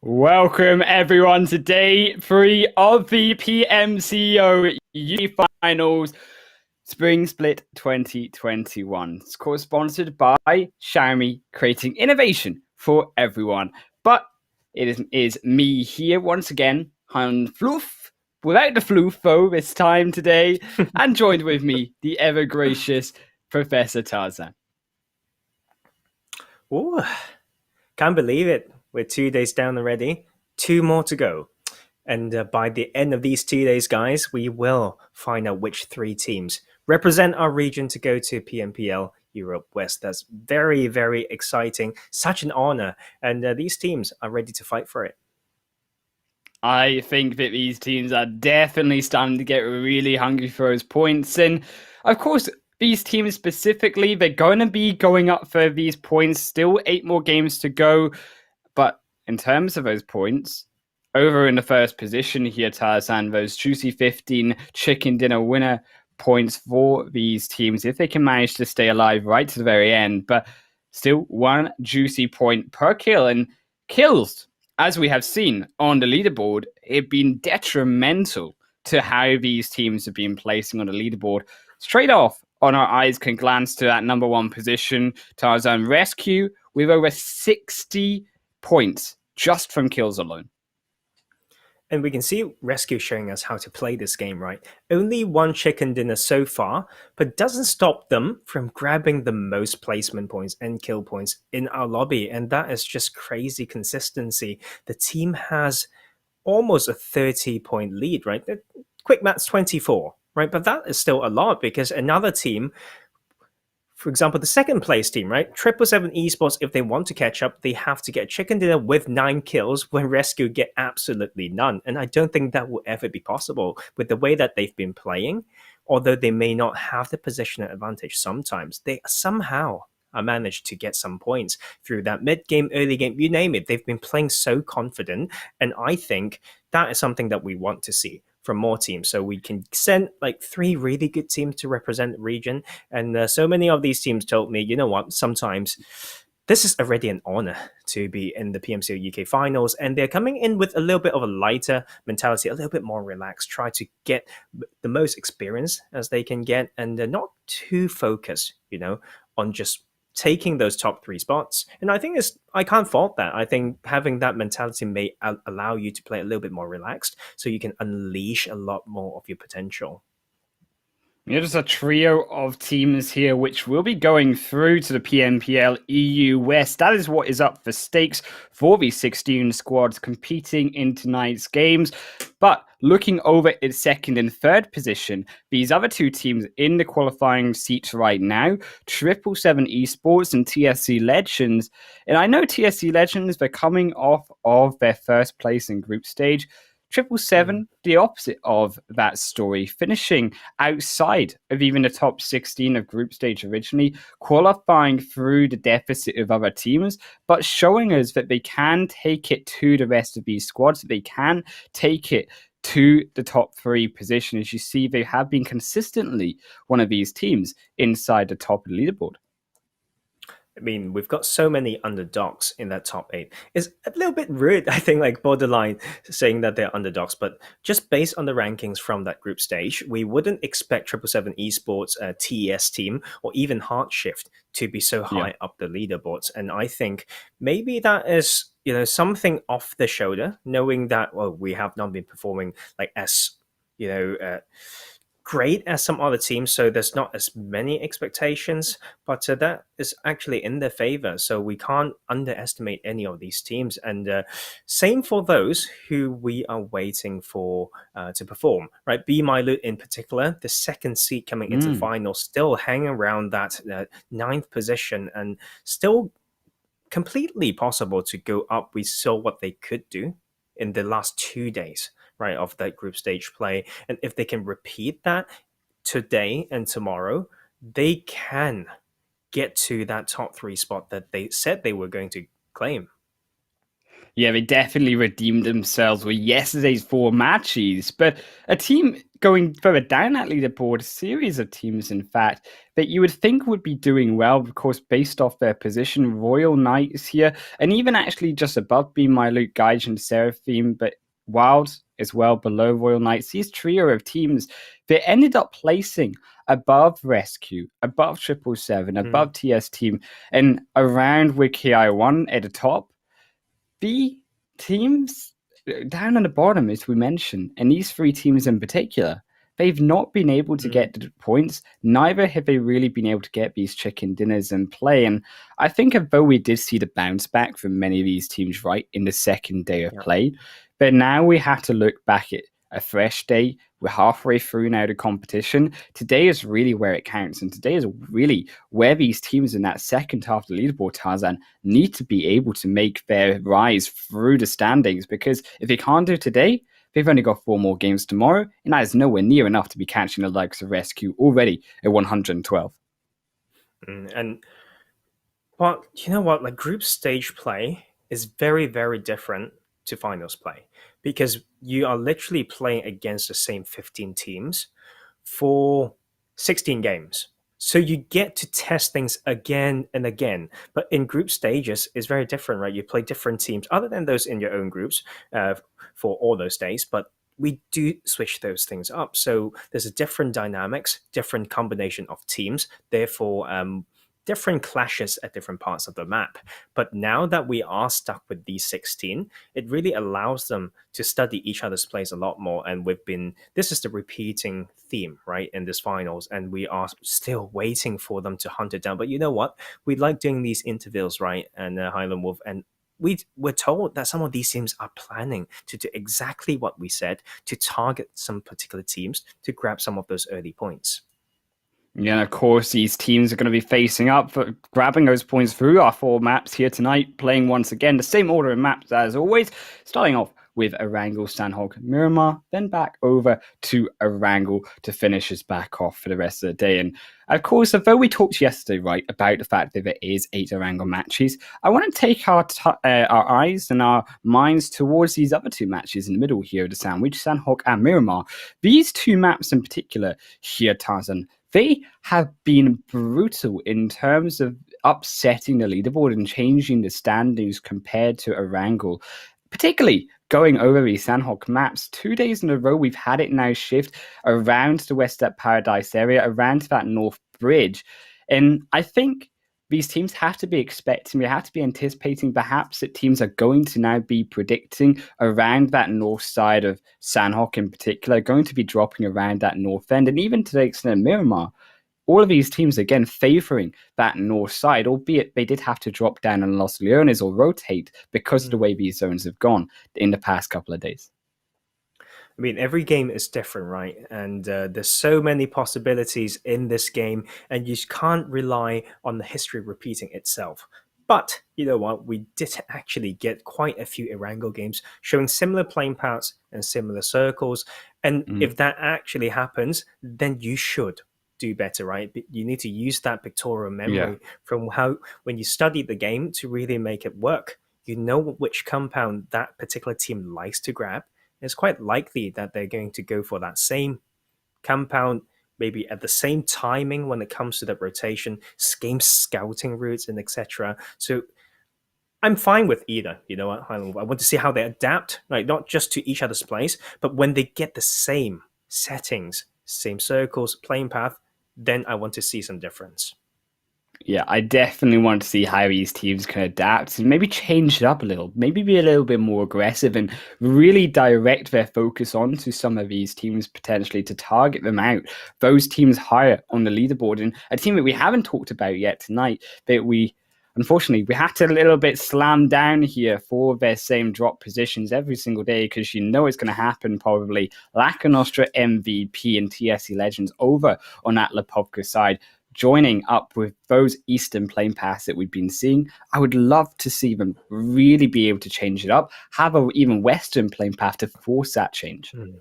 Welcome everyone to day 3 of the PMCO UK Finals Spring Split 2021. It's co-sponsored by Xiaomi, creating innovation for everyone. But it is me here once again, Han Floof, without the floof though this time today, and joined with me, the ever-gracious Professor Tarzan. Ooh, can't believe it. We're 2 days down already. 2 more to go. And by the end of these 2 days, guys, we will find out which 3 teams represent our region to go to PMPL Europe West. That's very, very exciting. Such an honor. And these teams are ready to fight for it. I think that these teams are definitely starting to get really hungry for those points. And of course, these teams specifically, they're going to be going up for these points. Still 8 more games to go. But in terms of those points, over in the first position here, Tarzan, those juicy 15 chicken dinner winner points for these teams, if they can manage to stay alive right to the very end. But still 1 juicy point per kill. And kills, as we have seen on the leaderboard, have been detrimental to how these teams have been placing on the leaderboard. Straight off, on our eyes can glance to that number 1 position, Tarzan RESQ, with over 60 points just from kills alone. And we can see RESQ showing us how to play this game, right? Only 1 chicken dinner so far, but doesn't stop them from grabbing the most placement points and kill points in our lobby. And that is just crazy consistency. The team has almost a 30-point lead, right? Quick maths, 24, right? But that is still a lot because another team, for example, the second place team, right? 777 ESPORTS, if they want to catch up, they have to get chicken dinner with 9 kills when RESQ get absolutely none. And I don't think that will ever be possible with the way that they've been playing. Although they may not have the positional advantage sometimes, they somehow are managed to get some points through that mid-game, early game, you name it. They've been playing so confident. And I think that is something that we want to see from more teams, so we can send like 3 really good teams to represent the region. And so many of these teams told me, you know what, sometimes this is already an honor to be in the PMCO UK Finals, and they're coming in with a little bit of a lighter mentality, a little bit more relaxed, try to get the most experience as they can get, and they're not too focused, on just taking those top 3 spots. And I think I can't fault that. I think having that mentality may allow you to play a little bit more relaxed, so you can unleash a lot more of your potential. There's a trio of teams here which will be going through to the PMPL EU West. That is what is up for stakes for these 16 squads competing in tonight's games. But looking over at second and third position, these other 2 teams in the qualifying seats right now, 777 ESPORTS and TSC Legends. And I know TSC Legends, they're coming off of their first place in group stage. 777, the opposite of that story, finishing outside of even the top 16 of group stage originally, qualifying through the deficit of other teams, but showing us that they can take it to the rest of these squads, they can take it to the top 3 position. As you see, they have been consistently one of these teams inside the top of the leaderboard. I mean, we've got so many underdogs in that top 8. It's a little bit rude, I think, like borderline saying that they're underdogs, but just based on the rankings from that group stage, we wouldn't expect 777 ESPORTS, TES Team, or even HardShift to be so high up the leaderboards. And I think maybe that is, something off the shoulder, knowing that, we have not been performing like as, great as some other teams, so there's not as many expectations, but that is actually in their favor, so we can't underestimate any of these teams. And same for those who we are waiting for to perform, right? BeMyLOOT in particular, the second seed coming into the final, still hanging around that 9th position, and still completely possible to go up. We saw what they could do in the last 2 days, right, of that group stage play. And if they can repeat that today and tomorrow, they can get to that top 3 spot that they said they were going to claim. Yeah, they definitely redeemed themselves with yesterday's 4 matches. But a team going further down that leaderboard, a series of teams, in fact, that you would think would be doing well, of course, based off their position. Royal Knights here, and even actually just above BeMyLOOT, Gaijin Seraphim, but Wild as well below Royal Knights. These trio of teams that ended up placing above RESQ, above 777, above TS Team, and around with Ki1 at the top. The teams down on the bottom, as we mentioned, and these three teams in particular, they've not been able to get the points. Neither have they really been able to get these chicken dinners in play. And I think although we did see the bounce back from many of these teams right in the second day of play, but now we have to look back at a fresh day. We're halfway through now the competition. Today is really where it counts, and today is really where these teams in that second half of the leaderboard, Tarzan, need to be able to make their rise through the standings, because if they can't do it today, they've only got 4 more games tomorrow, and that is nowhere near enough to be catching the likes of RESQ already at 112. But you know what? Like, group stage play is very, very different to finals play, because you are literally playing against the same 15 teams for 16 games. So you get to test things again and again. But in group stages, it's very different, right? You play different teams, other than those in your own groups, for all those days. But we do switch those things up. So there's a different dynamics, different combination of teams. Therefore, different clashes at different parts of the map. But now that we are stuck with these 16, it really allows them to study each other's plays a lot more. And this is the repeating theme, right, in this finals. And we are still waiting for them to hunt it down. But you know what? We like doing these intervals, right? And Highland Wolf, and we're told that some of these teams are planning to do exactly what we said, to target some particular teams to grab some of those early points. Yeah, and of course, these teams are going to be facing up for grabbing those points through our 4 maps here tonight, playing once again the same order of maps as always, starting off with Erangel, Sanhok, Miramar, then back over to Erangel to finish us back off for the rest of the day. And of course, although we talked yesterday, right, about the fact that there is 8 Erangel matches, I want to take our eyes and our minds towards these other 2 matches in the middle here of the sandwich, Sanhok and Miramar. These 2 maps in particular here, Tarzan, they have been brutal in terms of upsetting the leaderboard and changing the standings compared to Erangel, particularly going over these Sanhok maps. 2 days in a row, we've had it now shift around the West at Paradise area, around that North Bridge. And I think these teams have to be expecting, we have to be anticipating perhaps that teams are going to now be predicting around that north side of Sanhok in particular, going to be dropping around that north end. And even to the extent of Miramar, all of these teams, again, favouring that north side, albeit they did have to drop down on Los Leones or rotate because of the way these zones have gone in the past couple of days. I mean, every game is different, right? And there's so many possibilities in this game, and you can't rely on the history repeating itself. But you know what? We did actually get quite a few Erangel games showing similar playing paths and similar circles. And if that actually happens, then you should do better, right? You need to use that pictorial memory from how, when you study the game, to really make it work. You know which compound that particular team likes to grab. It's quite likely that they're going to go for that same compound, maybe at the same timing when it comes to the rotation, game scouting routes, and etc. So I'm fine with either. You know what, Highland Wolf? I want to see how they adapt, like not just to each other's plays, but when they get the same settings, same circles, playing path, then I want to see some difference. Yeah, I definitely want to see how these teams can adapt and maybe change it up a little, maybe be a little bit more aggressive and really direct their focus onto some of these teams potentially to target them out. Those teams higher on the leaderboard, and a team that we haven't talked about yet tonight, that unfortunately, we had to a little bit slam down here for their same drop positions every single day, because you know it's going to happen probably. Lakonostra MVP and TSC Legends over on that Lipovka side, joining up with those Eastern playing paths that we've been seeing. I would love to see them really be able to change it up, have an even Western playing path to force that change. You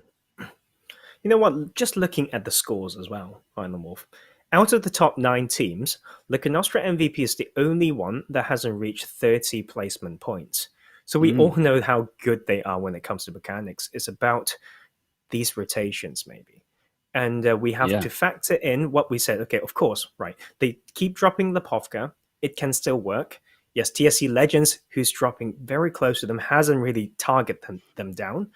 know what? Just looking at the scores as well, Final Wolf. Out of the top 9 teams, Lakonostra MVP is the only one that hasn't reached 30 placement points. So we all know how good they are when it comes to mechanics. It's about these rotations, maybe. And we have Yeah. to factor in what we said. Okay, of course, right. They keep dropping Lepovka. It can still work. Yes, TSC Legends, who's dropping very close to them, hasn't really targeted them down.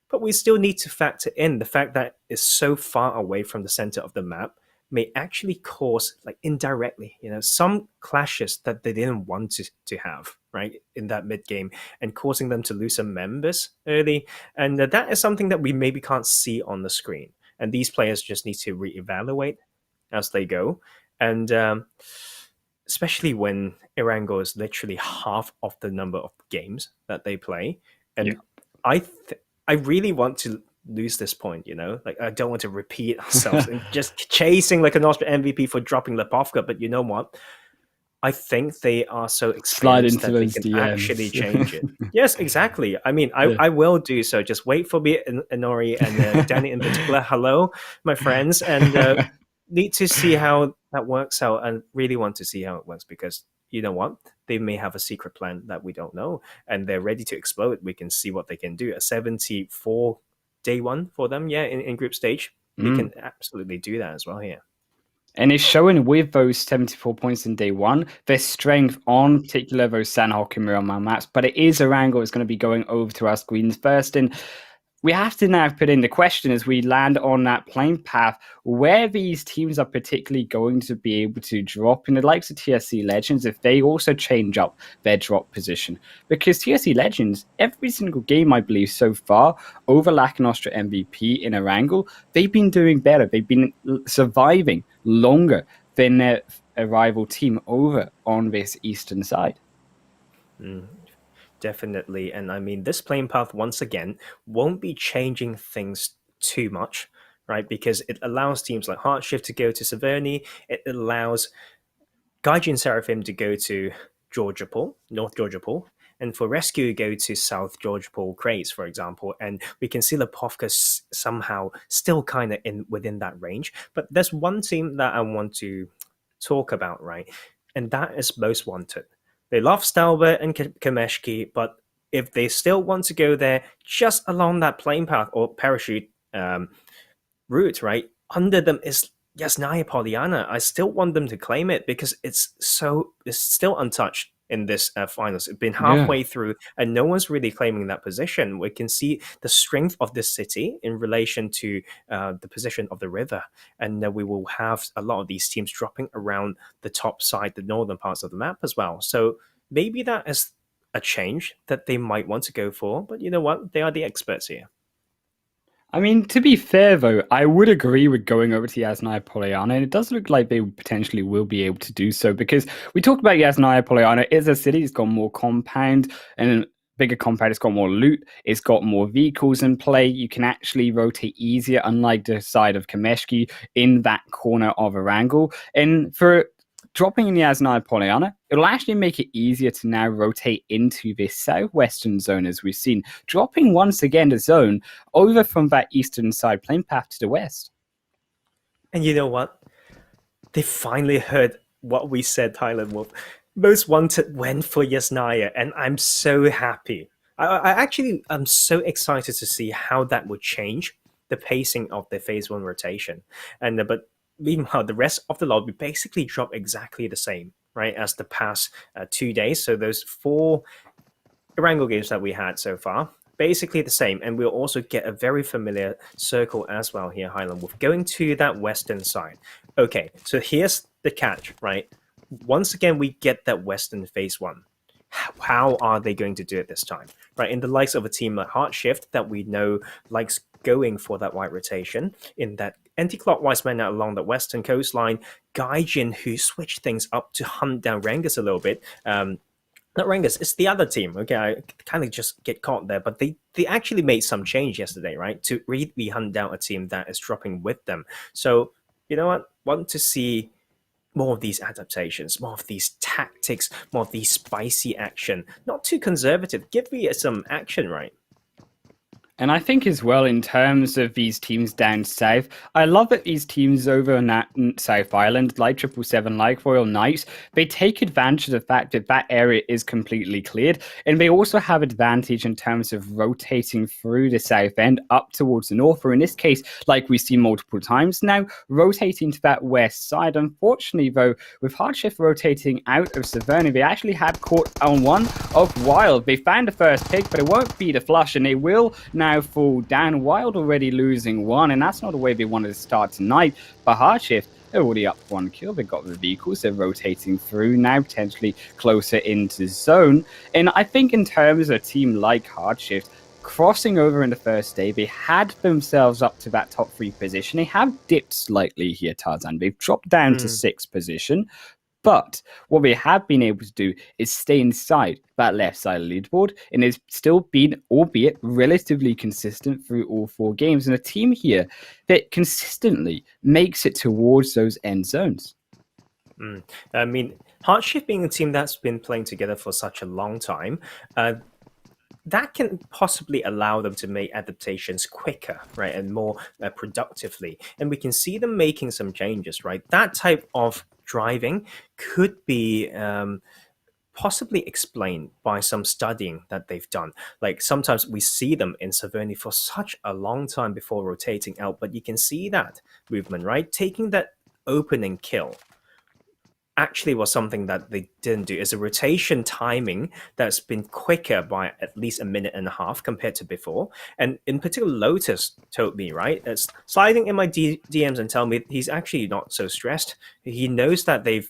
But we still need to factor in the fact that it's so far away from the center of the map may actually cause, like indirectly, some clashes that they didn't want to have, right, in that mid game, and causing them to lose some members early. And that is something that we maybe can't see on the screen. And these players just need to reevaluate as they go. And especially when Erangel is literally half of the number of games that they play. And I really want to lose this point, Like, I don't want to repeat ourselves and just chasing Lakonostra MVP for dropping Lepovka. But you know what? I think they are so Slide experienced into that they those can actually DMs. change it. Yes, exactly. I mean, Yeah. I will do so. Just wait for me, Inori and Danny in particular. Hello, my friends, and need to see how that works out, and really want to see how it works, because you know what? They may have a secret plan that we don't know, and they're ready to explode. We can see what they can do. A 74 day one for them, yeah, in group stage. They can absolutely do that as well here. And it's showing with those 74 points in day one, their strength on particular those Sanhok and Miramar maps. But it is Erangel is going to be going over to our screens first. And we have to now put in the question as we land on that playing path where these teams are particularly going to be able to drop in the likes of TSC Legends if they also change up their drop position. Because TSC Legends, every single game, I believe, so far, over Lakonostra MVP in Erangel, they've been doing better. They've been surviving longer than their rival team over on this eastern side. Definitely. And I mean, this playing path, once again, won't be changing things too much, right? Because it allows teams like HardShift to go to Severny. It allows Gaijin Seraphim to go to Georgia Pool, North Georgia Pool. And for RESQ, go to South Georgia Pool Craze, for example. And we can see Lepovka somehow still kind of within that range. But there's one team that I want to talk about, right? And that is Most Wanted. They love Stalbert and Kameshki, but if they still want to go there just along that plane path or parachute route, right, under them is Yasnaya Polyana. I still want them to claim it because it's still untouched in this finals. It's been halfway through and no one's really claiming that position. We can see the strength of this city in relation to the position of the river, and we will have a lot of these teams dropping around the top side, the northern parts of the map as well. So maybe that is a change that they might want to go for, but you know what? They are the experts here. I mean, to be fair, though, I would agree with going over to Yasnaya Polyana, and it does look like they potentially will be able to do so, because we talked about Yasnaya Polyana. It's a city, it's got more compound, and bigger compound, it's got more loot, it's got more vehicles in play. You can actually rotate easier, unlike the side of Kameshki in that corner of Erangel. And for dropping in the Yasnaya Polyana, it'll actually make it easier to now rotate into this southwestern zone, as we've seen, dropping once again the zone over from that eastern side plane path to the west. And you know what? They finally heard what we said, Thailand Wolf. Most Wanted went for Yasnaya, and I'm so happy. I'm so excited to see how that would change the pacing of the phase one rotation. And but meanwhile, the rest of the lot will basically drop exactly the same, right, as the past 2 days. So those 4 Erangel games that we had so far, basically the same. And we'll also get a very familiar circle as well here, Highland Wolf, going to that western side. Okay, so here's the catch, right? Once again, we get that western phase one. How are they going to do it this time? Right, in the likes of a team like HardShift that we know likes going for that wide rotation, in that anti-clockwise manner along the western coastline, Gaijin, who switched things up to hunt down RENGERS a little bit, not RENGERS, it's the other team. Okay, I kind of just get caught there, but they actually made some change yesterday, right, to really hunt down a team that is dropping with them. So, you know what? Want to see more of these adaptations, more of these tactics, more of these spicy action. Not too conservative. Give me some action, right? And I think as well, in terms of these teams down south, I love that these teams over on that South Island, like 777, like Royal Knights, they take advantage of the fact that that area is completely cleared. And they also have advantage in terms of rotating through the south end up towards the north, or in this case, like we see multiple times now, rotating to that west side. Unfortunately, though, with HardShift rotating out of Savernah, they actually had caught on one of Wild. They found the first pick, but it won't be the flush, and they will now fall down. Wild already losing one, and that's not the way they wanted to start tonight. But HardShift, they're already up 1 kill. They got the vehicles. They're rotating through now, potentially closer into zone. And I think in terms of a team like HardShift, crossing over in the first day, they had themselves up to that top 3 position. They have dipped slightly here, Tarzan. They've dropped down to 6th position. But what they have been able to do is stay inside that left side of the leaderboard, and it's still been, albeit relatively consistent through all 4 games. And a team here that consistently makes it towards those end zones. I mean, HardShift being a team that's been playing together for such a long time, that can possibly allow them to make adaptations quicker, right, and more productively. And we can see them making some changes, right? That type of driving could be possibly explained by some studying that they've done. Like sometimes we see them in Savernah for such a long time before rotating out, but you can see that movement, right? Taking that opening kill actually was something that they didn't do. Is a rotation timing that's been quicker by at least a minute and a half compared to before. And in particular, Lotus told me, right, it's sliding in my DMs and tell me he's actually not so stressed. He knows that they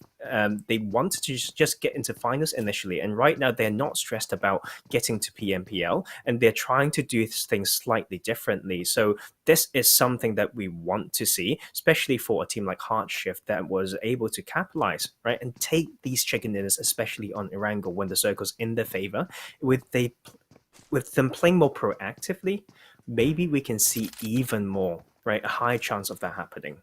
wanted to just get into finals initially, and right now they're not stressed about getting to PMPL, and they're trying to do things slightly differently. So this is something that we want to see, especially for a team like HardShift that was able to capitalize, right, and take these chicken dinners, especially on Erangel when the circle's in their favor. With them playing more proactively, maybe we can see even more, right, a high chance of that happening.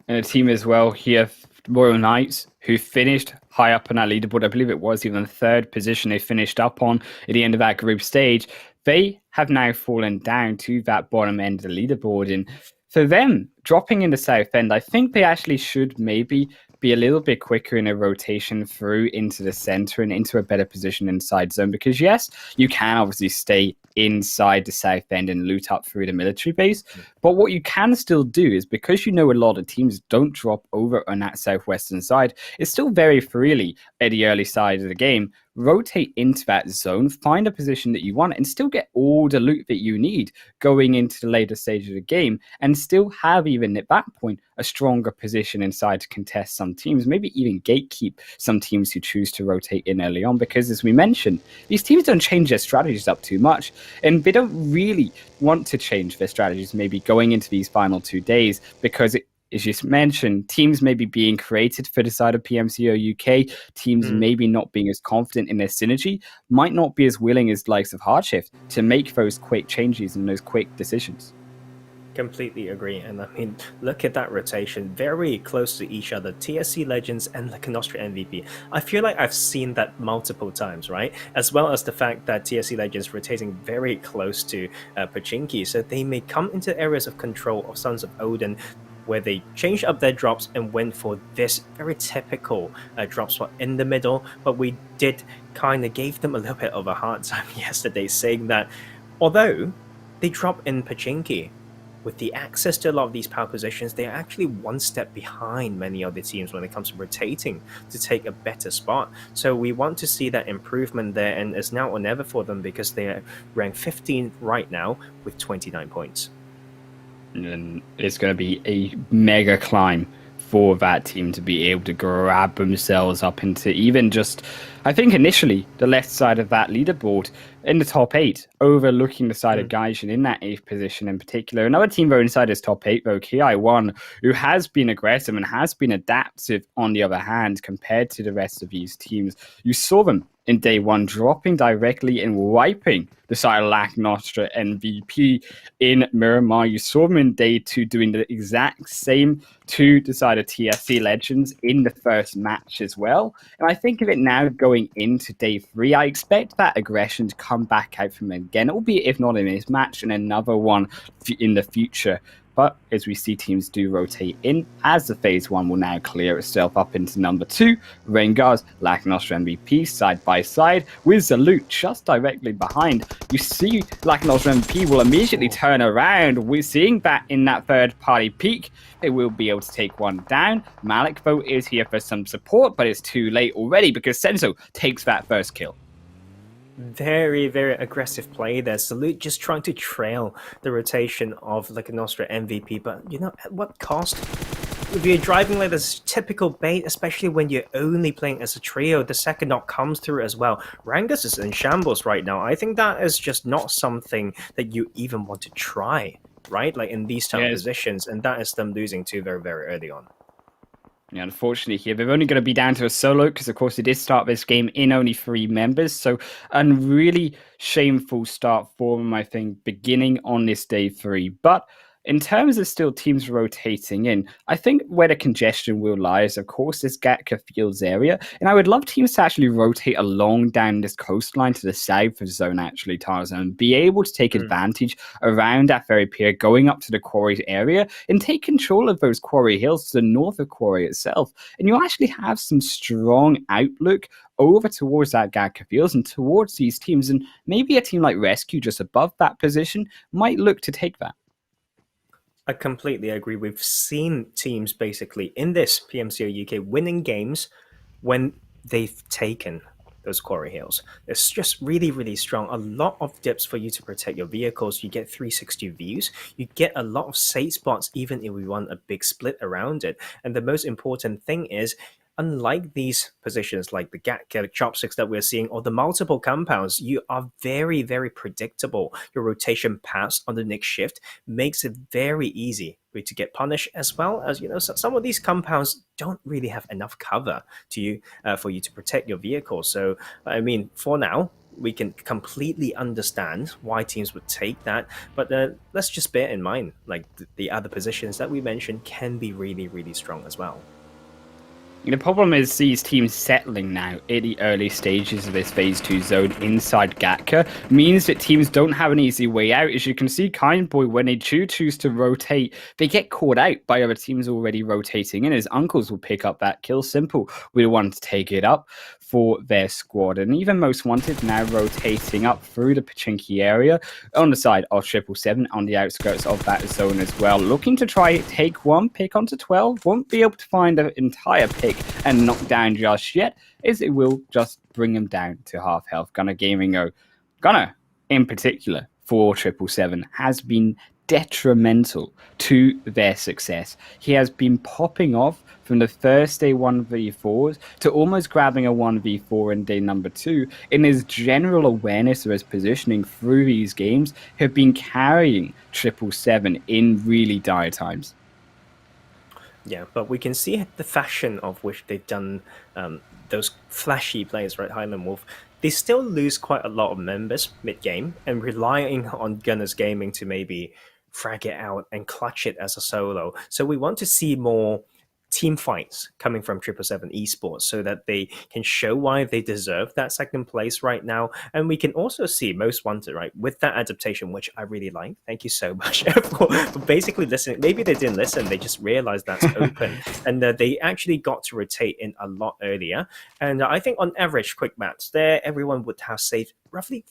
And a team as well here, Royal Knights, who finished high up on that leaderboard. I believe it was even the 3rd position they finished up on at the end of that group stage. They have now fallen down to that bottom end of the leaderboard. And for them, dropping in the south end, I think they actually should maybe be a little bit quicker in a rotation through into the center and into a better position inside zone. Because yes, you can obviously stay inside the south end and loot up through the military base. But what you can still do is, because you know a lot of teams don't drop over on that southwestern side, it's still very freely at the early side of the game, rotate into that zone, find a position that you want, and still get all the loot that you need going into the later stage of the game, and still have, even at that point, a stronger position inside to contest some teams, maybe even gatekeep some teams who choose to rotate in early on. Because as we mentioned, these teams don't change their strategies up too much, and they don't really want to change their strategies maybe going into these final 2 days, because as you mentioned, teams maybe being created for the side of PMCO UK, teams maybe not being as confident in their synergy, might not be as willing as the likes of HardShift to make those quick changes and those quick decisions. Completely agree. And I mean, look at that rotation, very close to each other. TSC Legends and Lakonostra MVP. I feel like I've seen that multiple times, right? As well as the fact that TSC Legends rotating very close to Pachinki, so they may come into areas of control of Sons of Odin, where they changed up their drops and went for this very typical drop spot in the middle. But we did kind of gave them a little bit of a hard time yesterday, saying that although they drop in Pachinki, with the access to a lot of these power positions, they are actually one step behind many other teams when it comes to rotating to take a better spot. So we want to see that improvement there, and it's now or never for them, because they are ranked 15th right now with 29 points. And it's going to be a mega climb for that team to be able to grab themselves up into even just, I think initially, the left side of that leaderboard in the top 8, overlooking the side of Gaijin in that 8th position in particular. Another team though inside his top 8 though, Ki1, who has been aggressive and has been adaptive on the other hand compared to the rest of these teams. You saw them in day 1 dropping directly and wiping the side of Lakonostra MVP in Miramar. You saw them in day 2 doing the exact same to the side of TSC Legends in the first match as well. And I think of it now going into day 3, I expect that aggression to come come back out from it again, albeit if not in this match, and another one in the future. But as we see teams do rotate in, as the phase 1 will now clear itself up into number 2, RENGERS, Lakonostra MVP side by side with BeMyLOOT just directly behind. You see Lakonostra MVP will immediately turn around. We're seeing that in that third party peak. They will be able to take one down. Malik though is here for some support, but it's too late already because Senso takes that first kill. Very, very aggressive play there. BeMyLOOT just trying to trail the rotation of Lakonostra MVP, but at what cost? If you're driving like this typical bait, especially when you're only playing as a trio, the second knock comes through as well. RENGERS is in shambles right now. I think that is just not something that you even want to try, right? Like in these type of positions, and that is them losing too very, very early on. Yeah, unfortunately here, they're only going to be down to a solo because, of course, they did start this game in only 3 members. So a really shameful start for them, I think, beginning on this day 3. But in terms of still teams rotating in, I think where the congestion will lie is, of course, this Gatka Fields area. And I would love teams to actually rotate along down this coastline to the south of zone, actually, Tarzan, and be able to take advantage around that ferry pier, going up to the quarry area and take control of those quarry hills to the north of quarry itself. And you'll actually have some strong outlook over towards that Gatka Fields and towards these teams. And maybe a team like RESQ just above that position might look to take that. I completely agree. We've seen teams basically in this PMCO UK winning games when they've taken those quarry hills. It's just really, really strong. A lot of dips for you to protect your vehicles. You get 360 views. You get a lot of safe spots, even if we want a big split around it. And the most important thing is, unlike these positions like the Gatka chopsticks that we're seeing or the multiple compounds, you are very, very predictable. Your rotation paths on the next shift makes it very easy for you to get punished, as well as some of these compounds don't really have enough cover to you for you to protect your vehicle. So I mean, for now, we can completely understand why teams would take that, but let's just bear in mind, like the other positions that we mentioned can be really, really strong as well. The problem is these teams settling now in the early stages of this phase 2 zone inside Gatka means that teams don't have an easy way out. As you can see, Kindboy, when they choose to rotate, they get caught out by other teams already rotating in. His uncles will pick up that kill. Simple will want to take it up for their squad. And even Most Wanted now rotating up through the Pachinki area on the side of 777 on the outskirts of that zone as well. Looking to try take one pick onto 12. Won't be able to find an entire pick and knock down just yet, as it will just bring him down to half health. Gunner Gaming Gunner in particular for 777 has been detrimental to their success. He has been popping off from the first day 1v4s to almost grabbing a 1v4 in day number 2. In his general awareness of his positioning through these games, have been carrying 777 in really dire times. Yeah, but we can see the fashion of which they've done those flashy plays, right? Highland Wolf. They still lose quite a lot of members mid-game and relying on Gunners Gaming to maybe frag it out and clutch it as a solo. So we want to see more team fights coming from 777 Esports so that they can show why they deserve that second place right now. And we can also see Most Wanted, right, with that adaptation, which I really like. Thank you so much for basically listening. Maybe they didn't listen, they just realized that's open. And they actually got to rotate in a lot earlier. And I think on average, quick maths there, everyone would have saved roughly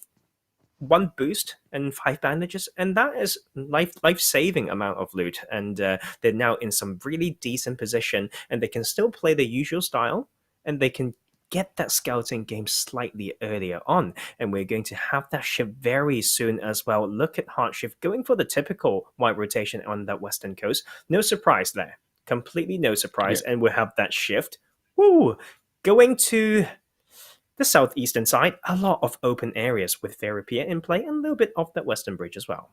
1 boost and 5 bandages, and that is life-saving amount of loot. And they're now in some really decent position, and they can still play the usual style, and they can get that scouting game slightly earlier on. And we're going to have that shift very soon as well. Look at HardShift going for the typical white rotation on that western coast. No surprise there, completely no surprise. Yeah. And we'll have that shift. Woo! Going to the southeastern side, a lot of open areas with Ferropier in play and a little bit of that western bridge as well.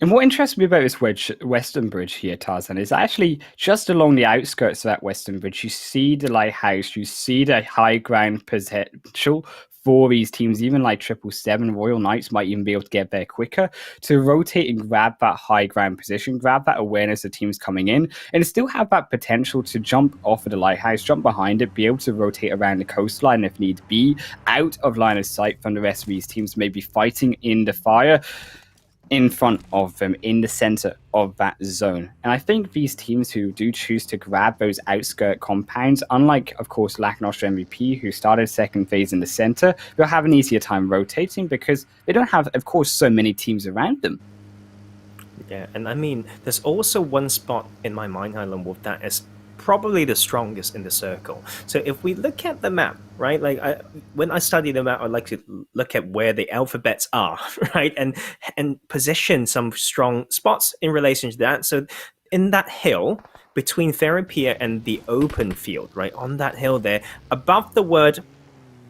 And what interests me about this western bridge here, Tarzan, is actually just along the outskirts of that western bridge, you see the lighthouse, you see the high ground potential for these teams, even like 777, Royal Knights might even be able to get there quicker to rotate and grab that high ground position, grab that awareness of teams coming in, and still have that potential to jump off of the lighthouse, jump behind it, be able to rotate around the coastline if need be, out of line of sight from the rest of these teams, maybe fighting in the fire in front of them, in the center of that zone. And I think these teams who do choose to grab those outskirt compounds, unlike, of course, Lakonostra MVP, who started second phase in the center, they'll have an easier time rotating because they don't have, of course, so many teams around them. Yeah, and I mean, there's also one spot in my mind, Highland Wolf, that is probably the strongest in the circle. So if we look at the map, right, like when I study the map, I like to look at where the alphabets are, right, and position some strong spots in relation to that. So in that hill between Therapia and the open field, right, on that hill there, above the word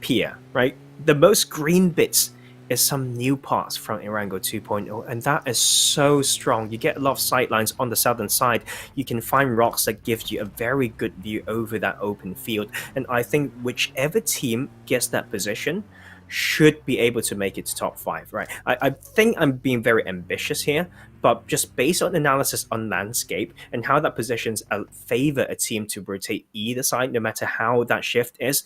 Pia, right, the most green bits is some new parts from Erangel 2.0, and that is so strong. You get a lot of sightlines on the southern side. You can find rocks that give you a very good view over that open field, and I think whichever team gets that position should be able to make it to top 5, right? I think I'm being very ambitious here, but just based on analysis on landscape and how that positions favor a team to rotate either side, no matter how that shift is,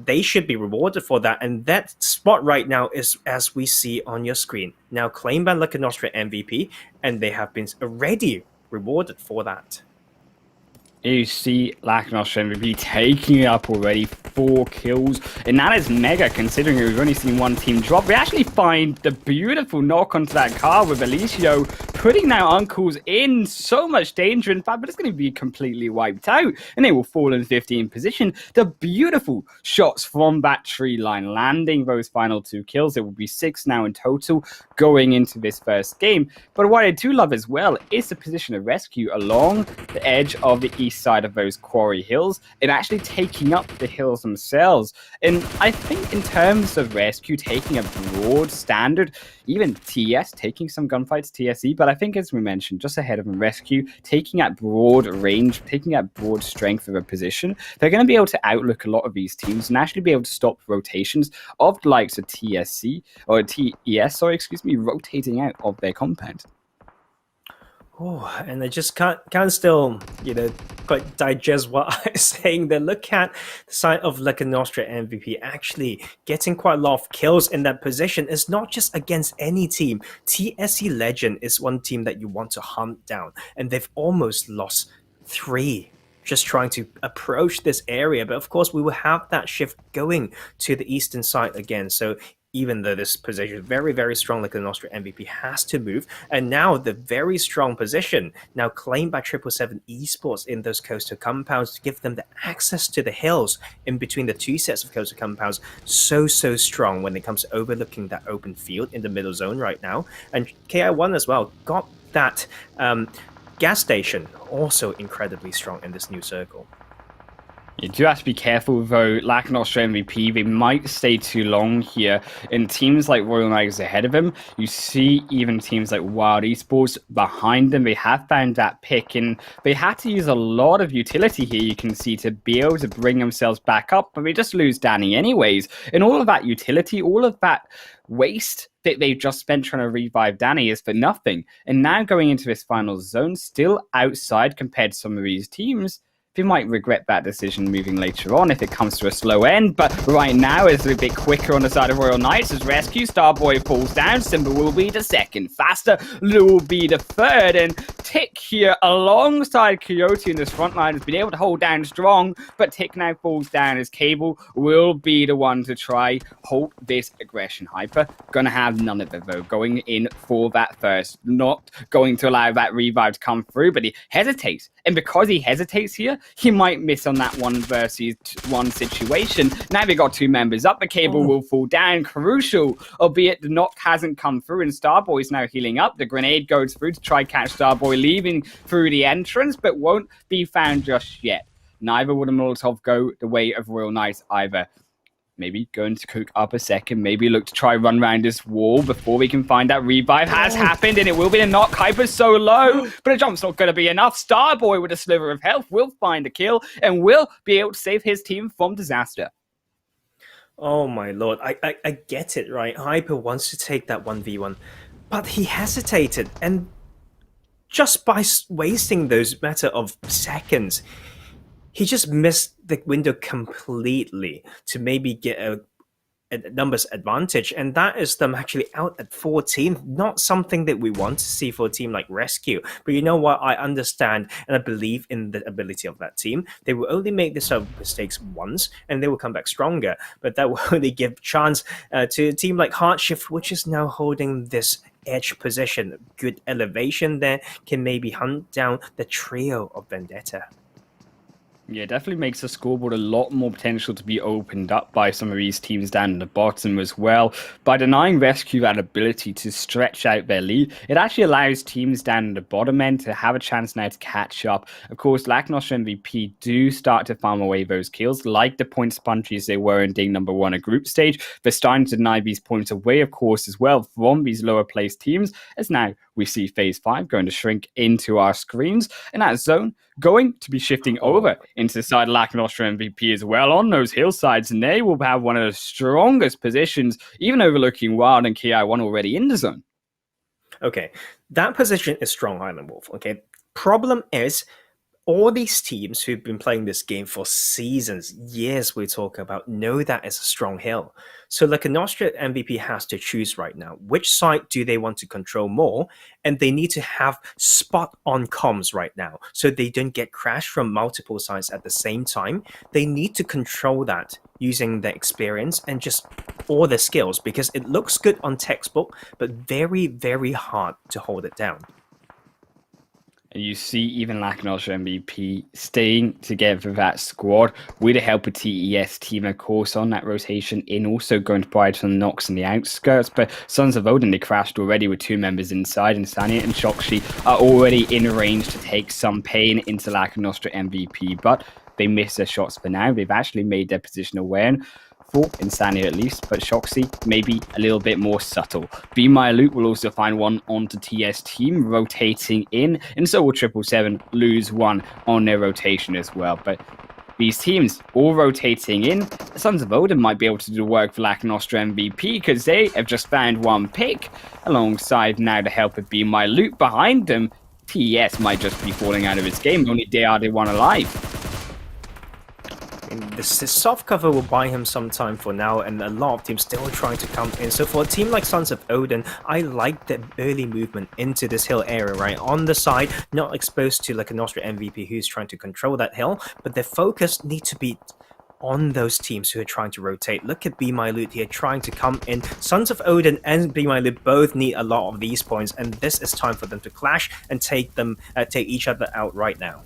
they should be rewarded for that. And that spot right now is, as we see on your screen, now claimed by Lakonostra MVP, and they have been already rewarded for that. You see Lakonostra MVP taking it up already, 4 kills, and that is mega considering we've only seen one team drop. We actually find the beautiful knock onto that car with Alicio, putting now Uncles in so much danger, in fact, but it's going to be completely wiped out, and they will fall in 15th position. The beautiful shots from that tree line, landing those final 2 kills. It will be 6 now in total going into this first game. But what I do love as well is the position of RESQ along the edge of the east side of those quarry hills and actually taking up the hills themselves. And I think in terms of RESQ taking a broad standard, even TS taking some gunfights, TSE, but I think as we mentioned, just ahead of them, RESQ taking that broad range, taking that broad strength of a position, they're going to be able to outlook a lot of these teams and actually be able to stop rotations of the likes of TSC or TES, rotating out of their compound. Oh, and I just can't still, quite digest what I'm saying there. Look at the side of Lakonostra MVP actually getting quite a lot of kills in that position. It's not just against any team. TSC Legend is one team that you want to hunt down, and they've almost lost 3 just trying to approach this area. But of course, we will have that shift going to the eastern side again. So even though this position is very, very strong, Lakonostra MVP has to move. And now the very strong position, now claimed by 777 Esports in those coastal compounds to give them the access to the hills in between the 2 sets of coastal compounds. So strong when it comes to overlooking that open field in the middle zone right now. And Ki1 as well got that gas station, also incredibly strong in this new circle. You do have to be careful, though. Lakonostra MVP, they might stay too long here. And teams like Royal Knights ahead of him, you see even teams like Wild Esports behind them. They have found that pick, and they had to use a lot of utility here, you can see, to be able to bring themselves back up. But they just lose Danny anyways. And all of that utility, all of that waste that they've just spent trying to revive Danny is for nothing. And now going into this final zone, still outside compared to some of these teams, they might regret that decision moving later on if it comes to a slow end, but right now it's a bit quicker on the side of Royal Knights as RESQ. Starboy falls down, Simba will be the second, Faster will be the third, and Tick here alongside Coyote in this front line has been able to hold down strong, but Tick now falls down as Cable will be the one to try halt this aggression. Hyper gonna have none of it though, going in for that first, not going to allow that revive to come through, but he hesitates, and because he hesitates here, he might miss on that 1 versus 1 situation. Now they got 2 members up, the Cable will fall down, crucial, albeit the knock hasn't come through, and Starboy's now healing up. The grenade goes through to try catch Starboy, leaving through the entrance, but won't be found just yet. Neither will the Molotov go the way of Royal Knights either. Maybe going to cook up a second, maybe look to try run around this wall before we can find that revive has happened, and it will be a knock. Hyper's so low, but a jump's not going to be enough. Starboy with a sliver of health will find a kill and will be able to save his team from disaster. Oh my lord, I get it, right? Hyper wants to take that 1v1, but he hesitated, and just by wasting those matter of seconds, he just missed the window completely to maybe get a numbers advantage, and that is them actually out at 14. Not something that we want to see for a team like Rescue. But you know what? I understand and I believe in the ability of that team. They will only make this sort of mistakes once, and they will come back stronger. But that will only give chance to a team like HardShift, which is now holding this edge position. Good elevation there can maybe hunt down the trio of Vendetta. Yeah, definitely makes the scoreboard a lot more potential to be opened up by some of these teams down in the bottom as well. By denying Rescue that ability to stretch out their lead, it actually allows teams down in the bottom end to have a chance now to catch up. Of course, Lakonostra MVP do start to farm away those kills, like the point sponges they were in day number 1 at group stage. They're starting to deny these points away, of course, as well from these lower placed teams, as now we see phase 5 going to shrink into our screens. And that zone going to be shifting over into the side of Lakonostra MVP as well on those hillsides, and they will have one of the strongest positions, even overlooking Wild and Ki1 already in the zone. Okay, that position is strong, Island Wolf. Okay, problem is all these teams who've been playing this game for seasons, years we talk about, know that it's a strong hill. So Lakonostra MVP has to choose right now. Which side do they want to control more? And they need to have spot on comms right now so they don't get crashed from multiple sides at the same time. They need to control that using their experience and just all their skills, because it looks good on textbook, but very, very hard to hold it down. And you see even Lakonostra MVP staying together with that squad with the help of TES Team, of course, on that rotation in, also going to provide some knocks on the outskirts. But Sons of Odin, they crashed already with 2 members inside, and Sanya and Shokshi are already in range to take some pain into Lakonostra MVP. But they miss their shots for now. They've actually made their position aware. For Insania at least, but Shoxy maybe a little bit more subtle. BeMyLOOT will also find one onto TS Team, rotating in, and so will 777 lose one on their rotation as well. But these teams all rotating in. The Sons of Odin might be able to do the work for Lakonostra MVP, because they have just found one pick, alongside now the help of BeMyLOOT behind them. TES might just be falling out of its game, only they are the one alive. This soft cover will buy him some time for now, and a lot of teams still trying to come in. So for a team like Sons of Odin, I like the early movement into this hill area, right? On the side, not exposed to Lakonostra MVP, who's trying to control that hill, but their focus needs to be on those teams who are trying to rotate. Look at BeMyLOOT here trying to come in. Sons of Odin and BeMyLOOT both need a lot of these points, and this is time for them to clash and take each other out right now.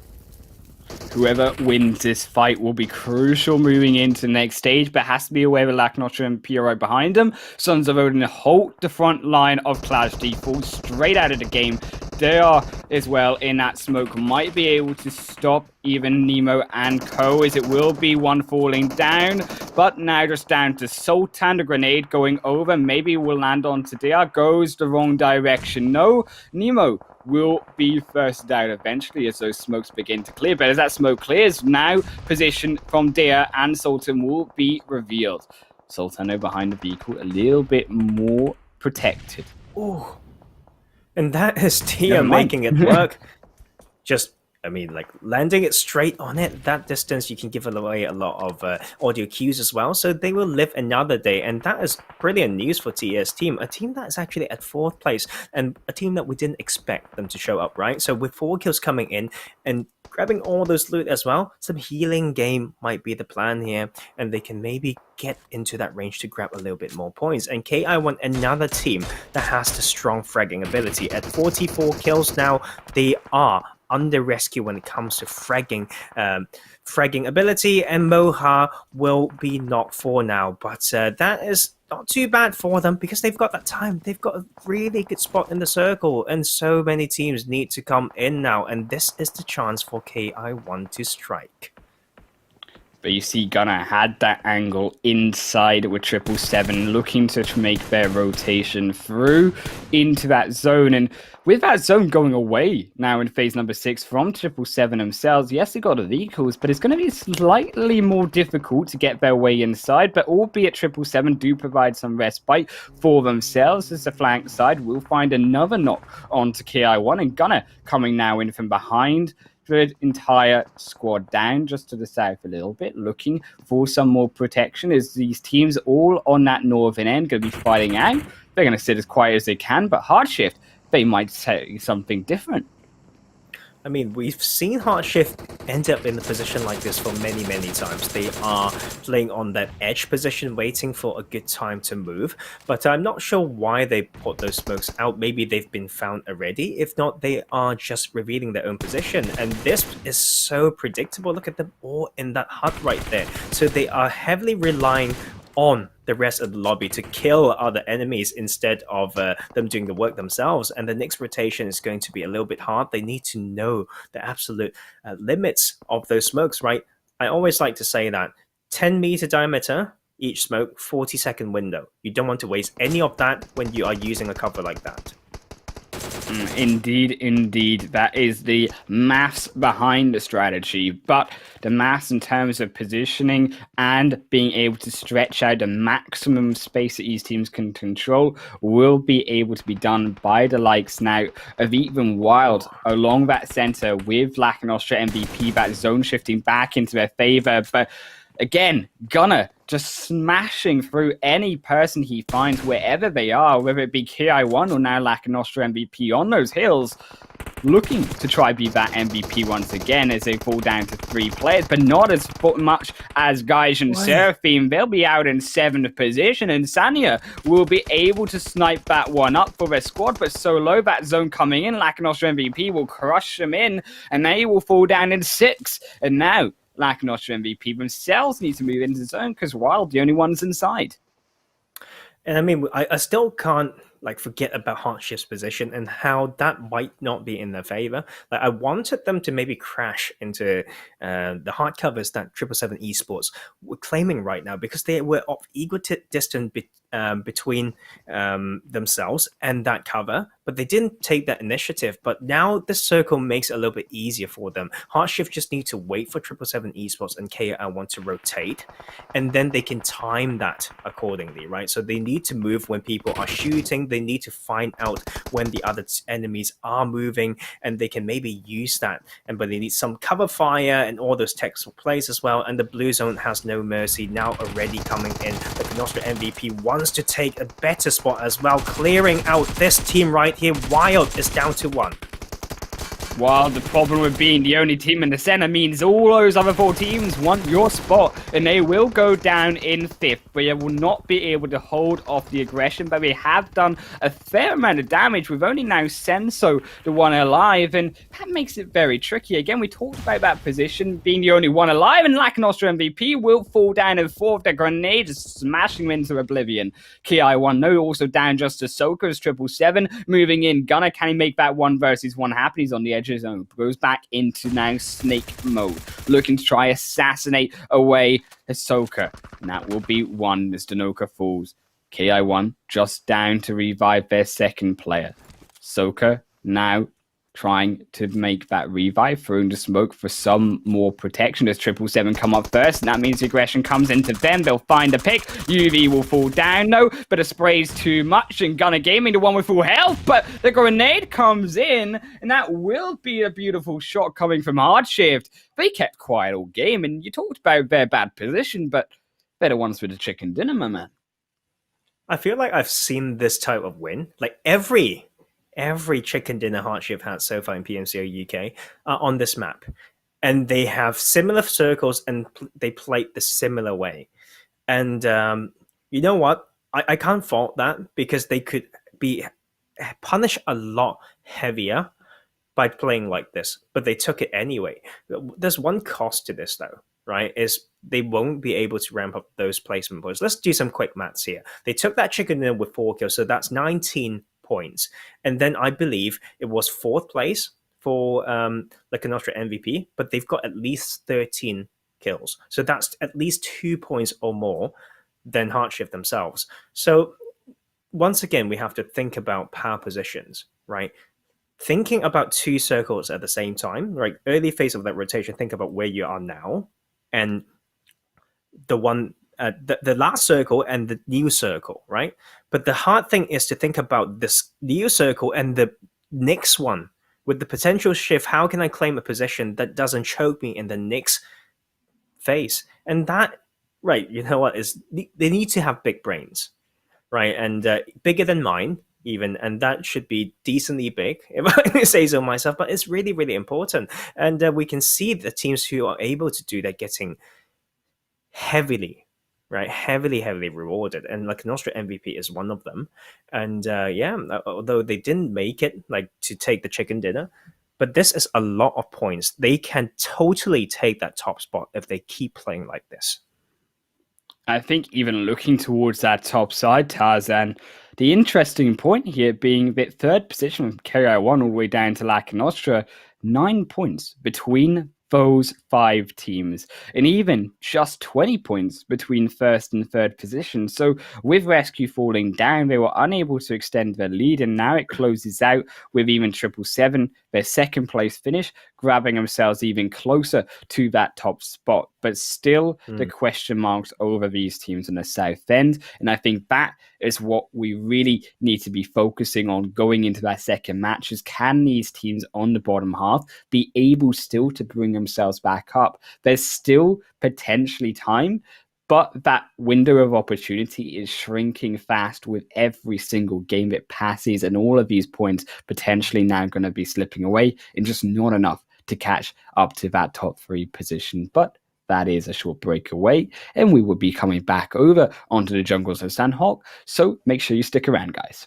Whoever wins this fight will be crucial moving into the next stage, but has to be aware of Lakonostra and PO right behind them. Sons of Odin halt the front line of Clash Default straight out of the game. They are as well in that smoke, might be able to stop even Nemo and Co, as it will be one falling down, but now just down to Sultan. The grenade going over, maybe will land on Tadia, goes the wrong direction. No, Nemo will be first down eventually as those smokes begin to clear, but as that smoke clears, now position from Dia and Sultan will be revealed. Sultan behind the vehicle, a little bit more protected. Ooh. And that is Tia making it work. Just, I mean, like landing it straight on it, that distance, you can give away a lot of audio cues as well. So they will live another day. And that is brilliant news for TS Team, a team that is actually at 4th place and a team that we didn't expect them to show up, right? So with 4 kills coming in and grabbing all those loot as well, some healing game might be the plan here, and they can maybe get into that range to grab a little bit more points. And Ki1, another team that has the strong fragging ability. At 44 kills now, they are under rescue when it comes to fragging ability, and Moha will be knocked for now, but that is not too bad for them because they've got that time. They've got a really good spot in the circle, and so many teams need to come in now, and this is the chance for Ki1 to strike. But you see Gunner had that angle inside with 777, looking to make their rotation through into that zone. And with that zone going away now in phase number 6 from 777 themselves, yes, they got illegals, but it's going to be slightly more difficult to get their way inside. But albeit 777 do provide some respite for themselves as the flank side will find another knock onto Ki1, and Gunner coming now in from behind the entire squad down just to the south a little bit, looking for some more protection as these teams all on that northern end going to be fighting out. They're going to sit as quiet as they can, but HardShift, they might say something different. I mean, we've seen HardShift end up in a position like this for many, many times. They are playing on that edge position, waiting for a good time to move. But I'm not sure why they put those smokes out. Maybe they've been found already. If not, they are just revealing their own position. And this is so predictable. Look at them all in that hut right there. So they are heavily relying on the rest of the lobby to kill other enemies instead of them doing the work themselves. And the next rotation is going to be a little bit hard. They need to know the absolute limits of those smokes, right? I always like to say that 10-meter diameter, each smoke, 40-second window. You don't want to waste any of that when you are using a cover like that. Indeed, indeed. That is the maths behind the strategy. But the maths in terms of positioning and being able to stretch out the maximum space that these teams can control will be able to be done by the likes now of even Wild along that center with Lakonostra MVP, that zone shifting back into their favor. But again, Gunner just smashing through any person he finds wherever they are, whether it be Ki1 or now Lakonostra MVP on those hills, looking to try be that MVP once again as they fall down to 3 players, but not as much as Gaijin Seraphim. They'll be out in 7th position, and Sanya will be able to snipe that one up for their squad, but so low that zone coming in, Lakonostra MVP will crush them in, and they will fall down in 6th. And now Lakonostra MVP themselves need to move into the zone because Wild, the only ones inside. And I mean, I still can't forget about HardShift's position and how that might not be in their favor. Like, I wanted them to maybe crash into the hard covers that 777 Esports were claiming right now, because they were of equal distance between themselves and that cover, but they didn't take that initiative. But now the circle makes it a little bit easier for them. HardShift just need to wait for 777 Esports and KI1 to rotate, and then they can time that accordingly, right? So they need to move when people are shooting. They need to find out when the other enemies are moving, and they can maybe use that. But they need some cover fire and all those tactical plays as well. And the blue zone has no mercy now already coming in. The Lakonostra MVP wants to take a better spot as well, clearing out this team right here. Wild is down to 1. While the problem with being the only team in the center means all those other 4 teams want your spot, and they will go down in 5th. They will not be able to hold off the aggression, but they have done a fair amount of damage with only now Senso, the one alive, and that makes it very tricky. Again, we talked about that position being the only one alive, and Lakonostra MVP will fall down in 4th. The grenade is smashing him into oblivion. Ki1 no, also down just to Soka's 777, moving in. Gunner, can he make that 1 versus 1 happen? He's on the edge. His own goes back into now snake mode, looking to try assassinate away Ahsoka, and that will be 1 as Danoka falls. Ki1 just down to revive their 2nd player. Ahsoka now trying to make that revive, throwing the smoke for some more protection as 777 come up first, and that means the aggression comes into them. They'll find a pick. UV will fall down, no, but a spray's too much, and Gunner Gaming, the one with full health, but the grenade comes in, and that will be a beautiful shot coming from HardShift. They kept quiet all game, and you talked about their bad position, but they're the ones with the chicken dinner, my man. I feel like I've seen this type of win. Like every chicken dinner HardShift had so far in PMCO UK on this map. And they have similar circles, and they played the similar way. And you know what? I can't fault that, because they could be punished a lot heavier by playing like this. But they took it anyway. There's one cost to this, though, right? Is they won't be able to ramp up those placement points. Let's do some quick maths here. They took that chicken dinner with 4 kills, so that's 19 points. And then I believe it was 4th place for Lakonostra MVP, but they've got at least 13 kills. So that's at least 2 points or more than HardShift themselves. So once again, we have to think about power positions, right? Thinking about 2 circles at the same time, right? Early phase of that rotation, think about where you are now, and the last circle and the new circle, right? But the hard thing is to think about this new circle and the next one with the potential shift. How can I claim a position that doesn't choke me in the next phase? And that, right? You know what is they need to have big brains, right? And bigger than mine even, and that should be decently big if I say so myself. But it's really, really important, and we can see the teams who are able to do that getting heavily, right, heavily rewarded, and Lakonostra MVP is one of them. And although they didn't make it like to take the chicken dinner, but this is a lot of points. They can totally take that top spot if they keep playing like this. I think even looking towards that top side, Tarzan, the interesting point here being that third position from Ki1 all the way down to Lakonostra, 9 points between those 5 teams, and even just 20 points between first and third position. So with RESQ falling down, they were unable to extend their lead, and now it closes out with even 777, their second place finish, grabbing themselves even closer to that top spot. But still, the question marks over these teams in the south end, and I think that is what we really need to be focusing on going into that second match, is can these teams on the bottom half be able still to bring themselves back up? There's still potentially time, but that window of opportunity is shrinking fast with every single game that passes, and all of these points potentially now going to be slipping away and just not enough to catch up to that top 3 position. But that is a short break away, and we will be coming back over onto the jungles of Sanhok, so make sure you stick around, guys.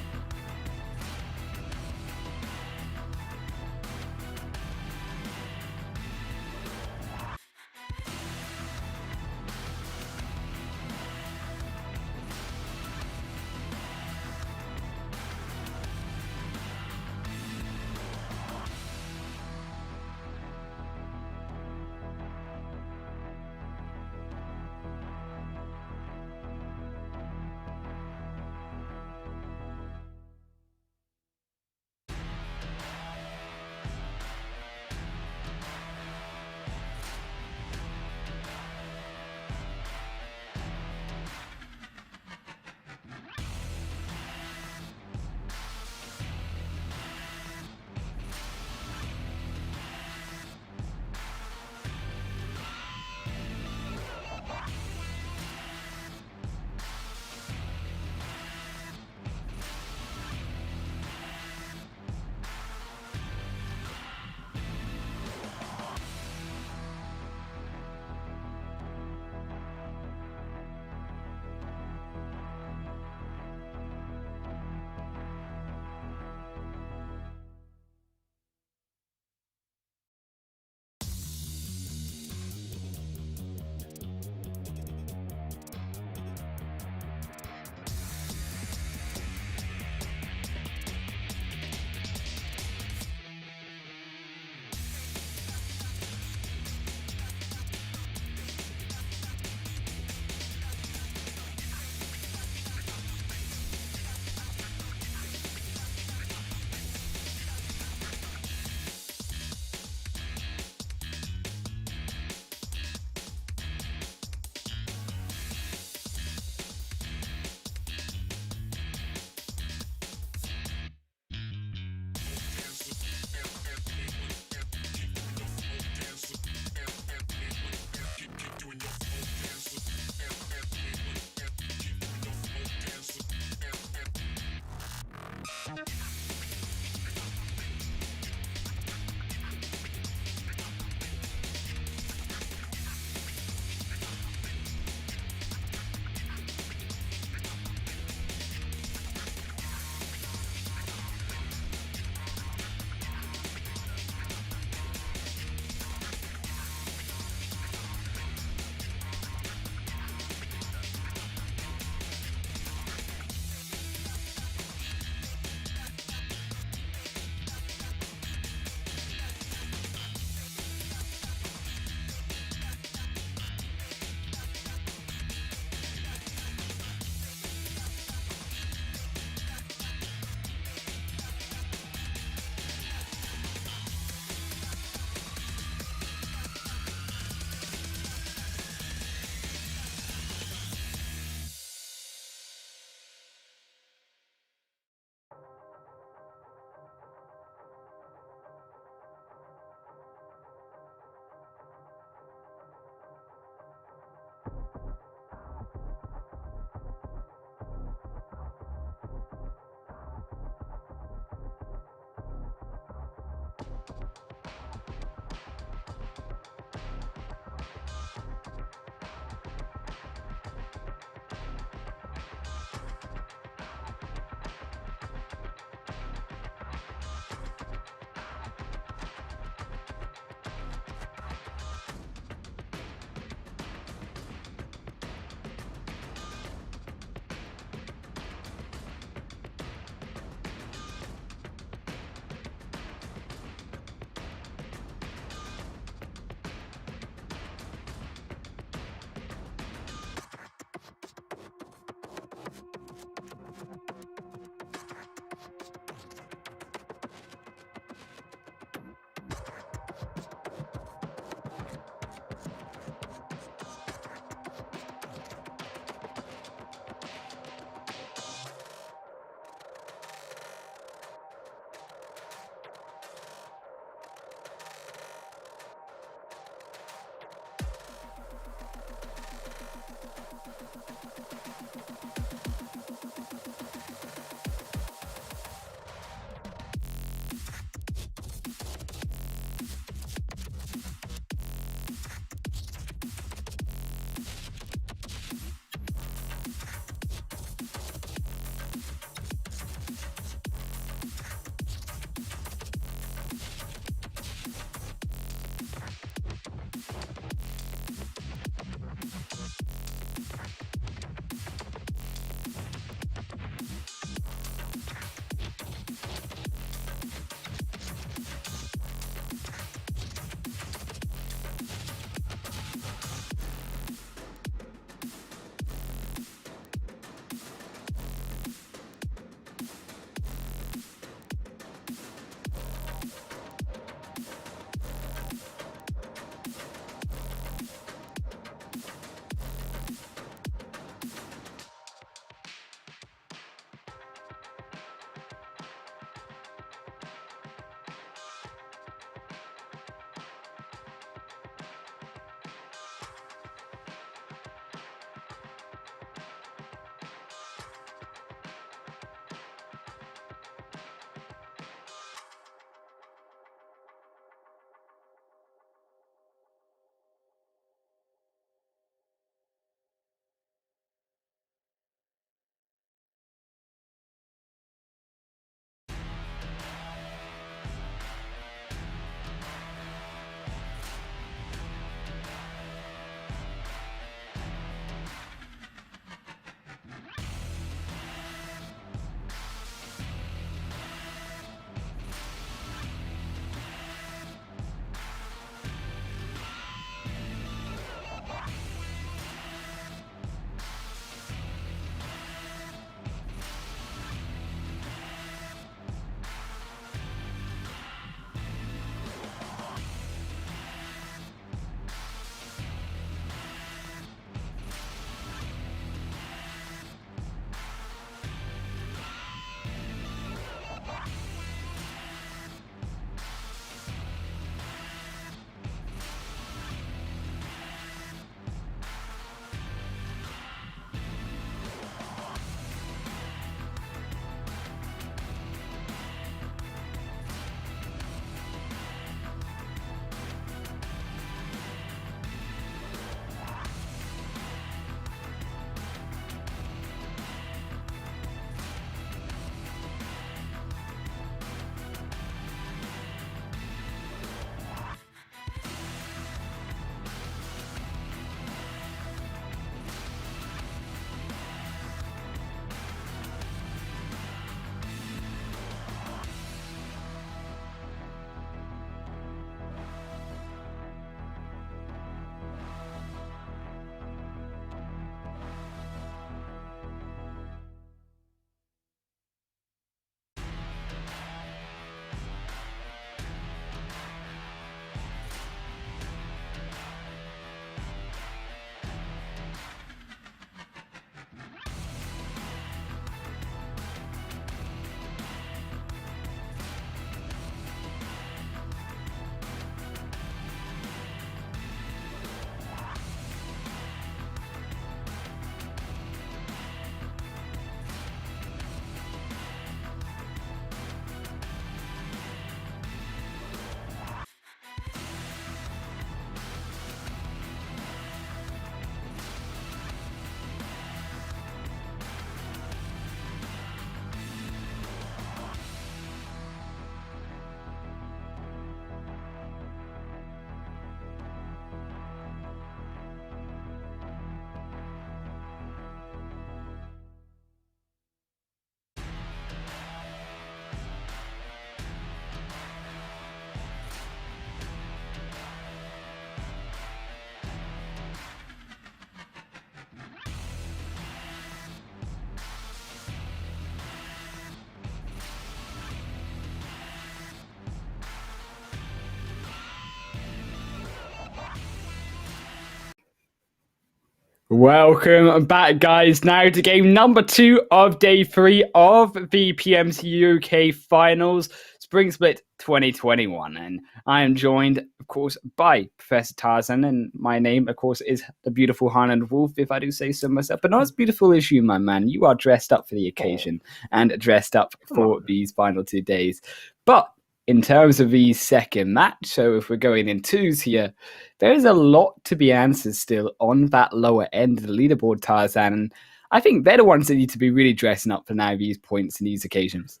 Welcome back, guys. Now to game number 2 of day 3 of the PMCO UK Finals Spring Split 2021. And I am joined, of course, by Professor Tarzan. And my name, of course, is the beautiful Highland Wolf, if I do say so myself. But not as beautiful as you, my man. You are dressed up for the occasion and dressed up for these final 2 days. But in terms of the second match, so if we're going in twos here, there is a lot to be answered still on that lower end of the leaderboard, Tarzan. And I think they're the ones that need to be really dressing up for now these points and these occasions.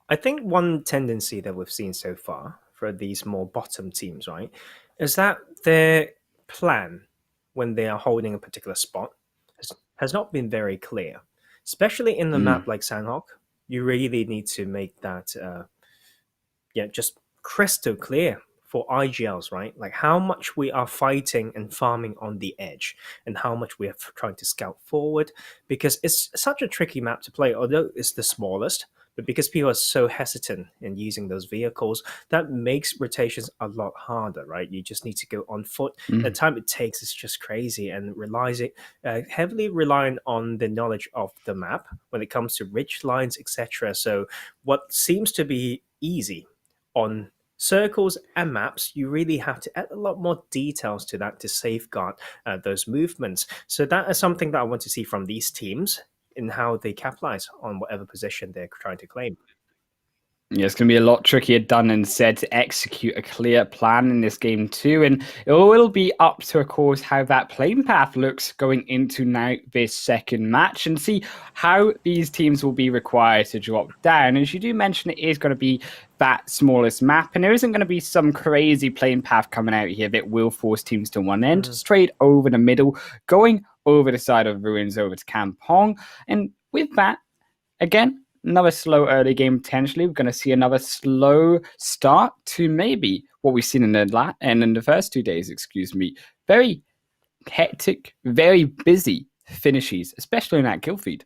I think one tendency that we've seen so far for these more bottom teams, right, is that their plan when they are holding a particular spot has not been very clear. Especially in the map like Sanhok, you really need to make that just crystal clear for IGLs, right? Like how much we are fighting and farming on the edge and how much we are trying to scout forward, because it's such a tricky map to play, although it's the smallest. But because people are so hesitant in using those vehicles, that makes rotations a lot harder, right? You just need to go on foot. The time it takes is just crazy, and heavily reliant on the knowledge of the map when it comes to ridge lines, etc. So what seems to be easy on circles and maps, you really have to add a lot more details to that to safeguard those movements. So that is something that I want to see from these teams in how they capitalize on whatever position they're trying to claim. Yeah, it's going to be a lot trickier done and said to execute a clear plan in this game too. And it will be up to, of course, how that playing path looks going into now this second match and see how these teams will be required to drop down. As you do mention, it is going to be that smallest map, and there isn't going to be some crazy playing path coming out here that will force teams to one end, straight over the middle, going over the side of Ruins over to Kampong. And with that, again, another slow early game potentially. We're going to see another slow start to maybe what we've seen in the first 2 days. Excuse me, very hectic, very busy finishes, especially in that kill feed.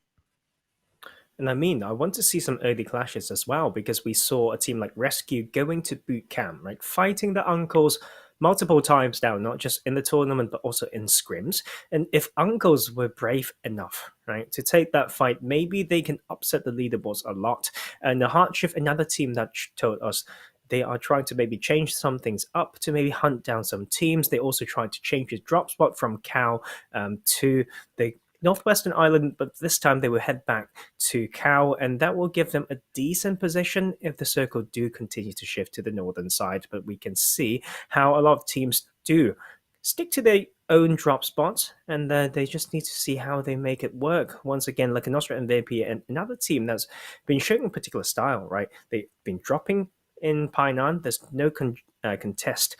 And I want to see some early clashes as well, because we saw a team like RESQ going to boot camp, right, fighting the uncles multiple times now, not just in the tournament, but also in scrims. And if uncles were brave enough, right, to take that fight, maybe they can upset the leaderboards a lot. And the HardShift, another team that told us they are trying to maybe change some things up to maybe hunt down some teams. They also tried to change his drop spot from Cow to the Northwestern Island, but this time they will head back to Cow, and that will give them a decent position if the circle do continue to shift to the northern side. But we can see how a lot of teams do stick to their own drop spots, and they just need to see how they make it work. Once again, Lakonostra MVP and another team that's been showing a particular style, right? They've been dropping in Painan. There's no contest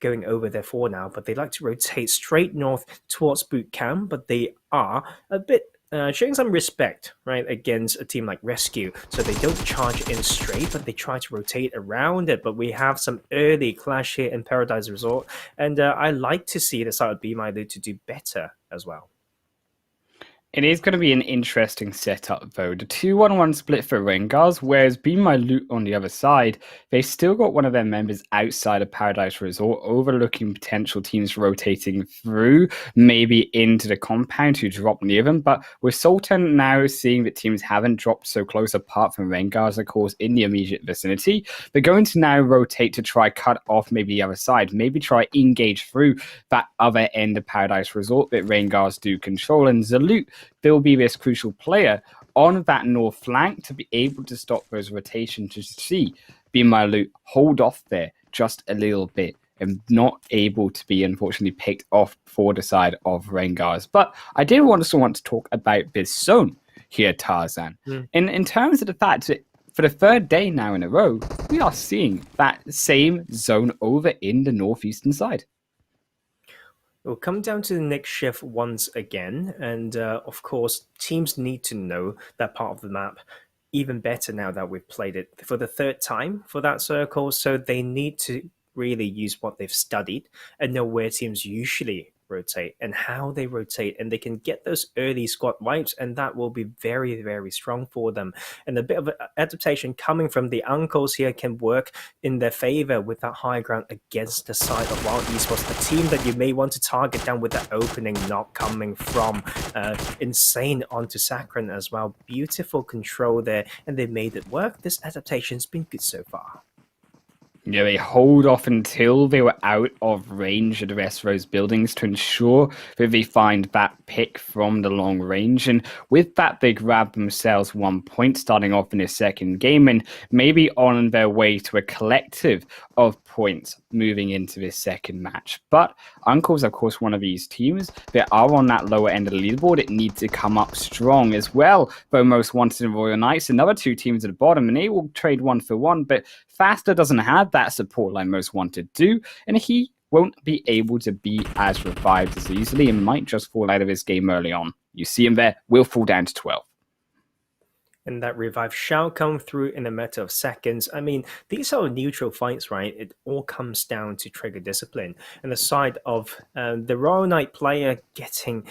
going over there for now, but they like to rotate straight north towards boot camp, but they are a bit showing some respect, right, against a team like RESQ. So they don't charge in straight, but they try to rotate around it. But we have some early clash here in Paradise Resort, and I like to see the side of BeMyLOOT to do better as well. It is going to be an interesting setup, though. The 2-1-1 split for RENGERS, whereas BeMyLOOT on the other side, they've still got one of their members outside of Paradise Resort, overlooking potential teams rotating through, maybe into the compound to drop near them. But with Sultan now seeing that teams haven't dropped so close apart from RENGERS, of course, in the immediate vicinity, they're going to now rotate to try cut off maybe the other side, maybe try engage through that other end of Paradise Resort that RENGERS do control. And Zaloot, they'll be this crucial player on that north flank to be able to stop those rotations, to see BeMyLOOT hold off there just a little bit and not able to be unfortunately picked off for the side of RENGERS. But I did also want to talk about this zone here, Tarzan. In terms of the fact that for the third day now in a row, we are seeing that same zone over in the northeastern side. We'll come down to the next shift once again, and of course, teams need to know that part of the map even better now that we've played it for the third time for that circle. So they need to really use what they've studied and know where teams usually rotate and how they rotate, and they can get those early squad wipes, and that will be very, very strong for them. And a bit of adaptation coming from the uncles here can work in their favor with that high ground against the side of Wild Esports, a team that you may want to target down with that opening knock coming from Insane onto Sakran as well. Beautiful control there, and they made it work. This adaptation's been good so far. Yeah, they hold off until they were out of range of the rest of those buildings to ensure that they find that pick from the long range. And with that, they grab themselves 1 point starting off in their second game and maybe on their way to a collective of points moving into this second match. But Uncle's, of course, one of these teams that are on that lower end of the leaderboard. It needs to come up strong as well. Though Most Wanted and Royal Knights, another two teams at the bottom, and they will trade 1-for-1. But Faster doesn't have that support like Most Wanted do, and he won't be able to be as revived as easily and might just fall out of his game early on. You see him there, will fall down to 12. And that revive shall come through in a matter of seconds. I mean, these are neutral fights, right? It all comes down to trigger discipline. And the side of the Royal Knight player getting,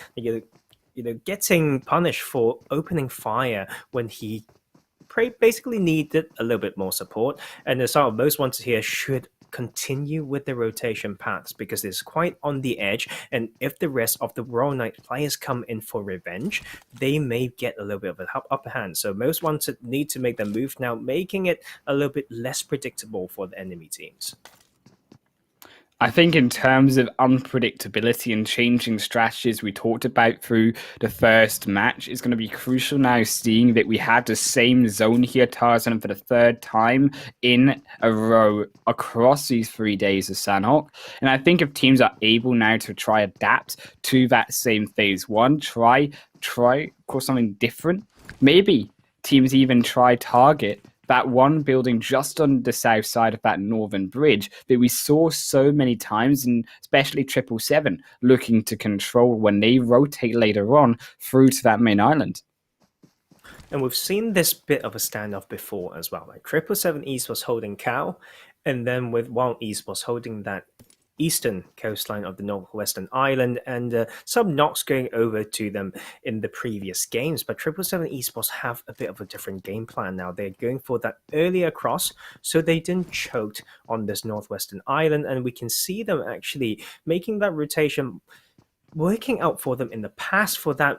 getting punished for opening fire when he basically needed a little bit more support. And the side of Most Wanted here should continue with the rotation paths because it's quite on the edge, and if the rest of the Royal Knight players come in for revenge, they may get a little bit of an upper hand. So Most Wanted need to make their move now, making it a little bit less predictable for the enemy teams. I think in terms of unpredictability and changing strategies we talked about through the first match, it's going to be crucial now seeing that we had the same zone here, Tarzan, for the third time in a row across these 3 days of Sanhok. And I think if teams are able now to try adapt to that same phase one, try of course something different, maybe teams even try target that one building just on the south side of that northern bridge that we saw so many times, and especially 777 looking to control when they rotate later on through to that main island. And we've seen this bit of a standoff before as well. Like 777 East was holding Cow, and then with Wild East was holding that eastern coastline of the northwestern island, and some knocks going over to them in the previous games. But 777 Esports have a bit of a different game plan now. They're going for that earlier cross so they didn't choke on this northwestern island, and we can see them actually making that rotation working out for them in the past for that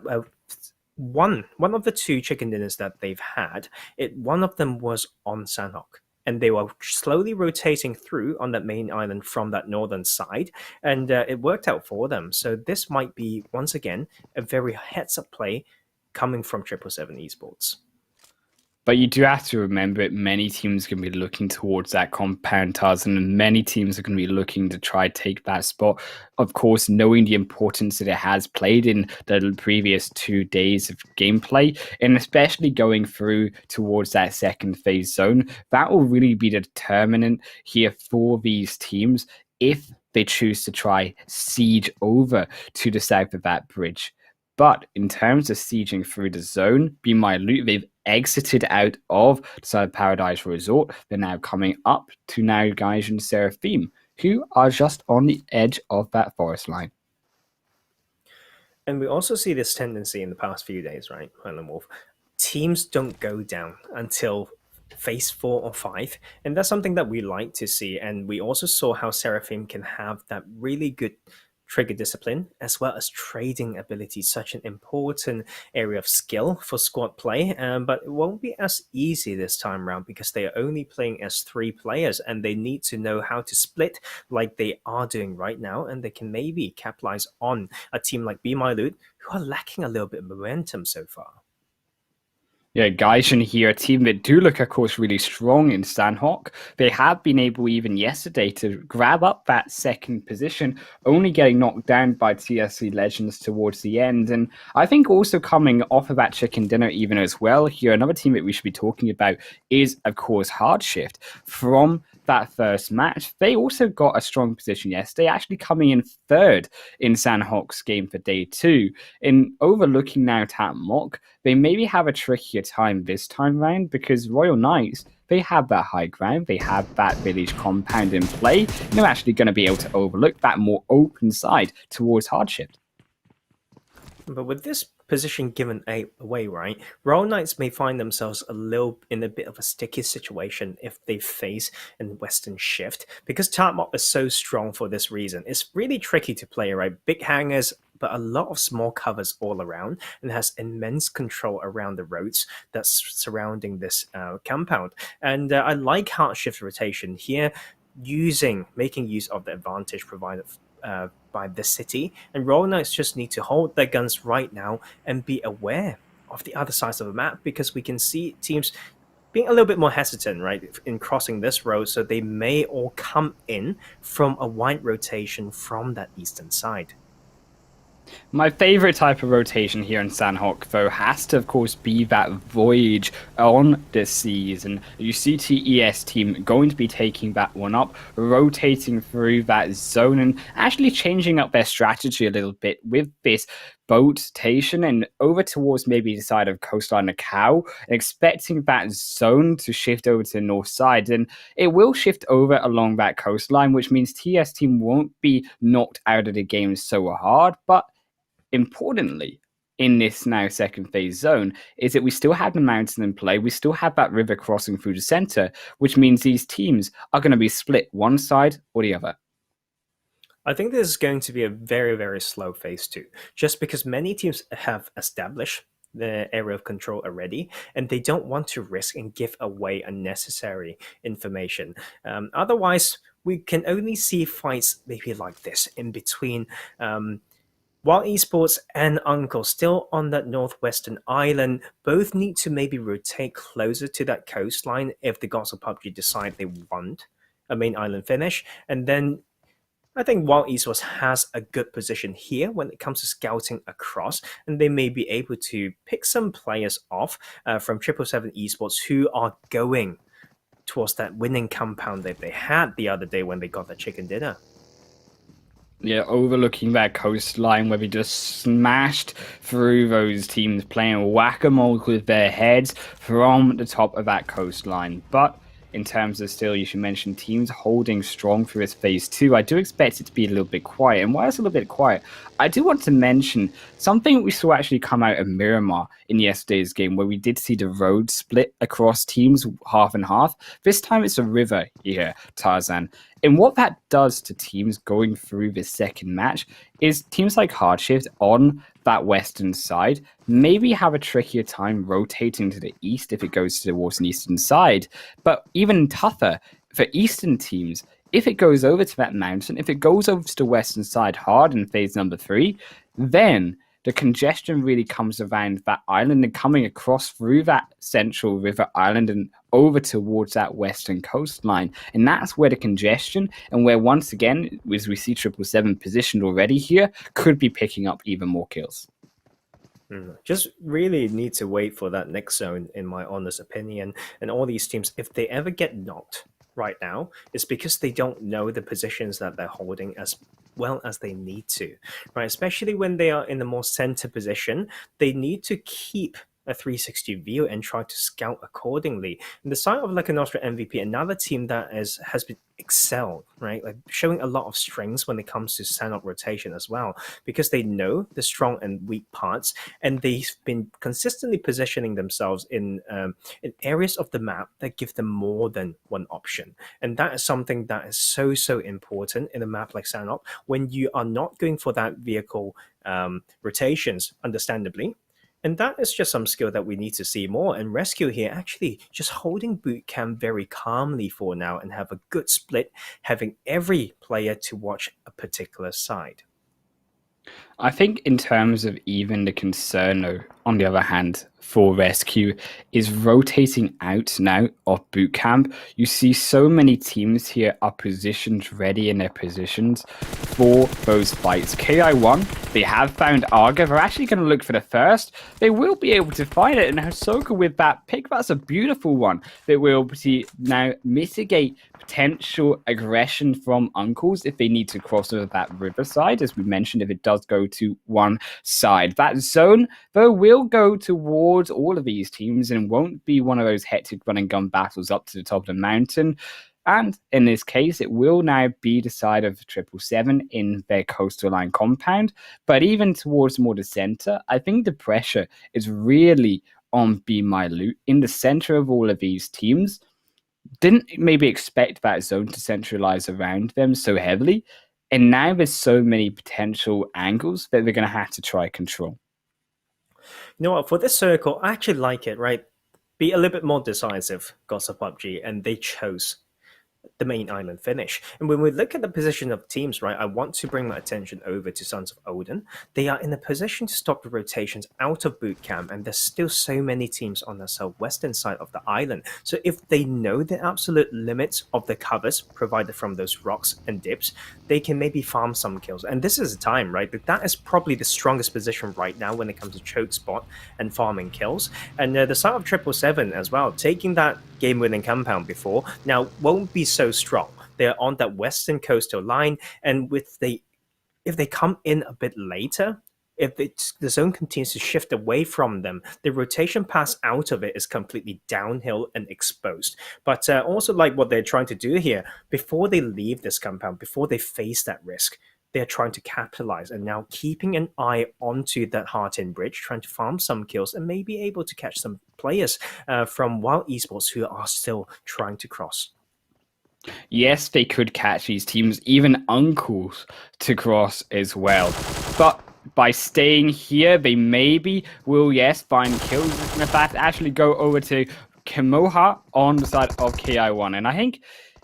one of the two chicken dinners that they've had. One of them was on Sanhok, and they were slowly rotating through on that main island from that northern side, and it worked out for them. So this might be, once again, a very heads-up play coming from 777 Esports. But you do have to remember it, many teams are going to be looking towards that compound, Tarzan, and many teams are going to be looking to try take that spot. Of course, knowing the importance that it has played in the previous 2 days of gameplay, and especially going through towards that second phase zone, that will really be the determinant here for these teams if they choose to try siege over to the south of that bridge. But in terms of sieging through the zone, BeMyLOOT, they've exited out of the side of Paradise Resort. They're now coming up to now Gaijin Seraphim, who are just on the edge of that forest line. And we also see this tendency in the past few days, right, Highland Wolf? Teams don't go down until phase 4 or 5, and that's something that we like to see. And we also saw how Seraphim can have that really good trigger discipline as well as trading ability, such an important area of skill for squad play, but it won't be as easy this time around because they are only playing as 3 players, and they need to know how to split like they are doing right now, and they can maybe capitalize on a team like BeMyLOOT, who are lacking a little bit of momentum so far. Yeah, Gaijin here, a team that do look, of course, really strong in Sanhok. They have been able, even yesterday, to grab up that second position, only getting knocked down by TSC Legends towards the end. And I think also coming off of that chicken dinner even as well here, another team that we should be talking about is, of course, HardShift. From that first match, they also got a strong position yesterday, actually coming in third in Sanhok's game for day 2. In overlooking now Tat Mock, they maybe have a trickier time this time round because Royal Knights they have that high ground, they have that village compound in play, and they're actually going to be able to overlook that more open side towards HardShift. But with this position given away, right, Royal Knights may find themselves in a bit of a sticky situation if they face a Western shift, because Tartmop is so strong for this reason. It's really tricky to play, right? Big hangers, but a lot of small covers all around, and has immense control around the roads that's surrounding this compound. And I like HardShift rotation here, making use of the advantage provided by the city, and Royal Knights just need to hold their guns right now and be aware of the other sides of the map, because we can see teams being a little bit more hesitant, right, in crossing this road, so they may all come in from a wide rotation from that eastern side. My favorite type of rotation here in Sanhok, though, has to, of course, be that voyage on the seas. And you see TES team going to be taking that one up, rotating through that zone and actually changing up their strategy a little bit with this boat station and over towards maybe the side of coastline of Cow, expecting that zone to shift over to the north side. And it will shift over along that coastline, which means TS team won't be knocked out of the game so hard. But importantly, in this now second phase zone, is that we still have the mountain in play. We still have that river crossing through the center, which means these teams are going to be split one side or the other. I think this is going to be a very, very slow phase 2, just because many teams have established the area of control already, and they don't want to risk and give away unnecessary information. Otherwise, we can only see fights maybe like this in between WildE Esports and Uncle, still on that northwestern island. Both need to maybe rotate closer to that coastline if the gods of PUBG decide they want a main island finish. And then I think WildE Esports has a good position here when it comes to scouting across, and they may be able to pick some players off from 777 Esports who are going towards that winning compound that they had the other day when they got the chicken dinner. Yeah, overlooking that coastline where we just smashed through those teams playing whack-a-mole with their heads from the top of that coastline. But in terms of still, you should mention teams holding strong through this phase 2. I do expect it to be a little bit quiet. And why it's a little bit quiet, I do want to mention something we saw actually come out of Miramar in yesterday's game, where we did see the road split across teams half and half. This time it's a river here, Tarzan. And what that does to teams going through this second match is teams like HardShift on that western side maybe have a trickier time rotating to the east if it goes towards an eastern side. But even tougher for eastern teams, if it goes over to that mountain, if it goes over to the western side hard in phase number 3, then the congestion really comes around that island and coming across through that central river island and over towards that western coastline. And that's where the congestion, and where once again, as we see 777 positioned already here, could be picking up even more kills. Just really need to wait for that next zone, in my honest opinion. And all these teams, if they ever get knocked right now, it's because they don't know the positions that they're holding as well as they need to, right? Especially when they are in the more center position, they need to keep a 360 view and try to scout accordingly. And the side of Lakonostra MVP, another team that has been excelled, right? Like showing a lot of strengths when it comes to Sanhok rotation as well, because they know the strong and weak parts, and they've been consistently positioning themselves in areas of the map that give them more than one option. And that is something that is so important in a map like Sanhok, when you are not going for that vehicle rotations, understandably. And that is just some skill that we need to see more. And RESQ here actually just holding boot camp very calmly for now and have a good split, having every player to watch a particular side. I think in terms of even the concern, though, on the other hand, for RESQ is rotating out now of boot camp. You see so many teams here are positioned ready in their positions for those fights. Ki1, they have found Arga. They're actually going to look for the first. They will be able to find it. And Hosoka with that pick, that's a beautiful one. That will able to now mitigate potential aggression from Uncles if they need to cross over that riverside, as we mentioned, if it does go to one side. That zone, though, will will go towards all of these teams and won't be one of those hectic run and gun battles up to the top of the mountain. And in this case, it will now be the side of 777 in their coastal line compound. But even towards more the center, I think the pressure is really on BeMyLOOT in the center of all of these teams. Didn't maybe expect that zone to centralize around them so heavily. And now there's so many potential angles that they're going to have to try control. You know what? For this circle, I actually like it, right? Be a little bit more decisive, Gods of PUBG, and they chose the main island finish. And when we look at the position of teams, right, I want to bring my attention over to Sons of Odin. They are in a position to stop the rotations out of boot camp, and there's still so many teams on the southwestern side of the island. So if they know the absolute limits of the covers provided from those rocks and dips, they can maybe farm some kills. And this is the time, right? That is probably the strongest position right now when it comes to choke spot and farming kills. And the side of 777 as well, taking that game-winning compound before, now won't be so strong. They're on that western coastal line, and if they come in a bit later, if the zone continues to shift away from them, the rotation pass out of it is completely downhill and exposed. But also like what they're trying to do here, before they leave this compound, before they face that risk, they're trying to capitalize and now keeping an eye onto that Heart-In bridge, trying to farm some kills and maybe able to catch some players from Wild Esports who are still trying to cross. Yes, they could catch these teams, even uncles, to cross as well. But by staying here, they maybe will, yes, find kills. And in fact, actually go over to Kimoha on the side of Ki1. And I think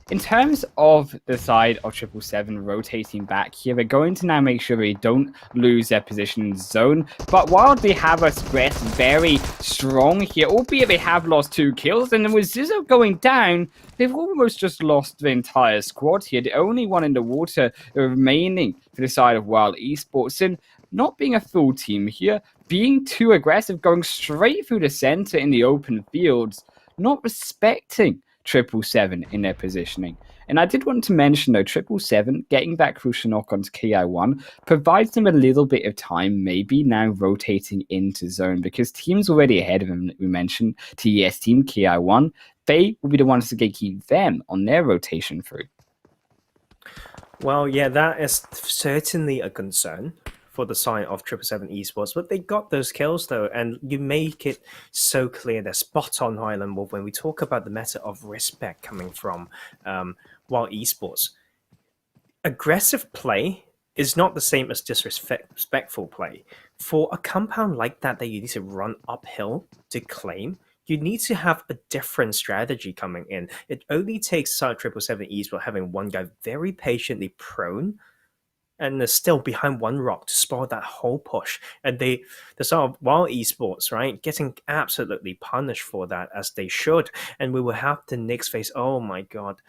in terms of the side of 777 rotating back here, they're going to now make sure they don't lose their position in zone. But while they have us rest very strong here, albeit they have lost 2 kills, and then with Zizzo going down, they've almost just lost the entire squad here. The only one in the water remaining for the side of Wild Esports. And not being a full team here, being too aggressive, going straight through the center in the open fields, not respecting 777 in their positioning. And I did want to mention, though, 777 getting that crucial knock onto Ki1 provides them a little bit of time, maybe now rotating into zone, because teams already ahead of them that we mentioned, TS Team, Ki1, they will be the ones to gatekeep them on their rotation through. Well, yeah, that is certainly a concern for the side of 777 Esports, but they got those kills though, and you make it so clear they're spot on Island Wolf when we talk about the matter of respect coming from Wild Esports. Aggressive play is not the same as disrespectful play. For a compound like that you need to run uphill to claim, you need to have a different strategy coming in. It only takes 777 Esports having one guy very patiently prone and still behind one rock to spoil that whole push. And the sort of Wild Esports, right, getting absolutely punished for that, as they should. And we will have the next phase. Oh my god.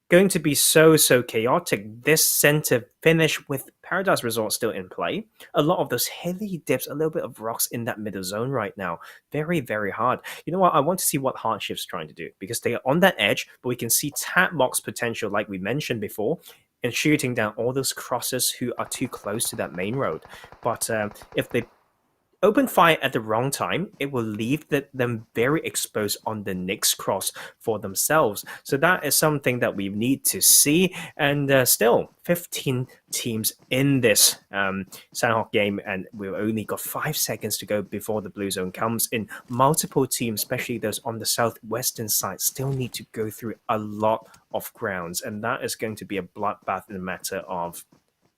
Going to be so chaotic. This center finish with Paradise Resort still in play. A lot of those heavy dips, a little bit of rocks in that middle zone right now. Very, very hard. You know what? I want to see what HardShift's trying to do, because they are on that edge, but we can see Tatmock's potential, like we mentioned before, and shooting down all those crosses who are too close to that main road. But if they open fire at the wrong time, it will leave them very exposed on the next cross for themselves. So that is something that we need to see. And still, 15 teams in this Sanhok game, and we've only got 5 seconds to go before the blue zone comes in. Multiple teams, especially those on the southwestern side, still need to go through a lot of grounds, and that is going to be a bloodbath in a matter of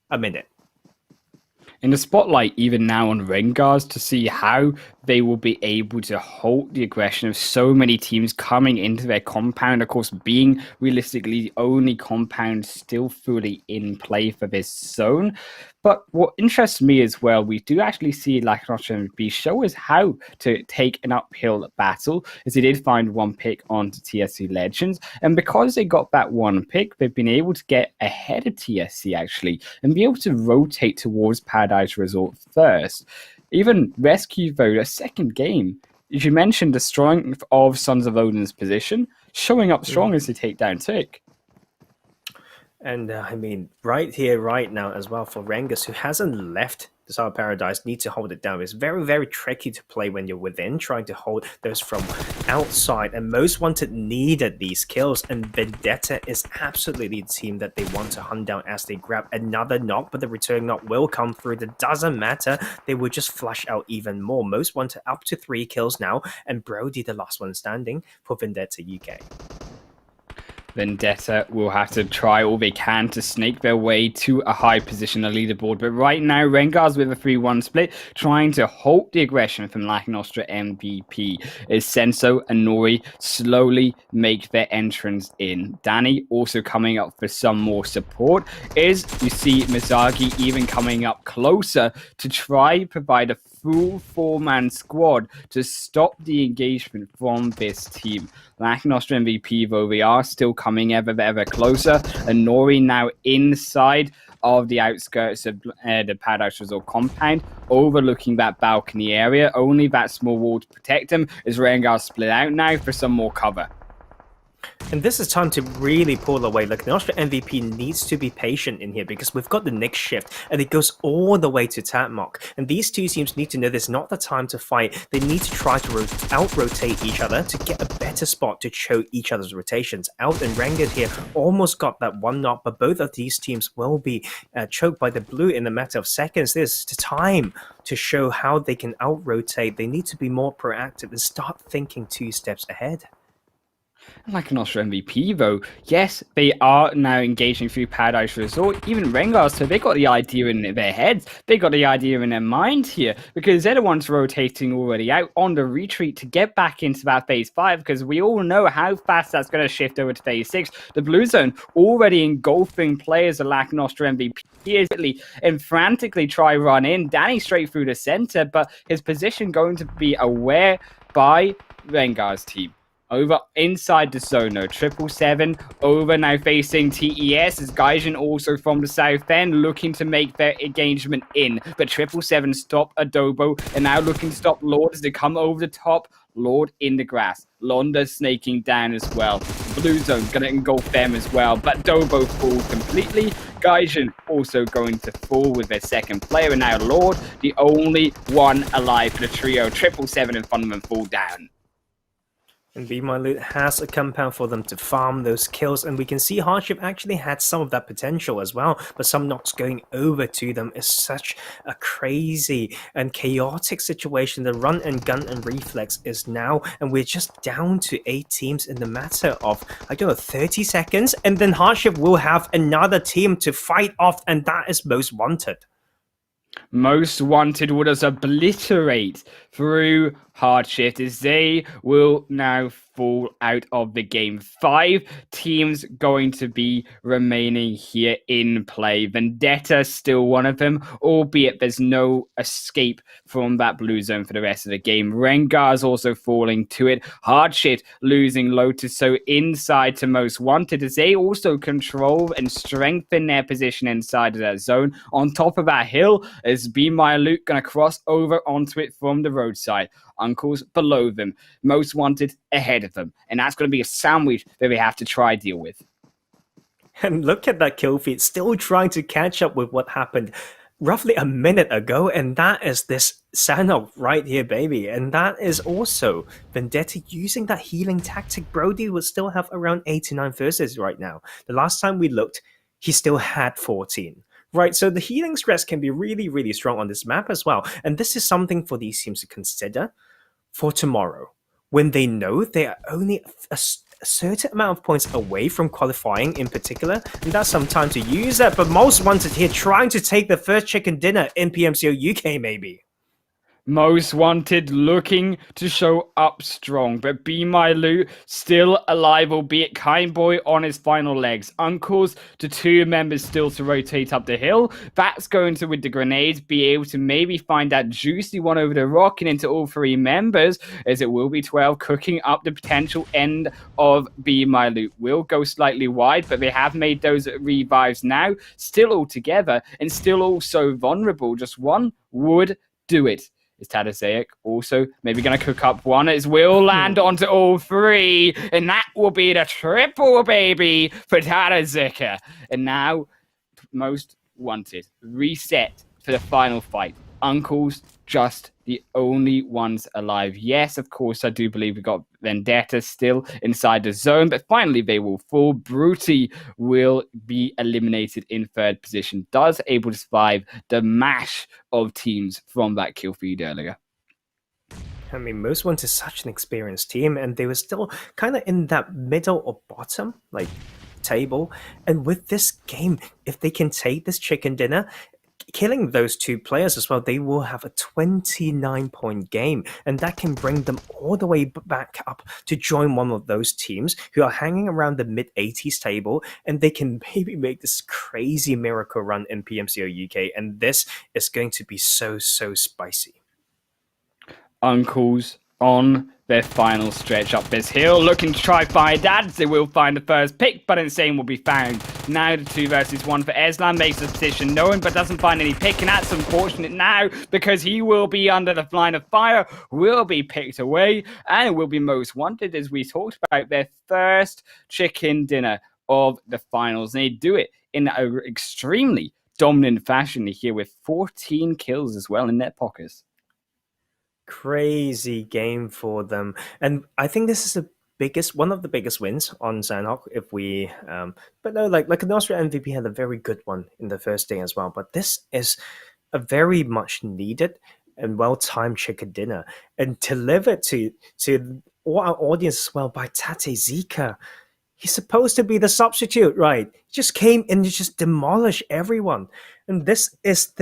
a minute. In the spotlight, even now on RENGERS, to see how they will be able to halt the aggression of so many teams coming into their compound. Of course, being realistically the only compound still fully in play for this zone. But what interests me as well, we do actually see Lakonostra MVP show us how to take an uphill battle, as they did find 1 pick onto TSC Legends. And because they got that 1 pick, they've been able to get ahead of TSC actually, and be able to rotate towards Paradise Resort first. Even RESQ, though, a second game, as you mentioned, the strength of Sons of Odin's position, showing up strong as they take down Tick. And I mean, right here, right now, as well for RENGERS, who hasn't left the Star Paradise, need to hold it down. It's very, very tricky to play when you're within, trying to hold those from outside. And Most Wanted needed these kills, and Vendetta is absolutely the team that they want to hunt down as they grab another knock. But the return knock will come through. That doesn't matter. They will just flush out even more. Most Wanted up to 3 kills now, and Brody the last one standing for Vendetta UK. Vendetta will have to try all they can to snake their way to a high position on the leaderboard. But right now, RENGERS with a 3-1 split, trying to halt the aggression from Lakonostra MVP as Senso and Nori slowly make their entrance in. Danny also coming up for some more support, as you see Mizagi even coming up closer to try provide a full 4-man squad to stop the engagement from this team. Lakonostra MVP, though, they are still coming ever closer, and Nori now inside of the outskirts of the Paradise Resort compound, overlooking that balcony area. Only that small wall to protect him as RENGERS split out now for some more cover. And this is time to really pull away. Lakonostra MVP needs to be patient in here because we've got the next shift and it goes all the way to Tatmok. And these two teams need to know this is not the time to fight. They need to try to out-rotate each other to get a better spot to choke each other's rotations out. And RENGERS here almost got that one knock, but both of these teams will be choked by the blue in a matter of seconds. This is the time to show how they can out-rotate. They need to be more proactive and start thinking 2 steps ahead. Lakonostra MVP, though, yes, they are now engaging through Paradise Resort. Even RENGERS, so they got the idea in their heads. They got the idea in their mind here because they're the ones rotating already out on the retreat to get back into that phase 5 because we all know how fast that's going to shift over to phase 6. The blue zone already engulfing players of Lakonostra MVP and frantically try run in. Danny straight through the center, but his position going to be aware by RENGERS team. Over inside the zone, no. 777 over now facing TES as Gaijin also from the south end looking to make their engagement in. But 777 stop Adobo and now looking to stop Lord as they come over the top. Lord in the grass. Londa snaking down as well. Blue zone going to engulf them as well. But Dobo falls completely. Gaijin also going to fall with their second player. And now Lord, the only one alive for the trio. 777 in front of them fall down. And BeMyLOOT has a compound for them to farm those kills, and we can see HardShift actually had some of that potential as well, but some knocks going over to them is such a crazy and chaotic situation. The run and gun and reflex is now, and we're just down to 8 teams in the matter of, 30 seconds, and then HardShift will have another team to fight off, and that is Most Wanted. Most Wanted will just obliterate through HardShift as they will now fall out of the game. 5 teams going to be remaining here in play. Vendetta still one of them, albeit there's no escape from that blue zone for the rest of the game. RENGERS also falling to it. HardShift losing Lotus, so inside to Most Wanted as they also control and strengthen their position inside of that zone. On top of that hill is BeMyLOOT going to cross over onto it from the roadside. Uncles below them, Most Wanted ahead of them, and that's going to be a sandwich that they have to try deal with. And look at that kill feed, still trying to catch up with what happened roughly a minute ago, and that is this Sanhok right here, baby. And that is also Vendetta using that healing tactic. Brody will still have around 89 verses right now. The last time we looked, he still had 14. Right, so the healing stress can be really strong on this map as well. And this is something for these teams to consider for tomorrow, when they know they are only a certain amount of points away from qualifying in particular, and that's some time to use that. But Most Wanted here trying to take the first chicken dinner in PMCO UK, maybe. Most Wanted looking to show up strong, but BeMyLOOT still alive, albeit Kindboy on his final legs. Uncles to 2 members still to rotate up the hill. That's going to, with the grenades, be able to maybe find that juicy one over the rock and into all 3 members, as it will be 12 cooking up the potential end of BeMyLOOT. Will go slightly wide, but they have made those revives now, still all together and still also vulnerable. Just one would do it. Is Tadazaic also maybe going to cook up one? It will land onto all three, and that will be the triple, baby, for Tadazaic. And now, most wanted, reset for the final fight. Uncle's just the only ones alive. Yes, of course, I do believe we got Vendetta still inside the zone, but finally they will fall. Bruty will be eliminated in third position. Does able to survive the mash of teams from that kill feed earlier. I mean, Most Wanted is such an experienced team, and they were still kind of in that middle or bottom, like, table. And with this game, if they can take this chicken dinner, killing those two players as well, they will have a 29-point game, and that can bring them all the way back up to join one of those teams who are hanging around the mid-80s table, and they can maybe make this crazy miracle run in PMCO UK, and this is going to be so spicy. Uncles on their final stretch up this hill, looking to try find dads. They will find the first pick, but Insane will be found. Now the 2 versus 1 for Eslan, makes the position known, but doesn't find any pick, and that's unfortunate now, because he will be under the line of fire, will be picked away, and will be most wanted, as we talked about, their first chicken dinner of the finals. And they do it in an extremely dominant fashion here, with 14 kills as well in their pockets. Crazy game for them, and I think this is one of the biggest wins on Sanhok. If we, but no, like Lakonostra MVP had a very good one in the first day as well. But this is a very much needed and well-timed chicken dinner, and delivered to all our audience as well by Tadazaic. He's supposed to be the substitute, right? He just came and just demolished everyone, and this is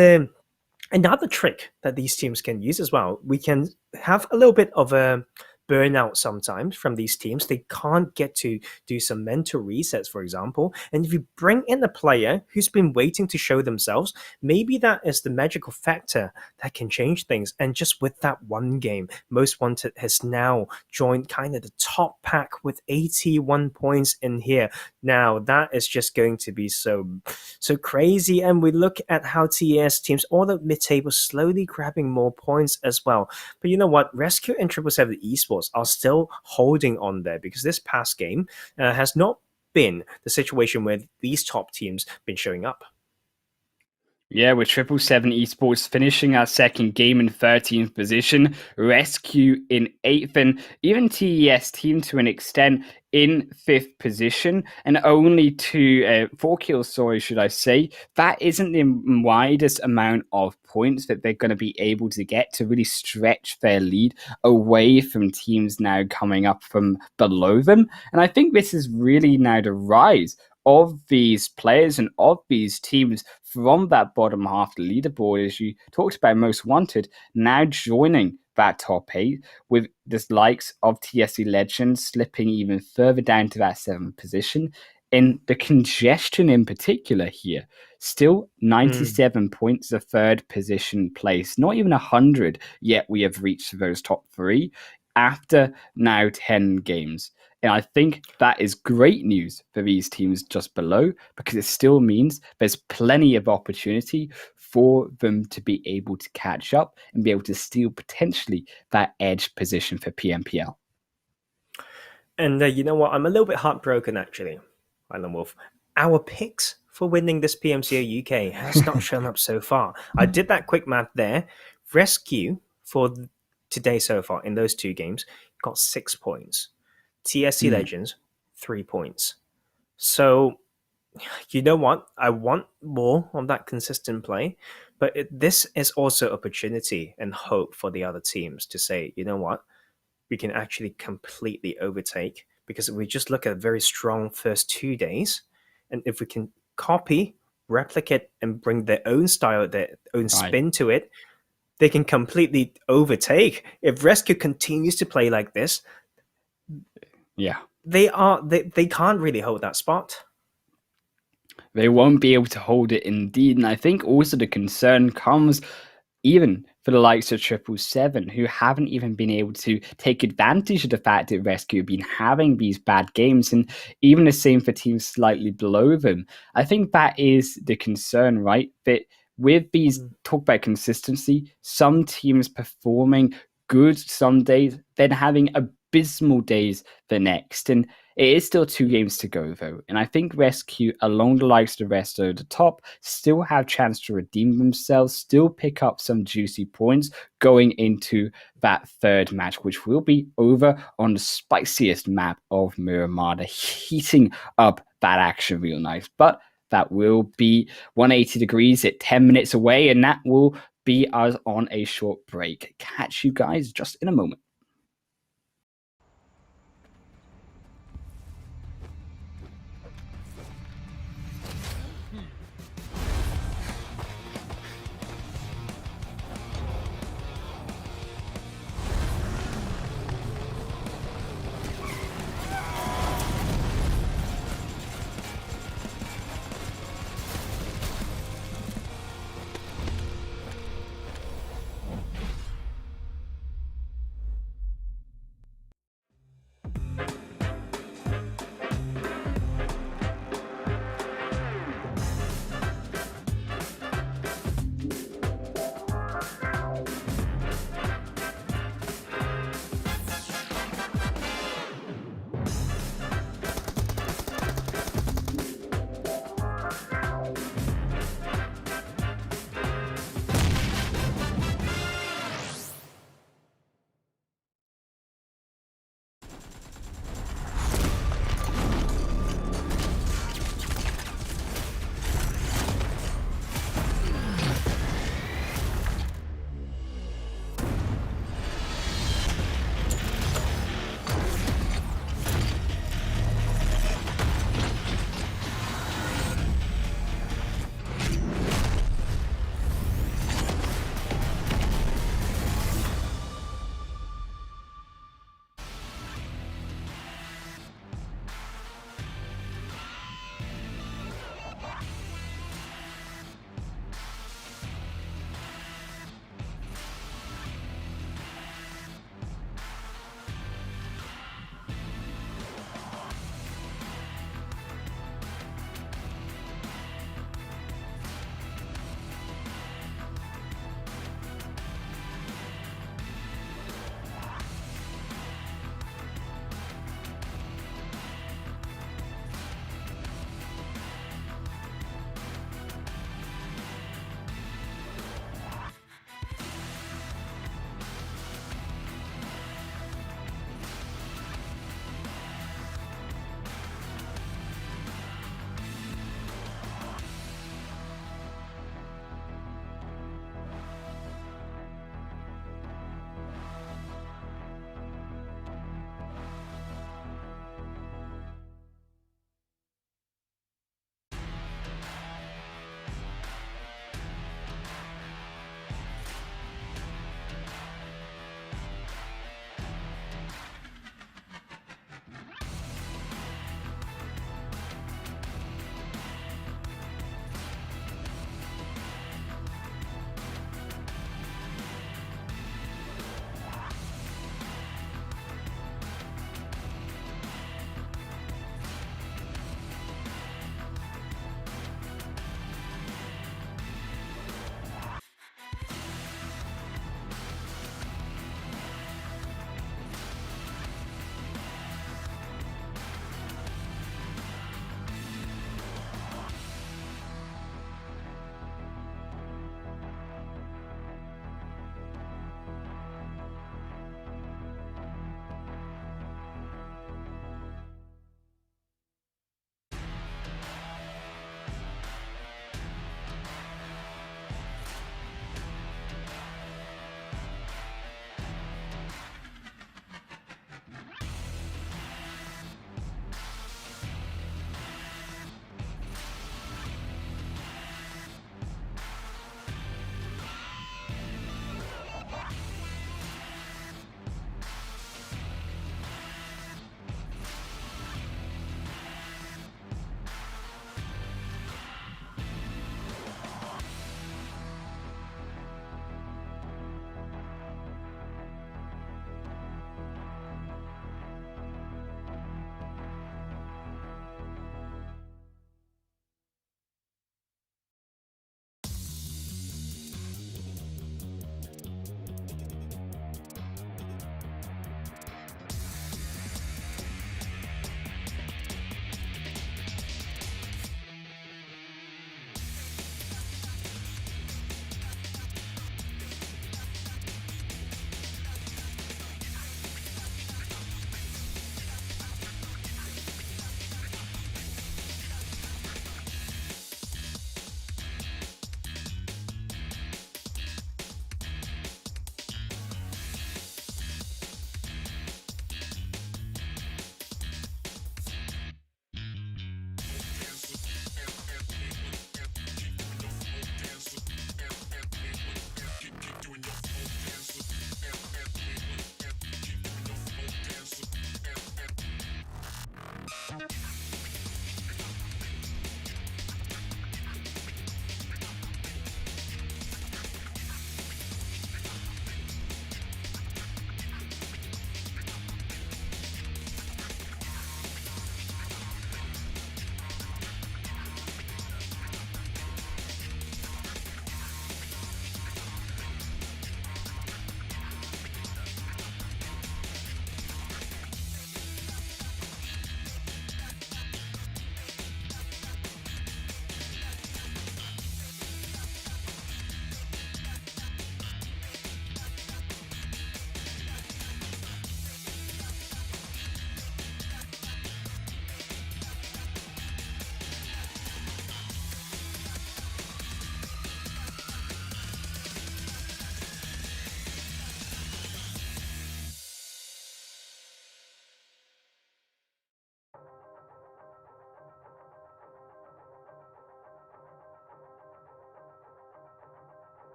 another trick that these teams can use as well. We can have a little bit of a burnout sometimes from these teams. They can't get to do some mental resets, for example. And if you bring in a player who's been waiting to show themselves, maybe that is the magical factor that can change things. And just with that one game, Most Wanted has now joined kind of the top pack with 81 points in here. Now, that is just going to be so crazy. And we look at how TES teams, all the mid-table, slowly grabbing more points as well. But you know what? RESQ and 777 Esports are still holding on there, because this past game has not been the situation where these top teams been showing up. Yeah, with 777 Esports finishing our second game in 13th position, RESQ in 8th, and even TES Team to an extent in 5th position, and only 4 kills, should I say. That isn't the widest amount of points that they're going to be able to get to really stretch their lead away from teams now coming up from below them. And I think this is really now the rise of these players and of these teams from that bottom half of the leaderboard, as you talked about, Most Wanted, now joining that top 8, with the likes of TSC Legends slipping even further down to that 7th position. In the congestion in particular here, still 97 points, the 3rd position place. Not even 100 yet we have reached those top 3 after now 10 games. And I think that is great news for these teams just below, because it still means there's plenty of opportunity for them to be able to catch up and be able to steal potentially that edge position for PMPL. And you know what? I'm a little bit heartbroken, actually, Island Wolf. Our picks for winning this PMCO UK has not shown up so far. I did that quick math there. RESQ for today so far in those 2 games got 6 points. TSC Legends, 3 points. So, you know what? I want more on that consistent play, but this is also opportunity and hope for the other teams to say, you know what? We can actually completely overtake, because if we just look at a very strong first 2 days, and if we can copy, replicate, and bring their own style, their own spin to it, they can completely overtake. If RESQ continues to play like this, they can't really hold that spot. They won't be able to hold it, indeed. And I think also the concern comes even for the likes of 777, who haven't even been able to take advantage of the fact that RESQ have been having these bad games, and even the same for teams slightly below them. I think that is the concern, right? That with these, talk about consistency, some teams performing good some days, then having abysmal days the next. And it is still 2 games to go, though. And I think RESQ, along the likes of the rest of the top, still have chance to redeem themselves, still pick up some juicy points going into that third match, which will be over on the spiciest map of Miramar. They're heating up that action real nice. But that will be 180 degrees at 10 minutes away, and that will be us on a short break. Catch you guys just in a moment.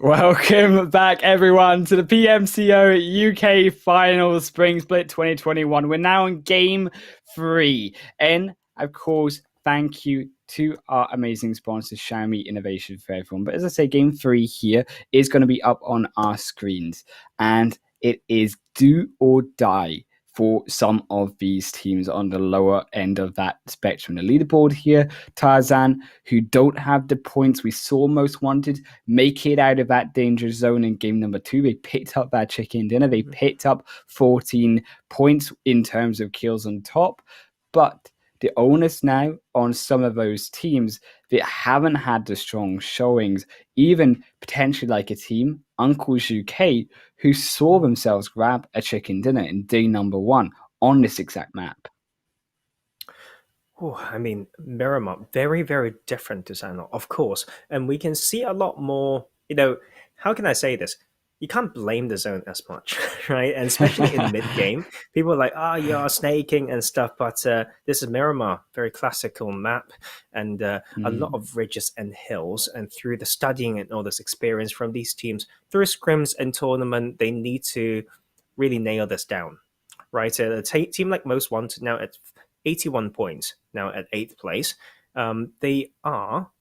Welcome back, everyone, to the PMCO UK Finals Spring Split 2021. We're now in Game 3. And, of course, thank you to our amazing sponsors, Xiaomi Innovation for Everyone. But as I say, Game 3 here is going to be up on our screens. And it is do or die for some of these teams on the lower end of that spectrum. The leaderboard here, Tarzan, who don't have the points we saw most wanted, make it out of that danger zone in game number 2. They picked up that chicken dinner. They picked up 14 points in terms of kills on top. But the onus now on some of those teams that haven't had the strong showings, even potentially like a team, Uncle's UK, who saw themselves grab a chicken dinner in day number 1 on this exact map. Oh, I mean, Miramar, very, very different to Sanhok, of course. And we can see a lot more, how can I say this? You can't blame the zone as much, right? And especially in mid-game, people are like, you're snaking and stuff. But this is Miramar, very classical map, and a lot of ridges and hills. And through the studying and all this experience from these teams, through scrims and tournament, they need to really nail this down, right? A team like Most Wanted now at 81 points, now at 8th place. They are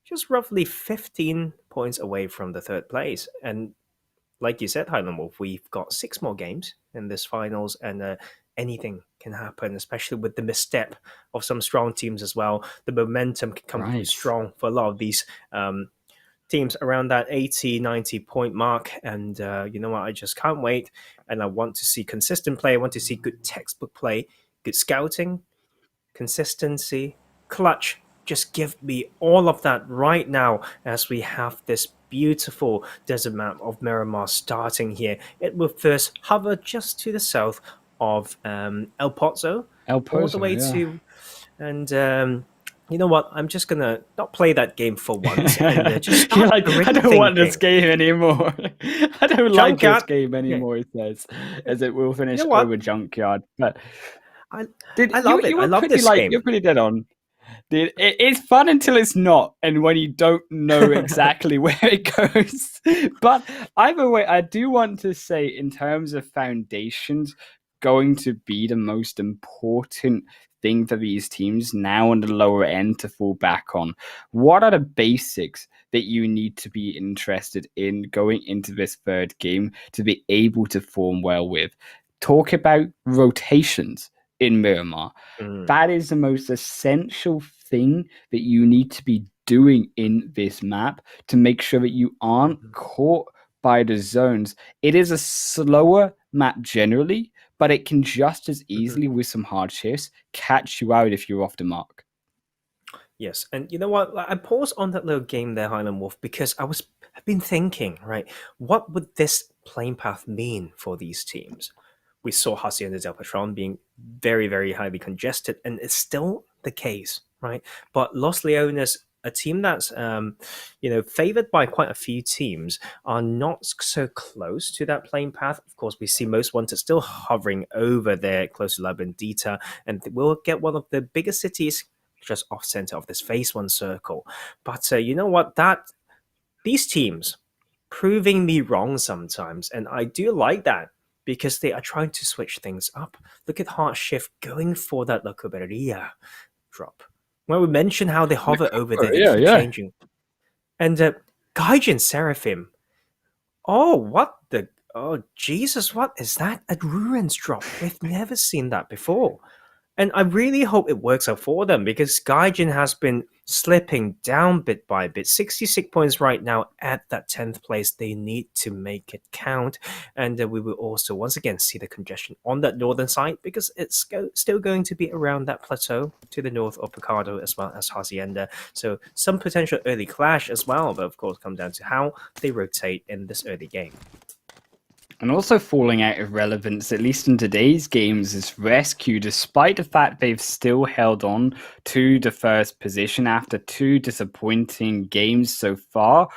just roughly 15 points away from the 3rd place. And like you said, Highland Wolf, we've got 6 more games in this finals, and anything can happen, especially with the misstep of some strong teams as well. The momentum can come through strong for a lot of these teams around that 80, 90 point mark. And you know what? I just can't wait. And I want to see consistent play. I want to see good textbook play, good scouting, consistency, clutch. Just give me all of that right now as we have this beautiful desert map of Miramar starting here. It will first hover just to the south of El Pozo, all the way to... And you know what? I'm just going to not play that game for once. And just start like, I don't want this game anymore. I don't like this game anymore, it says, as it will finish over Junkyard. But I love it. I love this game. You're pretty dead on. Dude, it's fun until it's not, and when you don't know exactly where it goes. But either way, I do want to say, in terms of foundations, going to be the most important thing for these teams now on the lower end to fall back on. What are the basics that you need to be interested in going into this 3rd game to be able to form well with? Talk about rotations in Miramar. That is the most essential thing that you need to be doing in this map to make sure that you aren't caught by the zones. It is a slower map generally, but it can just as easily, with some hard shifts, catch you out if you're off the mark. Yes, and you know what? I paused on that little game there, Highland Wolf, because I've been thinking, right? What would this playing path mean for these teams? We saw Hacienda del Patron being very, very highly congested, and it's still the case, right? But Los Leones, a team that's favored by quite a few teams, are not so close to that playing path. Of course, we see Most Wanted still hovering over there, close to La Bendita, and we'll get one of the biggest cities just off center of this phase 1 circle. But you know what? These teams proving me wrong sometimes, and I do like that, because they are trying to switch things up. Look at HardShift going for that La Cuberia drop. When we mentioned how they hover over there, they keep changing. And Gaijin Seraphim. Oh, Jesus, what is that? A Ruins drop. We've never seen that before. And I really hope it works out for them, because Gaijin has been slipping down bit by bit. 66 points right now at that 10th place. They need to make it count. And we will also once again see the congestion on that northern side, because it's still going to be around that plateau to the north of Picado as well as Hacienda. So some potential early clash as well, but of course come down to how they rotate in this early game. And also falling out of relevance, at least in today's games, is RESQ, despite the fact they've still held on to the 1st position after 2 disappointing games so far.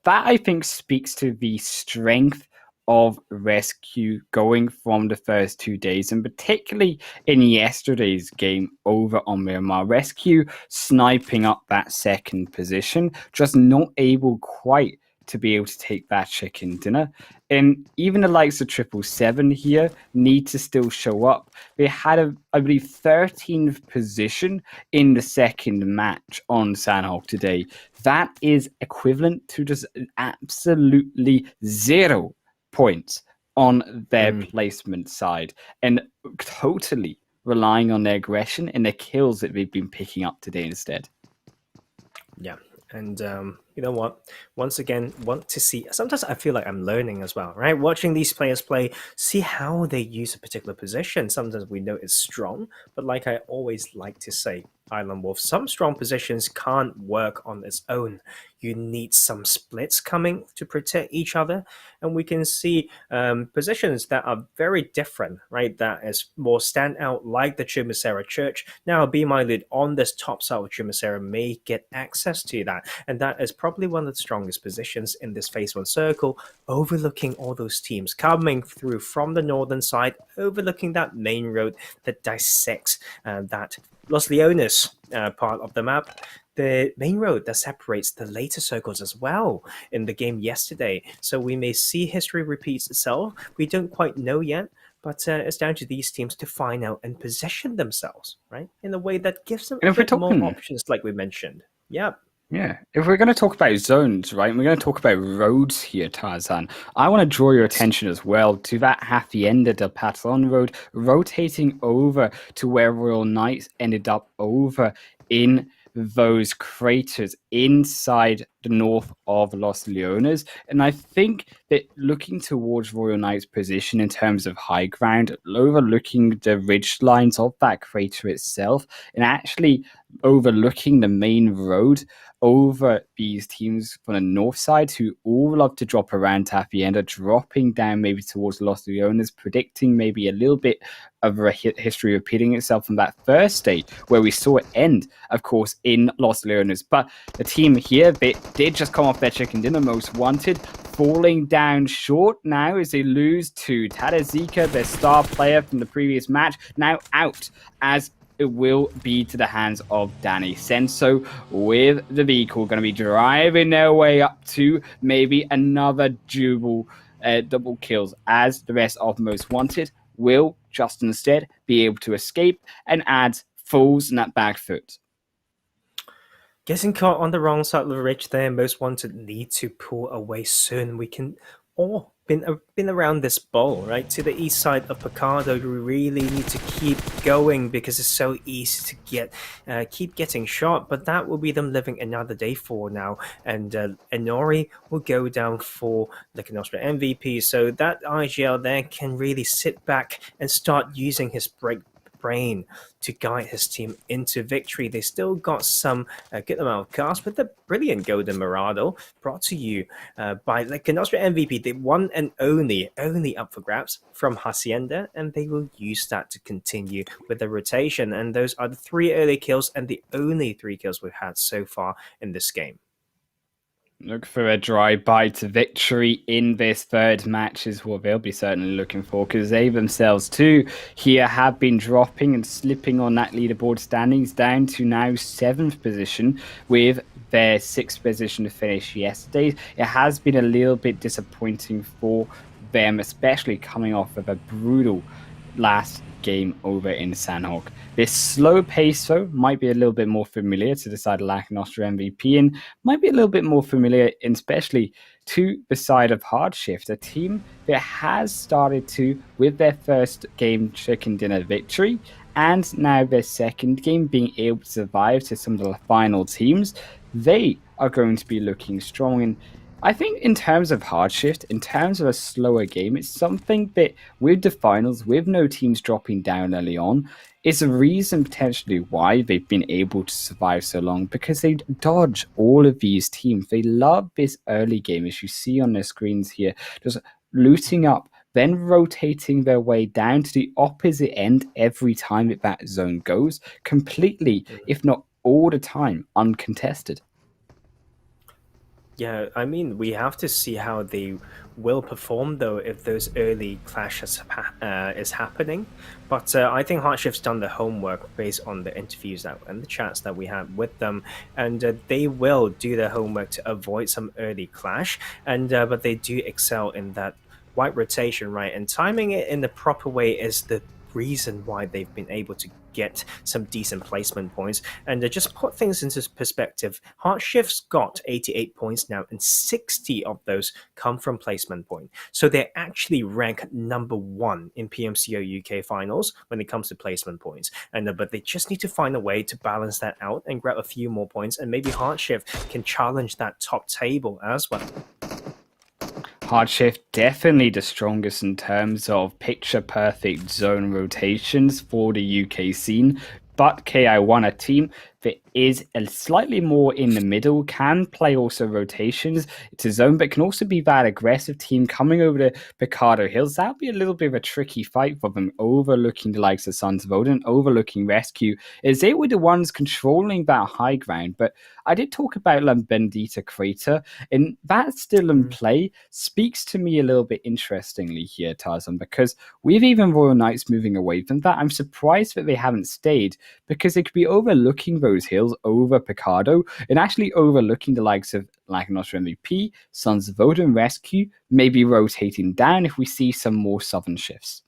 That, I think, speaks to the strength of RESQ going from the first 2 days, and particularly in yesterday's game over on Miramar. RESQ sniping up that 2nd position, just not able quite to be able to take that chicken dinner. And even the likes of 777 here need to still show up. They had, I believe, 13th position in the second match on Sanhok today. That is equivalent to just absolutely 0 points on their placement side, and totally relying on their aggression and their kills that they've been picking up today instead. Yeah. And you know what? Once again, want to see. Sometimes I feel like I'm learning as well, right? Watching these players play, see how they use a particular position. Sometimes we know it's strong, but like I always like to say, Island Wolf, some strong positions can't work on its own. You need some splits coming to protect each other, and we can see positions that are very different, right? That is more stand out, like the Chumasera Church. Now, BeMyLOOT on this top side of Chumasera may get access to that, and that is probably one of the strongest positions in this phase 1 circle, overlooking all those teams coming through from the northern side, overlooking that main road that dissects that Los Leones part of the map, the main road that separates the later circles as well in the game yesterday. So we may see history repeats itself. We don't quite know yet, but it's down to these teams to find out and position themselves, right, in a way that gives them a bit more options, like we mentioned. Yep. Yeah, if we're going to talk about zones, right, and we're going to talk about roads here, Tarzan, I want to draw your attention as well to that happy-ended Del Patron road, rotating over to where Royal Knights ended up over in those craters inside the north of Los Leones. And I think that looking towards Royal Knight's position in terms of high ground, overlooking the ridge lines of that crater itself, and actually overlooking the main road over these teams from the north side who all love to drop around Tapienda, dropping down maybe towards Los Leones, predicting maybe a little bit of a history repeating itself from that first stage where we saw it end, of course, in Los Leones. But the team here, they did just come off their chicken dinner, most wanted, falling down short now as they lose to Tadazika, their star player from the previous match, now out as it will be to the hands of Danny Senso with the vehicle going to be driving their way up to maybe another double kills, as the rest of Most Wanted will just instead be able to escape and add fools in that back foot. Getting caught on the wrong side of the ridge there, Most Wanted need to pull away soon. We can all been around this bowl, right? To the east side of Picardo, you really need to keep going because it's so easy to keep getting shot. But that will be them living another day for now. And Enori will go down for Lakonostra MVP. So that IGL there can really sit back and start using his brain to guide his team into victory. They still got some good amount of cast with the brilliant Golden Mirado brought to you by Lakonostra MVP, the one and only up for grabs from Hacienda, and they will use that to continue with the rotation. And those are the 3 early kills and the only 3 kills we've had so far in this game. Look for a drive-by to victory in this third match is what they'll be certainly looking for, because they themselves too here have been dropping and slipping on that leaderboard standings down to now 7th position with their 6th position to finish yesterday. It has been a little bit disappointing for them, especially coming off of a brutal last game over in Sanhok. This slow pace, though, might be a little bit more familiar to the side of Lakonostra MVP, and might be a little bit more familiar, especially to the side of HardShift, a team that has started to, with their first game chicken dinner victory, and now their second game being able to survive to some of the final teams, they are going to be looking strong. And I think in terms of HardShift, in terms of a slower game, it's something that with the finals, with no teams dropping down early on, is a reason potentially why they've been able to survive so long, because they dodge all of these teams. They love this early game, as you see on their screens here, just looting up, then rotating their way down to the opposite end every time that zone goes, completely, if not all the time, uncontested. Yeah, I mean, we have to see how they will perform though if those early clashes is happening. But I think HardShift's done the homework based on the interviews that and the chats that we had with them, and they will do their homework to avoid some early clash. And but they do excel in that white rotation, right? And timing it in the proper way is the reason why they've been able to get some decent placement points. And just put things into perspective, HardShift's got 88 points now, and 60 of those come from placement point. So they actually rank number 1 in PMCO UK finals when it comes to placement points. And but they just need to find a way to balance that out and grab a few more points, and maybe HardShift can challenge that top table as well. HardShift definitely the strongest in terms of picture perfect zone rotations for the UK scene. But Ki1, a team that is a slightly more in the middle, can play also rotations. It's a zone, but can also be that aggressive team coming over the Picardo Hills. That'll be a little bit of a tricky fight for them, overlooking the likes of Sons of Odin, overlooking RESQ, as they were the ones controlling that high ground. But I did talk about Vendetta Crater, and that's still in play. Speaks to me a little bit interestingly here, Tarzan, because we've even Royal Knights moving away from that. I'm surprised that they haven't stayed, because they could be overlooking those hills over Picardo and actually overlooking the likes of Lakonostra MVP, Sons of Odin, RESQ, maybe rotating down if we see some more southern shifts.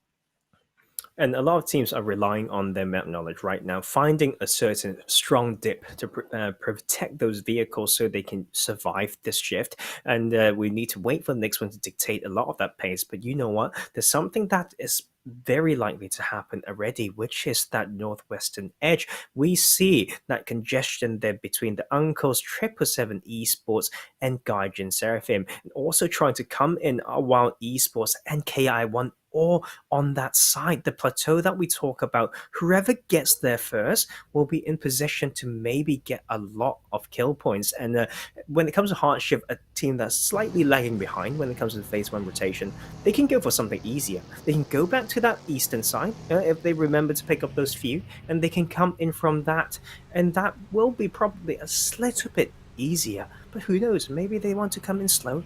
And a lot of teams are relying on their map knowledge right now, finding a certain strong dip to protect those vehicles so they can survive this shift. And we need to wait for the next one to dictate a lot of that pace. But you know what? There's something that is very likely to happen already, which is that northwestern edge. We see that congestion there between the Uncles, 777 Esports, and Gaijin Seraphim, and also trying to come in while Esports and Ki1 or on that side, the plateau that we talk about. Whoever gets there first will be in position to maybe get a lot of kill points. And when it comes to HardShift, a team that's slightly lagging behind when it comes to the phase 1 rotation, they can go for something easier. They can go back to that eastern side if they remember to pick up those few, and they can come in from that, and that will be probably a little bit easier. But who knows, maybe they want to come in slow,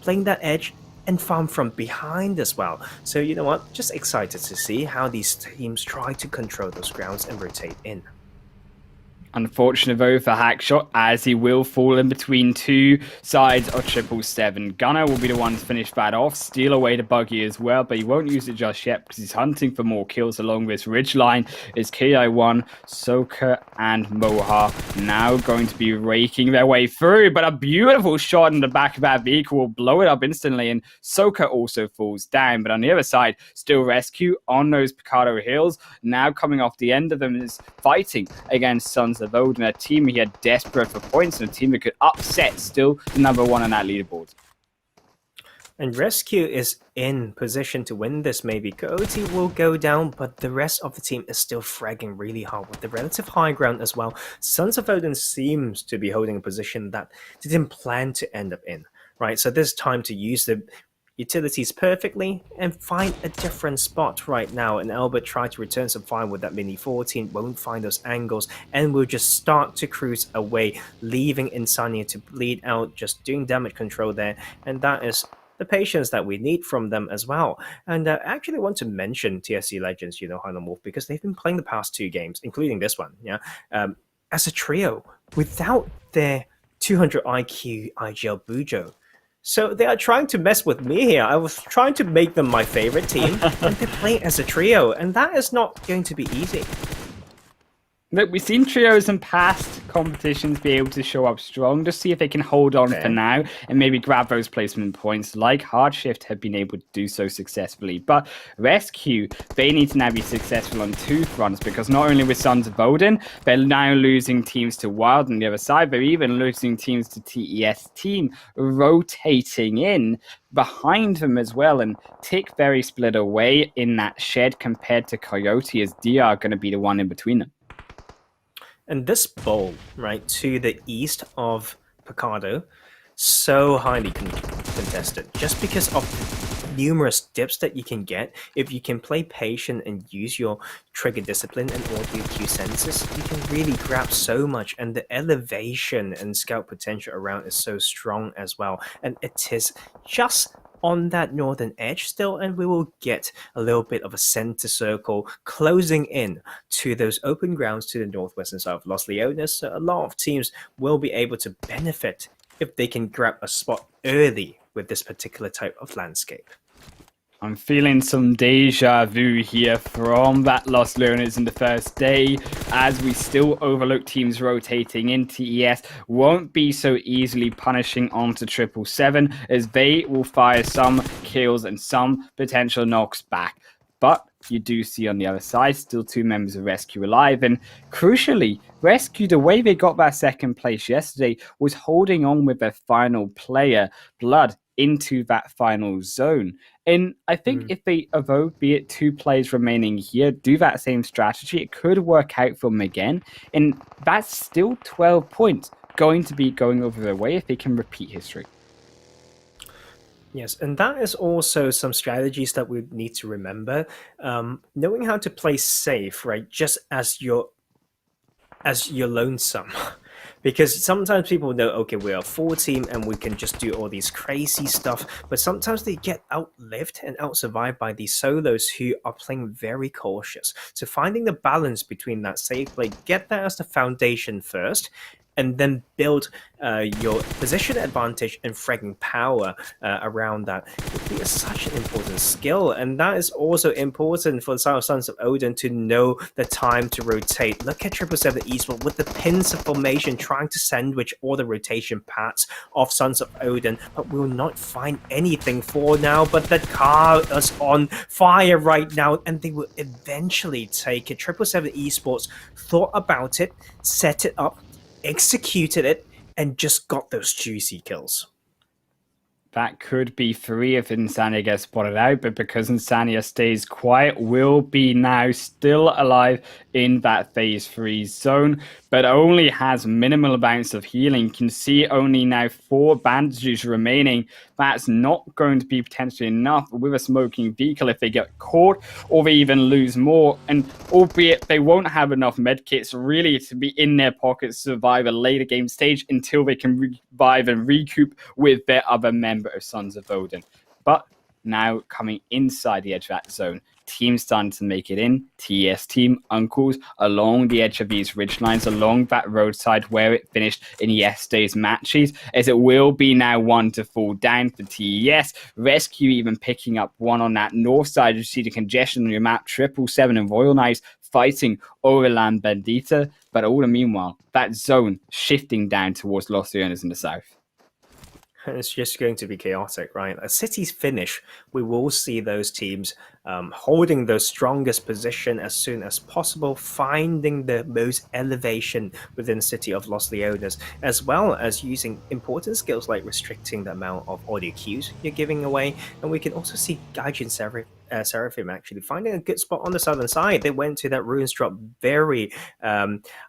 playing that edge, and farm from behind as well. So you know what? Just excited to see how these teams try to control those grounds and rotate in. Unfortunate though for Hackshot, as he will fall in between two sides of 777. Gunner will be the one to finish that off, steal away the buggy as well, but he won't use it just yet because he's hunting for more kills along this ridge line. Is Ki1, Soka, and Moha now going to be raking their way through, but a beautiful shot in the back of that vehicle will blow it up instantly, and Soka also falls down. But on the other side, still RESQ on those Picardo Hills, now coming off the end of them, is fighting against Sons of Odin, a team he had desperate for points, and a team that could upset still the number 1 on that leaderboard. And RESQ is in position to win this maybe. Coyote will go down, but the rest of the team is still fragging really hard with the relative high ground as well. Sons of Odin seems to be holding a position that they didn't plan to end up in, right? So there's time to use the utilities perfectly and find a different spot right now. And Albert tried to return some fire with that Mini 14, won't find those angles, and will just start to cruise away, leaving Insania to bleed out, just doing damage control there. And that is the patience that we need from them as well. And I actually want to mention TSC Legends, Highland Wolf, because they've been playing the past 2 games, including this one, as a trio, without their 200 IQ IGL Bujo. So they are trying to mess with me here. I was trying to make them my favorite team, and they're playing as a trio, and that is not going to be easy. Look, we've seen trios in past competitions be able to show up strong. Just see if they can hold on for now and maybe grab those placement points like HardShift have been able to do so successfully. But RESQ, they need to now be successful on 2 fronts, because not only with Sons of Odin, they're now losing teams to Wild on the other side, they're even losing teams to TES Team, rotating in behind them as well, and Tick very split away in that shed compared to Coyote, as DR are going to be the one in between them. And this bowl, right, to the east of Picardo, so highly contested, just because of numerous dips that you can get. If you can play patient and use your trigger discipline and audio cue senses, you can really grab so much, and the elevation and scout potential around is so strong as well. And it is just on that northern edge still, and we will get a little bit of a center circle closing in to those open grounds to the northwestern side of Los Leones. So a lot of teams will be able to benefit if they can grab a spot early with this particular type of landscape. I'm feeling some deja vu here from that Los Leones in the first day, as we still overlook teams rotating into ES. Won't be so easily punishing onto 777, as they will fire some kills and some potential knocks back. But you do see on the other side still 2 members of RESQ alive, and crucially, RESQ, the way they got that second place yesterday was holding on with their final player, Blood, into that final zone. And I think if they, although be it 2 players remaining here, do that same strategy, it could work out for them again. And that's still 12 points going to be going over their way if they can repeat history. Yes, and that is also some strategies that we need to remember. Knowing how to play safe, right? Just as your lonesome. Because sometimes people know, okay, we're a full team and we can just do all these crazy stuff, but sometimes they get outlived and out-survived by these solos who are playing very cautious. So finding the balance between that safe play, get that as the foundation first, and then build your position advantage and fragging power around that would be such an important skill. And that is also important for the Sons of Odin to know the time to rotate. Look at 777 Esports with the pincer formation trying to sandwich all the rotation paths of Sons of Odin, but will not find anything for now. But that car is on fire right now, and they will eventually take it. 777 Esports thought about it, set it up, executed it, and just got those juicy kills. That could be 3 if Insania gets spotted out, but because Insania stays quiet, will be now still alive in that phase 3 zone, but only has minimal amounts of healing. Can see only now 4 bandages remaining. That's not going to be potentially enough with a smoking vehicle if they get caught, or they even lose more. And albeit they won't have enough medkits really to be in their pockets to survive a later game stage until they can revive and recoup with their other member of Sons of Odin. But now coming inside the edge of that zone, teams starting to make it in. TS Team, Uncles, along the edge of these ridge lines, along that roadside where it finished in yesterday's matches, as it will be now one to fall down for TES. RESQ even picking up one on that north side. You see the congestion on your map, 777 and Royal Knights fighting Overland Bandita, but all the meanwhile, that zone shifting down towards Los Leones in the south. It's just going to be chaotic, right? A city's finish, we will see those teams holding the strongest position as soon as possible, finding the most elevation within the city of Los Leones, as well as using important skills like restricting the amount of audio cues you're giving away. And we can also see Gaijin Seraphim actually finding a good spot on the southern side. They went to that ruins drop very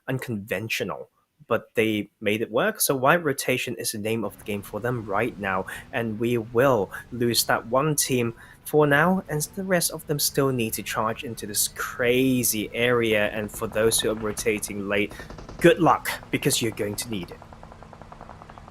unconventional, but they made it work. So wide rotation is the name of the game for them right now, and we will lose that one team for now, and the rest of them still need to charge into this crazy area. And for those who are rotating late, good luck, because you're going to need it.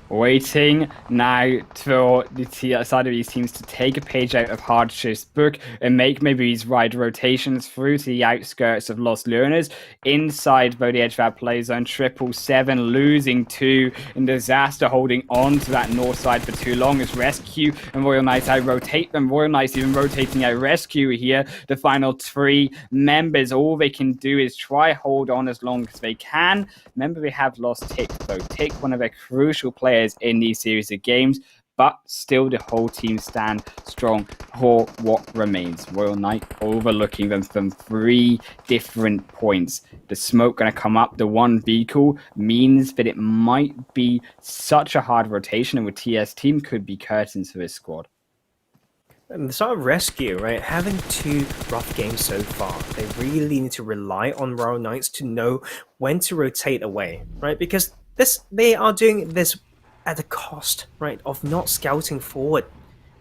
Waiting now for the side of these teams to take a page out of HardShift's book and make maybe these ride rotations through to the outskirts of Los Leones. Inside by the edge of that play zone, 777 losing 2 in disaster, holding on to that north side for too long as RESQ and Royal Knights out rotate them. Royal Knights even rotating out RESQ here. The final 3 members, all they can do is try hold on as long as they can. Remember, they have lost Tick though. Tick, one of their crucial players in these series of games, but still the whole team stand strong for what remains. Royal Knight overlooking them from 3 different points. The smoke going to come up. The one vehicle means that it might be such a hard rotation, and with TS Team could be curtains for this squad. And the sort of rescue, right? Having 2 rough games so far, they really need to rely on Royal Knights to know when to rotate away, right? Because they are doing this at the cost, right, of not scouting forward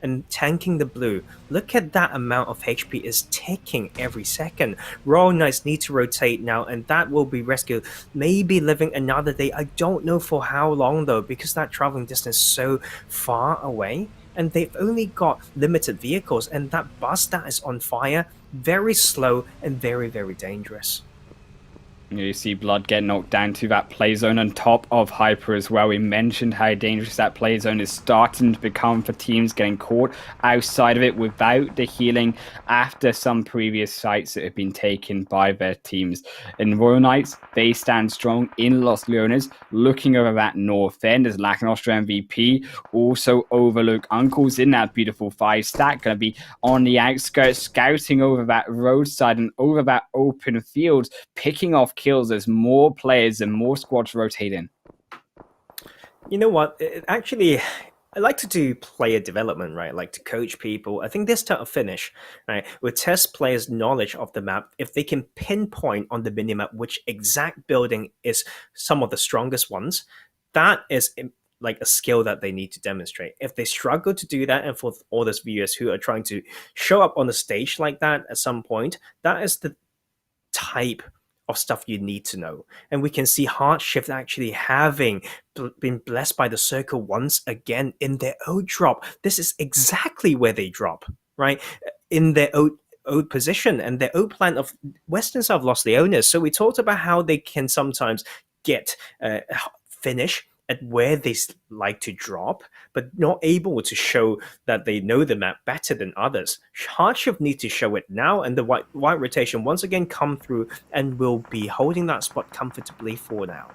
and tanking the blue. Look at that amount of HP is ticking every second. Royal Knights need to rotate now, and that will be rescued. Maybe living another day. I don't know for how long though, because that traveling distance is so far away. And they've only got limited vehicles, and that bus that is on fire, very slow and very, very dangerous. You see Blood get knocked down to that play zone on top of Hyper as well. We mentioned how dangerous that play zone is starting to become for teams getting caught outside of it without the healing after some previous sites that have been taken by their teams. In Royal Knights, they stand strong in Los Leones, looking over that north end as Lakonostra MVP, also overlook Uncles in that beautiful 5-stack, going to be on the outskirts, scouting over that roadside and over that open field, picking off kills as more players and more squads rotate in. You know what? Actually, I like to do player development, right? I like to coach people. I think this start of finish, right, will test players' knowledge of the map. If they can pinpoint on the minimap which exact building is some of the strongest ones, that is like a skill that they need to demonstrate. If they struggle to do that, and for all those viewers who are trying to show up on the stage like that at some point, that is the type of stuff you need to know. And we can see HardShift actually having been blessed by the circle once again in their O drop. This is exactly where they drop, right? In their O position and their O plan of western side of Los Leones. So we talked about how they can sometimes get finish at where they like to drop, but not able to show that they know the map better than others. HardShift need to show it now, and the white rotation once again come through and will be holding that spot comfortably for now.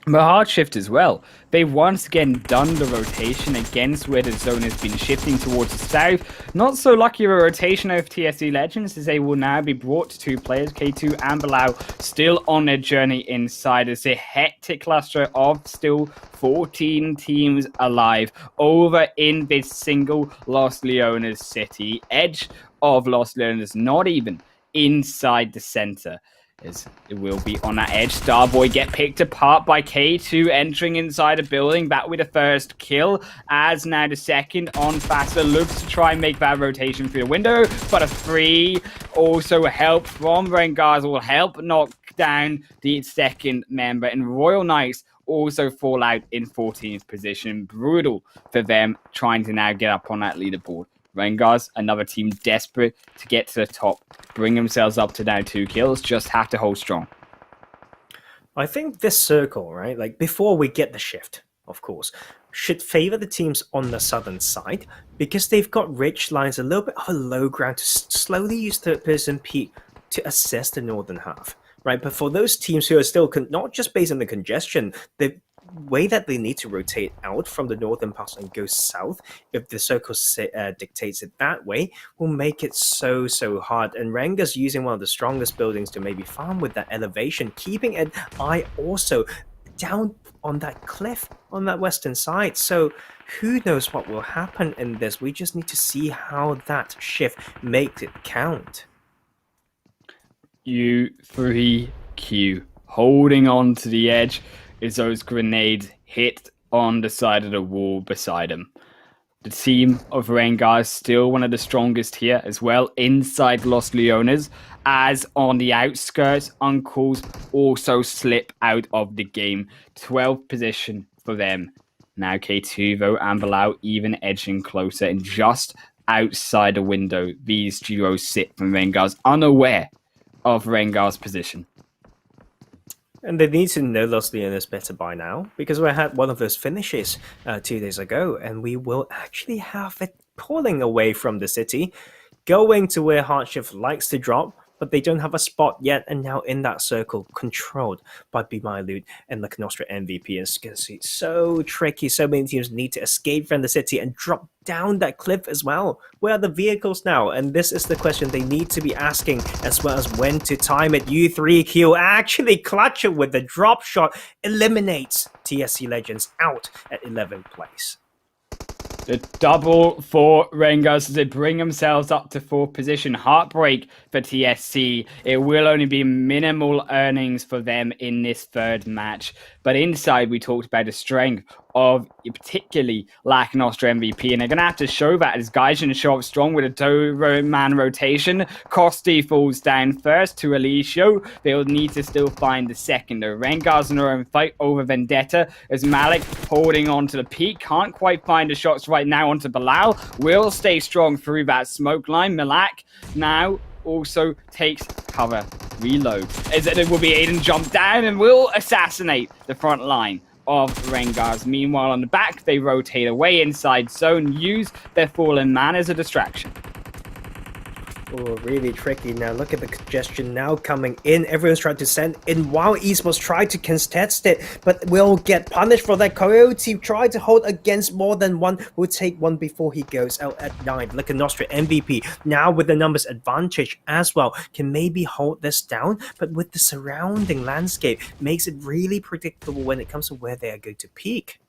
But HardShift as well. They've once again done the rotation against where the zone has been shifting towards the south. Not so lucky of a rotation of TSC Legends, as they will now be brought to 2 players, Ki1 and BeMyLOOT, still on their journey inside as a hectic cluster of still 14 teams alive over in this single Los Leones city. Edge of Los Leones, not even inside the center. As it will be on that edge. Starboy get picked apart by Ki1 entering inside a building. That with the first kill. As now the second on Faster looks to try and make that rotation through the window. But a free also help from RENGERS will help knock down the second member. And Royal Knights also fall out in 14th position. Brutal for them trying to now get up on that leaderboard. RENGERS, another team desperate to get to the top, bring themselves up to now 2 kills, just have to hold strong. I think this circle, right, like before we get the shift, of course, should favor the teams on the southern side because they've got ridge lines, a little bit of a low ground to slowly use third-person peek to assess the northern half, right? But for those teams who are still not just based on the congestion, the way that they need to rotate out from the northern pass and go south, if the circle dictates it that way, will make it so hard. And RENGERS using one of the strongest buildings to maybe farm with that elevation, keeping an eye also down on that cliff on that western side. So who knows what will happen in this? We just need to see how that shift makes it count. U3Q holding on to the edge as those grenades hit on the side of the wall beside him. The team of RENGERS still one of the strongest here as well inside Los Leones, as on the outskirts, Uncles also slip out of the game. 12th position for them. Now Ki1 though and BeMyLOOT even edging closer, and just outside the window these duos sit from RENGERS, unaware of RENGERS' position. And they need to know Los Leones better by now, because we had one of those finishes 2 days ago, and we will actually have it pulling away from the city, going to where HardShift likes to drop, but they don't have a spot yet, and now in that circle, controlled by BeMyLOOT and Lakonostra MVP. It's going to be so tricky. So many teams need to escape from the city and drop down that cliff as well. Where are the vehicles now? And this is the question they need to be asking, as well as when to time it. U3Q actually clutch it with the drop shot, eliminates TSC Legends out at 11th place. The double for RENGERS as they bring themselves up to 4th position. Heartbreak for TSC. It will only be minimal earnings for them in this third match. But inside, we talked about the strength of particularly Lakonostra MVP, and they're going to have to show that as Gaijin show up strong with a two-man rotation. Kosti falls down first to Alicio. They'll need to still find the second. The RENGERS in their own fight over Vendetta as Malik holding on to the peak. Can't quite find the shots right now onto Bilal. Will stay strong through that smoke line. Malak now also takes cover. Reload. As it will be Aiden jump down and will assassinate the front line of RENGERS. Meanwhile, on the back, they rotate away inside zone, use their fallen man as a distraction. Oh, really tricky now. Look at the congestion now coming in. Everyone's trying to send in while Esports try to contest it, but will get punished for that. Coyote try to hold against more than one. Will take one before he goes out at 9. Lakonostra MVP now with the numbers advantage as well. Can maybe hold this down, but with the surrounding landscape, makes it really predictable when it comes to where they are going to peak.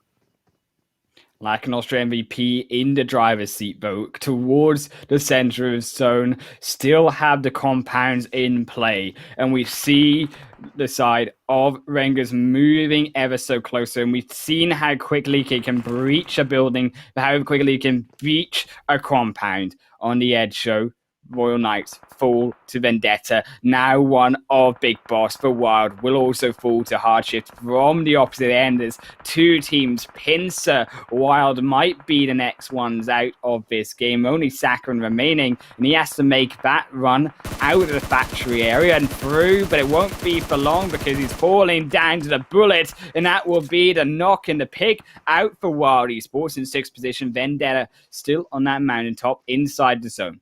Lakonostra MVP in the driver's seat, though, towards the center of zone, still have the compounds in play. And we see the side of RENGERS moving ever so closer. And we've seen how quickly it can breach a building, how quickly it can breach a compound on the edge show. Royal Knights fall to Vendetta. Now one of Big Boss for Wild will also fall to HardShift from the opposite end as two teams pincer. Wild might be the next ones out of this game. Only Sakharine remaining, and he has to make that run out of the factory area and through, but it won't be for long because he's falling down to the bullet, and that will be the knock and the pick out for Wild Esports in 6th position. Vendetta still on that mountaintop inside the zone.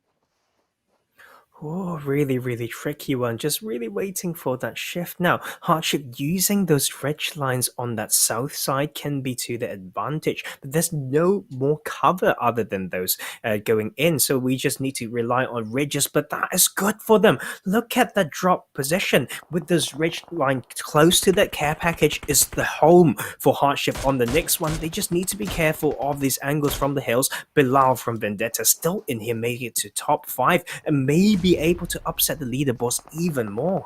Oh, really, really tricky one. Just really waiting for that shift. Now, HardShift using those ridge lines on that south side can be to the advantage, but there's no more cover other than those going in. So we just need to rely on ridges, but that is good for them. Look at that drop position with this ridge line close to that care package is the home for HardShift on the next one. They just need to be careful of these angles from the hills. Bilal from Vendetta still in here, making it to top 5 and maybe able to upset the leaderboards even more.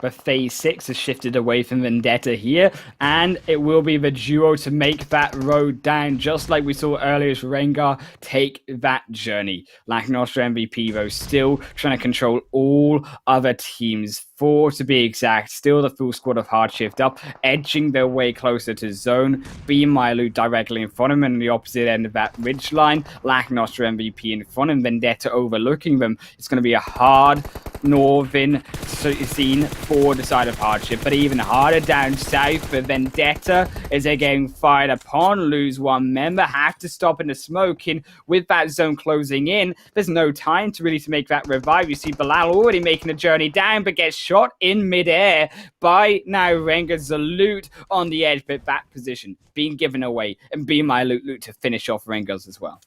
But phase 6 has shifted away from Vendetta here, and it will be the duo to make that road down, just like we saw earlier as Rengar take that journey. Lakonostra MVP, though, still trying to control all other teams. 4 to be exact, still the full squad of HardShift up, edging their way closer to zone. BeMyLOOT directly in front of them, and on the opposite end of that ridge line, Lakonostra MVP in front, and Vendetta overlooking them. It's going to be a hard northern scene for the side of HardShift, but even harder down south for Vendetta as they're getting fired upon. Lose one member, have to stop in the smoke, and with that zone closing in, there's no time to really make that revive. You see Bilal already making the journey down, but gets shot in midair by now RENGERS. The loot on the edge, but that position being given away, and BeMyLOOT to finish off RENGERS as well.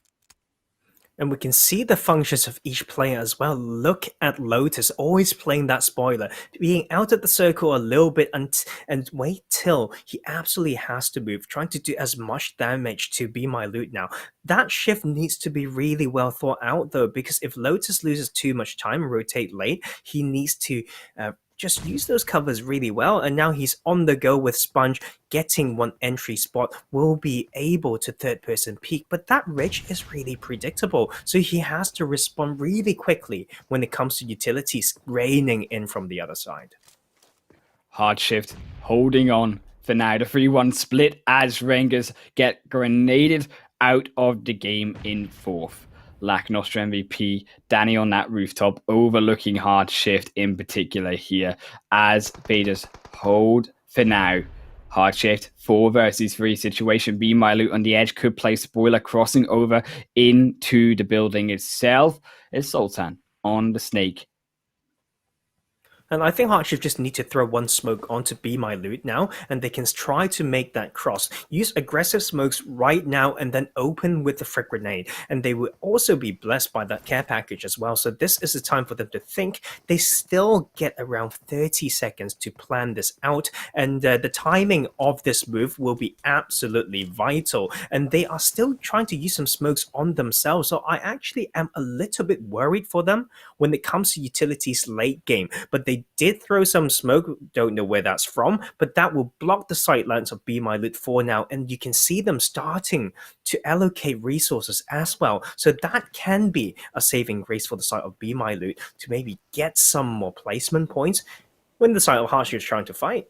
And we can see the functions of each player as well. Look at Lotus, always playing that spoiler, being out of the circle a little bit and wait till he absolutely has to move, trying to do as much damage to BeMyLOOT now. That shift needs to be really well thought out though, because if Lotus loses too much time, rotate late, he needs to just use those covers really well, and now he's on the go with Sponge, getting one entry spot, will be able to third person peek, but that ridge is really predictable, so he has to respond really quickly when it comes to utilities raining in from the other side. HardShift holding on for now. The 3-1 split as RENGERS get grenaded out of the game in 4th. Lakonostra MVP, Danny on that rooftop, overlooking HardShift in particular here as they just hold for now. HardShift 4 versus 3 situation. BeMyLOOT on the edge could play spoiler, crossing over into the building itself. It's Sultan on the snake. And I think HardShift just need to throw one smoke onto BeMyLOOT now, and they can try to make that cross. Use aggressive smokes right now and then open with the frag grenade. And they will also be blessed by that care package as well. So this is the time for them to think. They still get around 30 seconds to plan this out. And the timing of this move will be absolutely vital. And they are still trying to use some smokes on themselves. So I actually am a little bit worried for them when it comes to utilities late game. But they They did throw some smoke, don't know where that's from, but that will block the sightlines of BeMyLOOT for now, and you can see them starting to allocate resources as well. So that can be a saving grace for the side of BeMyLOOT to maybe get some more placement points when the side of HardShift is trying to fight.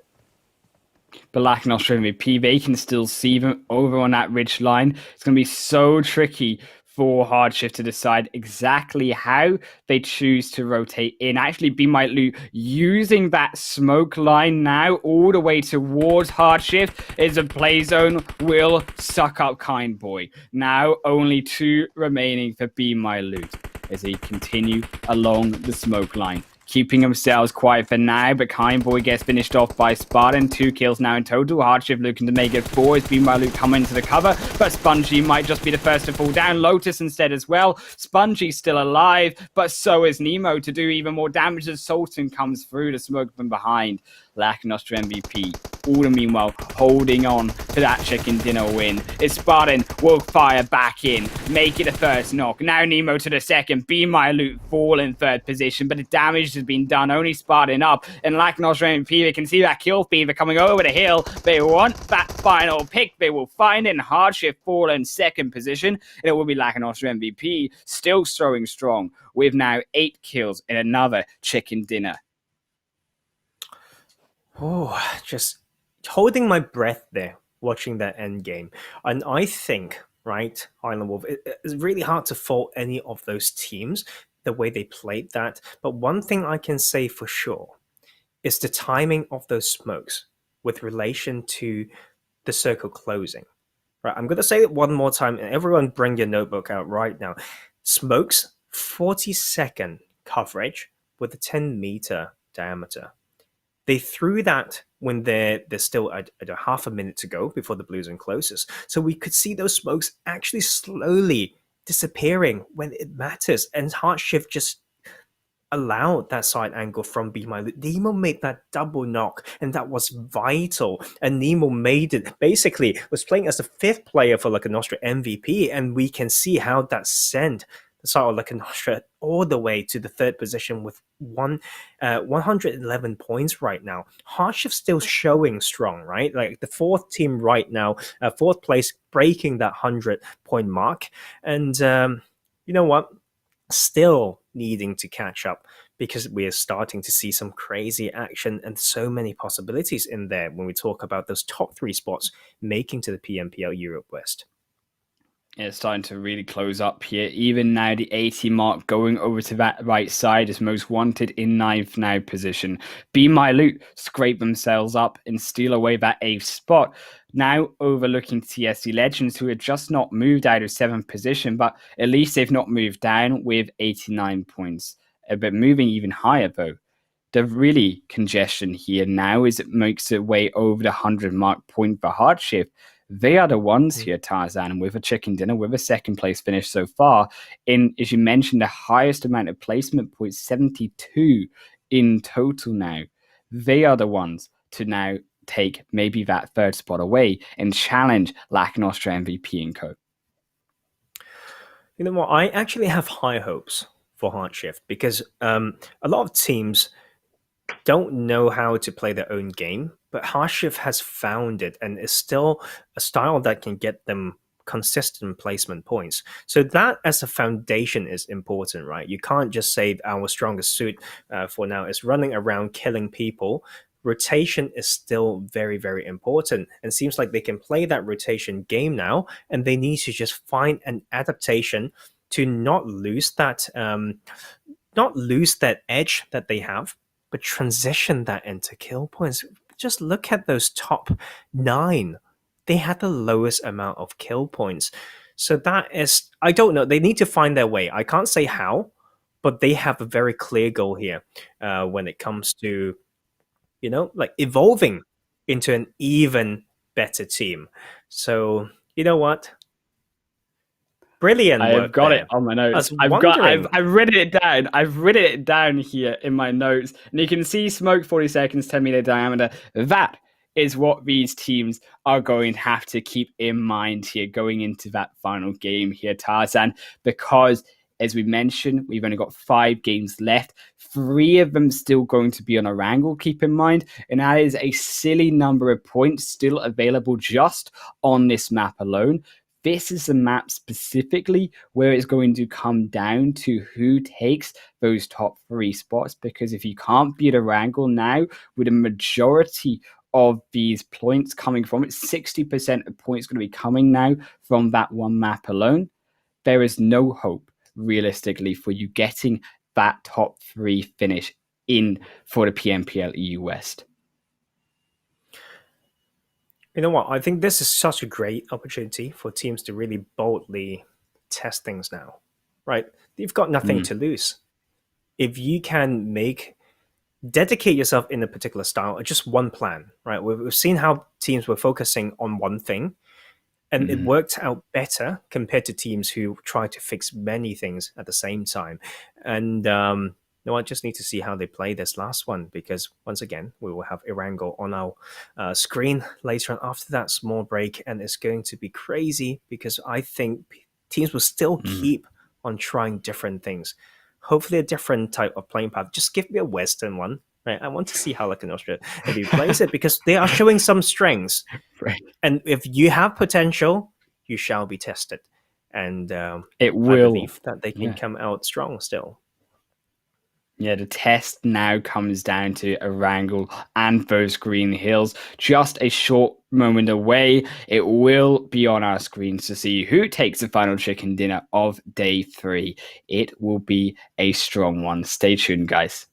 But Lakonostra MVP, they can still see them over on that ridge line. It's going to be so tricky for HardShift to decide exactly how they choose to rotate in. Actually, BeMyLOOT using that smoke line now all the way towards HardShift is a play zone will suck up Kindboy. Now only 2 remaining for BeMyLOOT as they continue along the smoke line, keeping themselves quiet for now, but Kindboy gets finished off by Spartan. 2 kills now in total. HardShift looking to make it 4 as BeMyLOOT come into the cover, but Spongy might just be the first to fall down. Lotus instead as well. Spongy's still alive, but so is Nemo to do even more damage as Sultan comes through to smoke from behind. Lakonostra MVP, all the meanwhile holding on to that chicken dinner win. Is Spartan will fire back in, make it a first knock. Now Nemo to the second. BeMyLOOT fall in 3rd position, but the damage has been done. Only Spartan up, and Lakonostra MVP, they can see that kill fever coming over the hill. They want that final pick. They will find it. HardShift fall in 2nd position, and it will be Lakonostra MVP still throwing strong with now 8 kills in another chicken dinner. Oh, just holding my breath there, watching that end game. And I think, right, Island Wolf, it's really hard to fault any of those teams, the way they played that. But one thing I can say for sure is the timing of those smokes with relation to the circle closing. Right, I'm going to say it one more time, and everyone bring your notebook out right now. Smokes, 40-second coverage with a 10-meter diameter. They threw that when there's still at a half a minute to go before the blue zone closes. So we could see those smokes actually slowly disappearing when it matters. And HardShift just allowed that side angle from BeMyLOOT. Nemo made that double knock, and that was vital. And Nemo made it, basically, was playing as the 5th player for Lakonostra MVP, and we can see how that sent the side of Lakonostra all the way to the 3rd position with 111 points right now. HardShift still showing strong, right? Like the 4th team right now, 4th place, breaking that 100-point mark. And you know what? Still needing to catch up because we are starting to see some crazy action and so many possibilities in there when we talk about those top 3 spots making to the PMPL Europe West. It's starting to really close up here. Even now, the 80 mark going over to that right side is most wanted in 9th now position. BeMyLOOT scrape themselves up and steal away that 8th spot. Now overlooking TSC Legends, who had just not moved out of 7th position, but at least they've not moved down with 89 points. But moving even higher, though. The really congestion here now is it makes its way over the 100 mark point for HardShift. They are the ones here, Tarzan, with a chicken dinner, with a 2nd place finish so far. In, as you mentioned, the highest amount of placement points, 72 in total now. They are the ones to now take maybe that 3rd spot away and challenge Lakonostra MVP and co. You know what? I actually have high hopes for HardShift because a lot of teams don't know how to play their own game, but HardShift has found it and is still a style that can get them consistent placement points. So that as a foundation is important, right? You can't just say our strongest suit for now is running around killing people. Rotation is still very, very important, and seems like they can play that rotation game now, and they need to just find an adaptation to not lose that edge that they have, but transition that into kill points. Just look at those top 9. They had the lowest amount of kill points. So that is, I don't know. They need to find their way. I can't say how, but they have a very clear goal here when it comes to, like evolving into an even better team. So, you know what? Brilliant. I have got it on my notes. I've written it down. I've written it down here in my notes, and you can see smoke 40 seconds, 10-meter diameter. That is what these teams are going to have to keep in mind here going into that final game here, Tarzan, because As we mentioned, we've only got 5 games left. 3 of them still going to be on Erangel, keep in mind. And that is a silly number of points still available just on this map alone. This is the map specifically where it's going to come down to who takes those top 3 spots. Because if you can't beat Erangel now, with a majority of these points coming from it, 60% of points going to be coming now from that one map alone, there is no hope realistically for you getting that top 3 finish in for the PMPL EU West. You know what? I think this is such a great opportunity for teams to really boldly test things now, right? You've got nothing to lose. If you can dedicate yourself in a particular style or just one plan, right? We've seen how teams were focusing on one thing, and it worked out better compared to teams who try to fix many things at the same time. And no, I just need to see how they play this last one, because once again, we will have Erangel on our screen later on after that small break, and it's going to be crazy because I think teams will still keep on trying different things. Hopefully a different type of playing path. Just give me a Western one, right? I want to see how Lakonostra MVP plays it, because they are showing some strengths. Right. And if you have potential, you shall be tested. And it will. I believe that they can come out strong still. Yeah, the test now comes down to Erangel and those Green Hills. Just a short moment away. It will be on our screens to see who takes the final chicken dinner of day 3. It will be a strong one. Stay tuned, guys.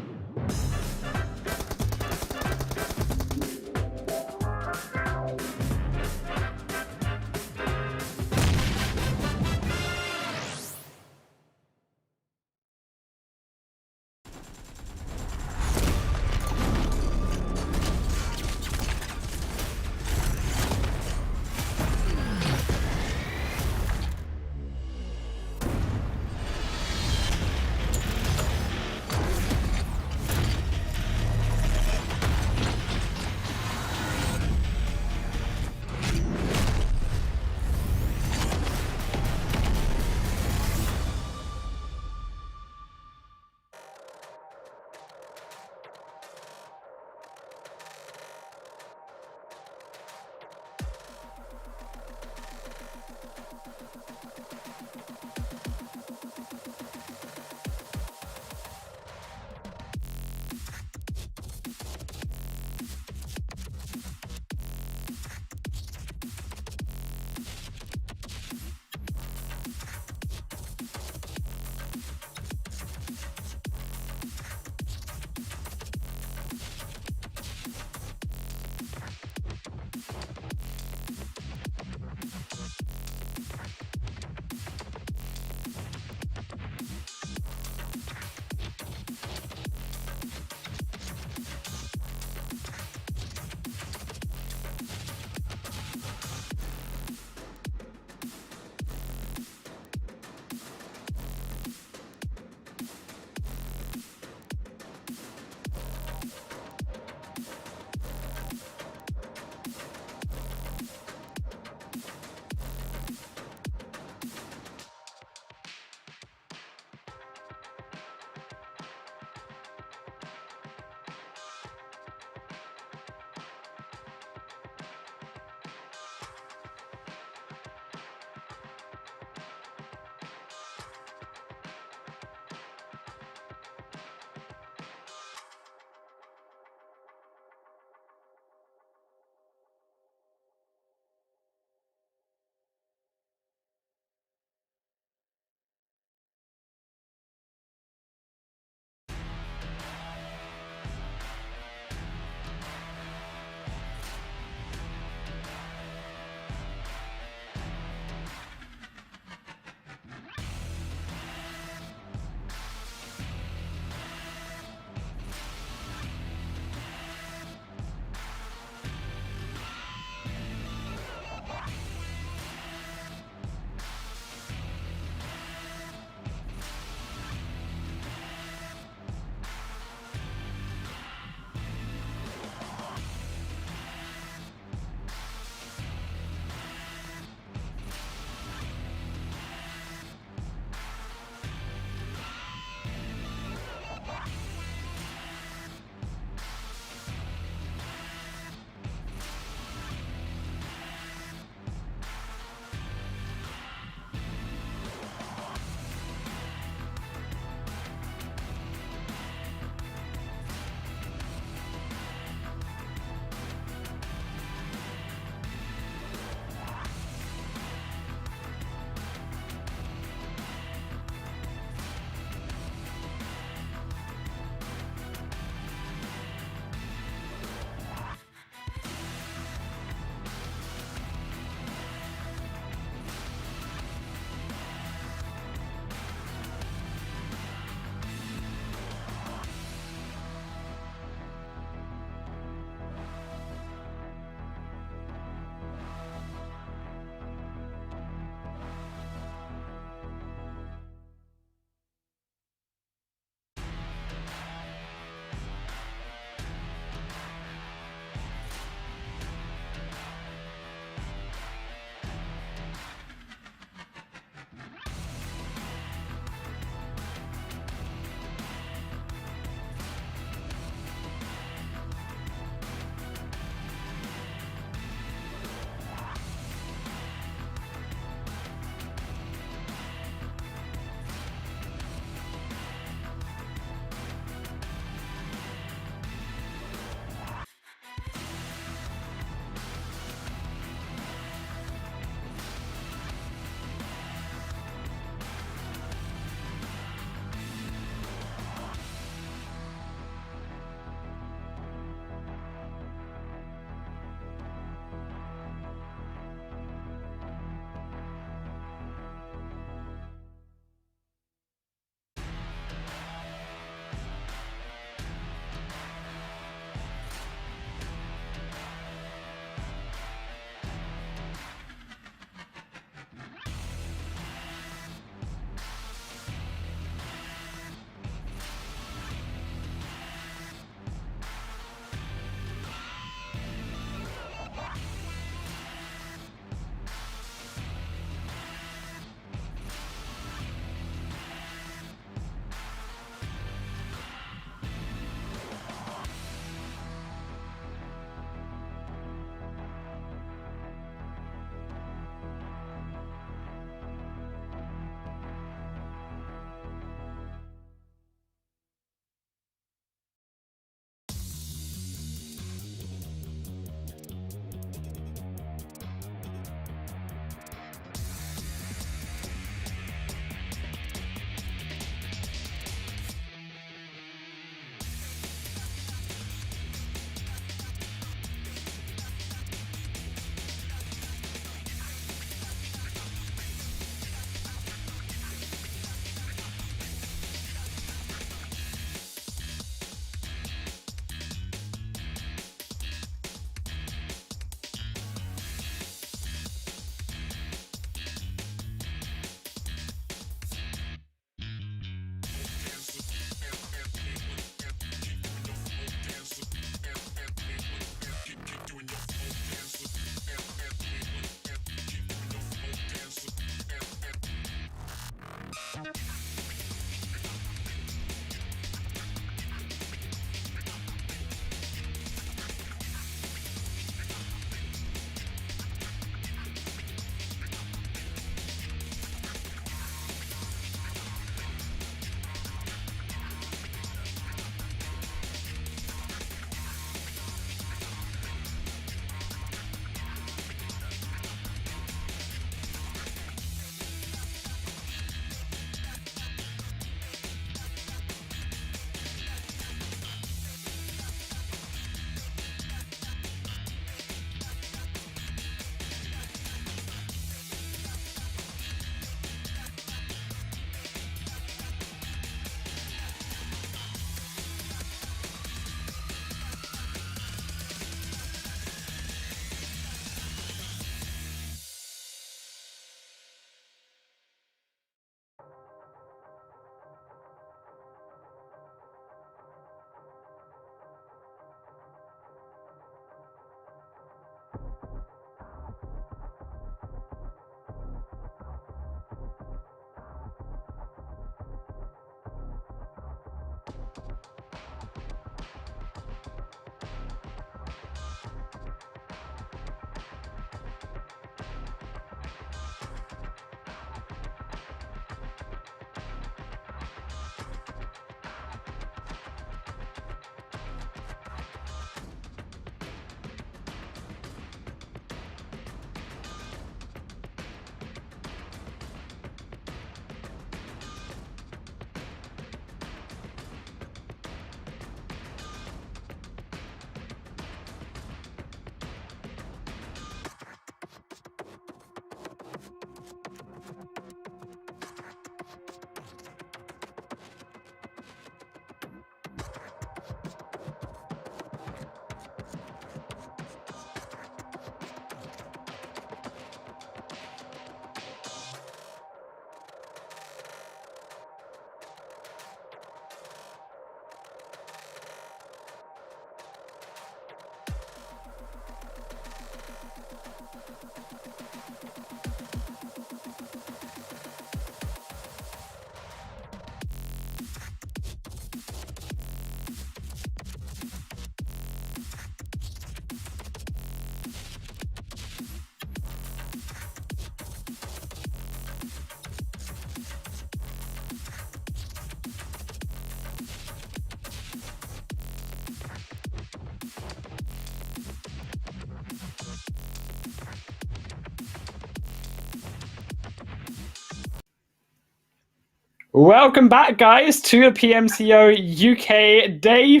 Welcome back, guys, to the PMCO UK day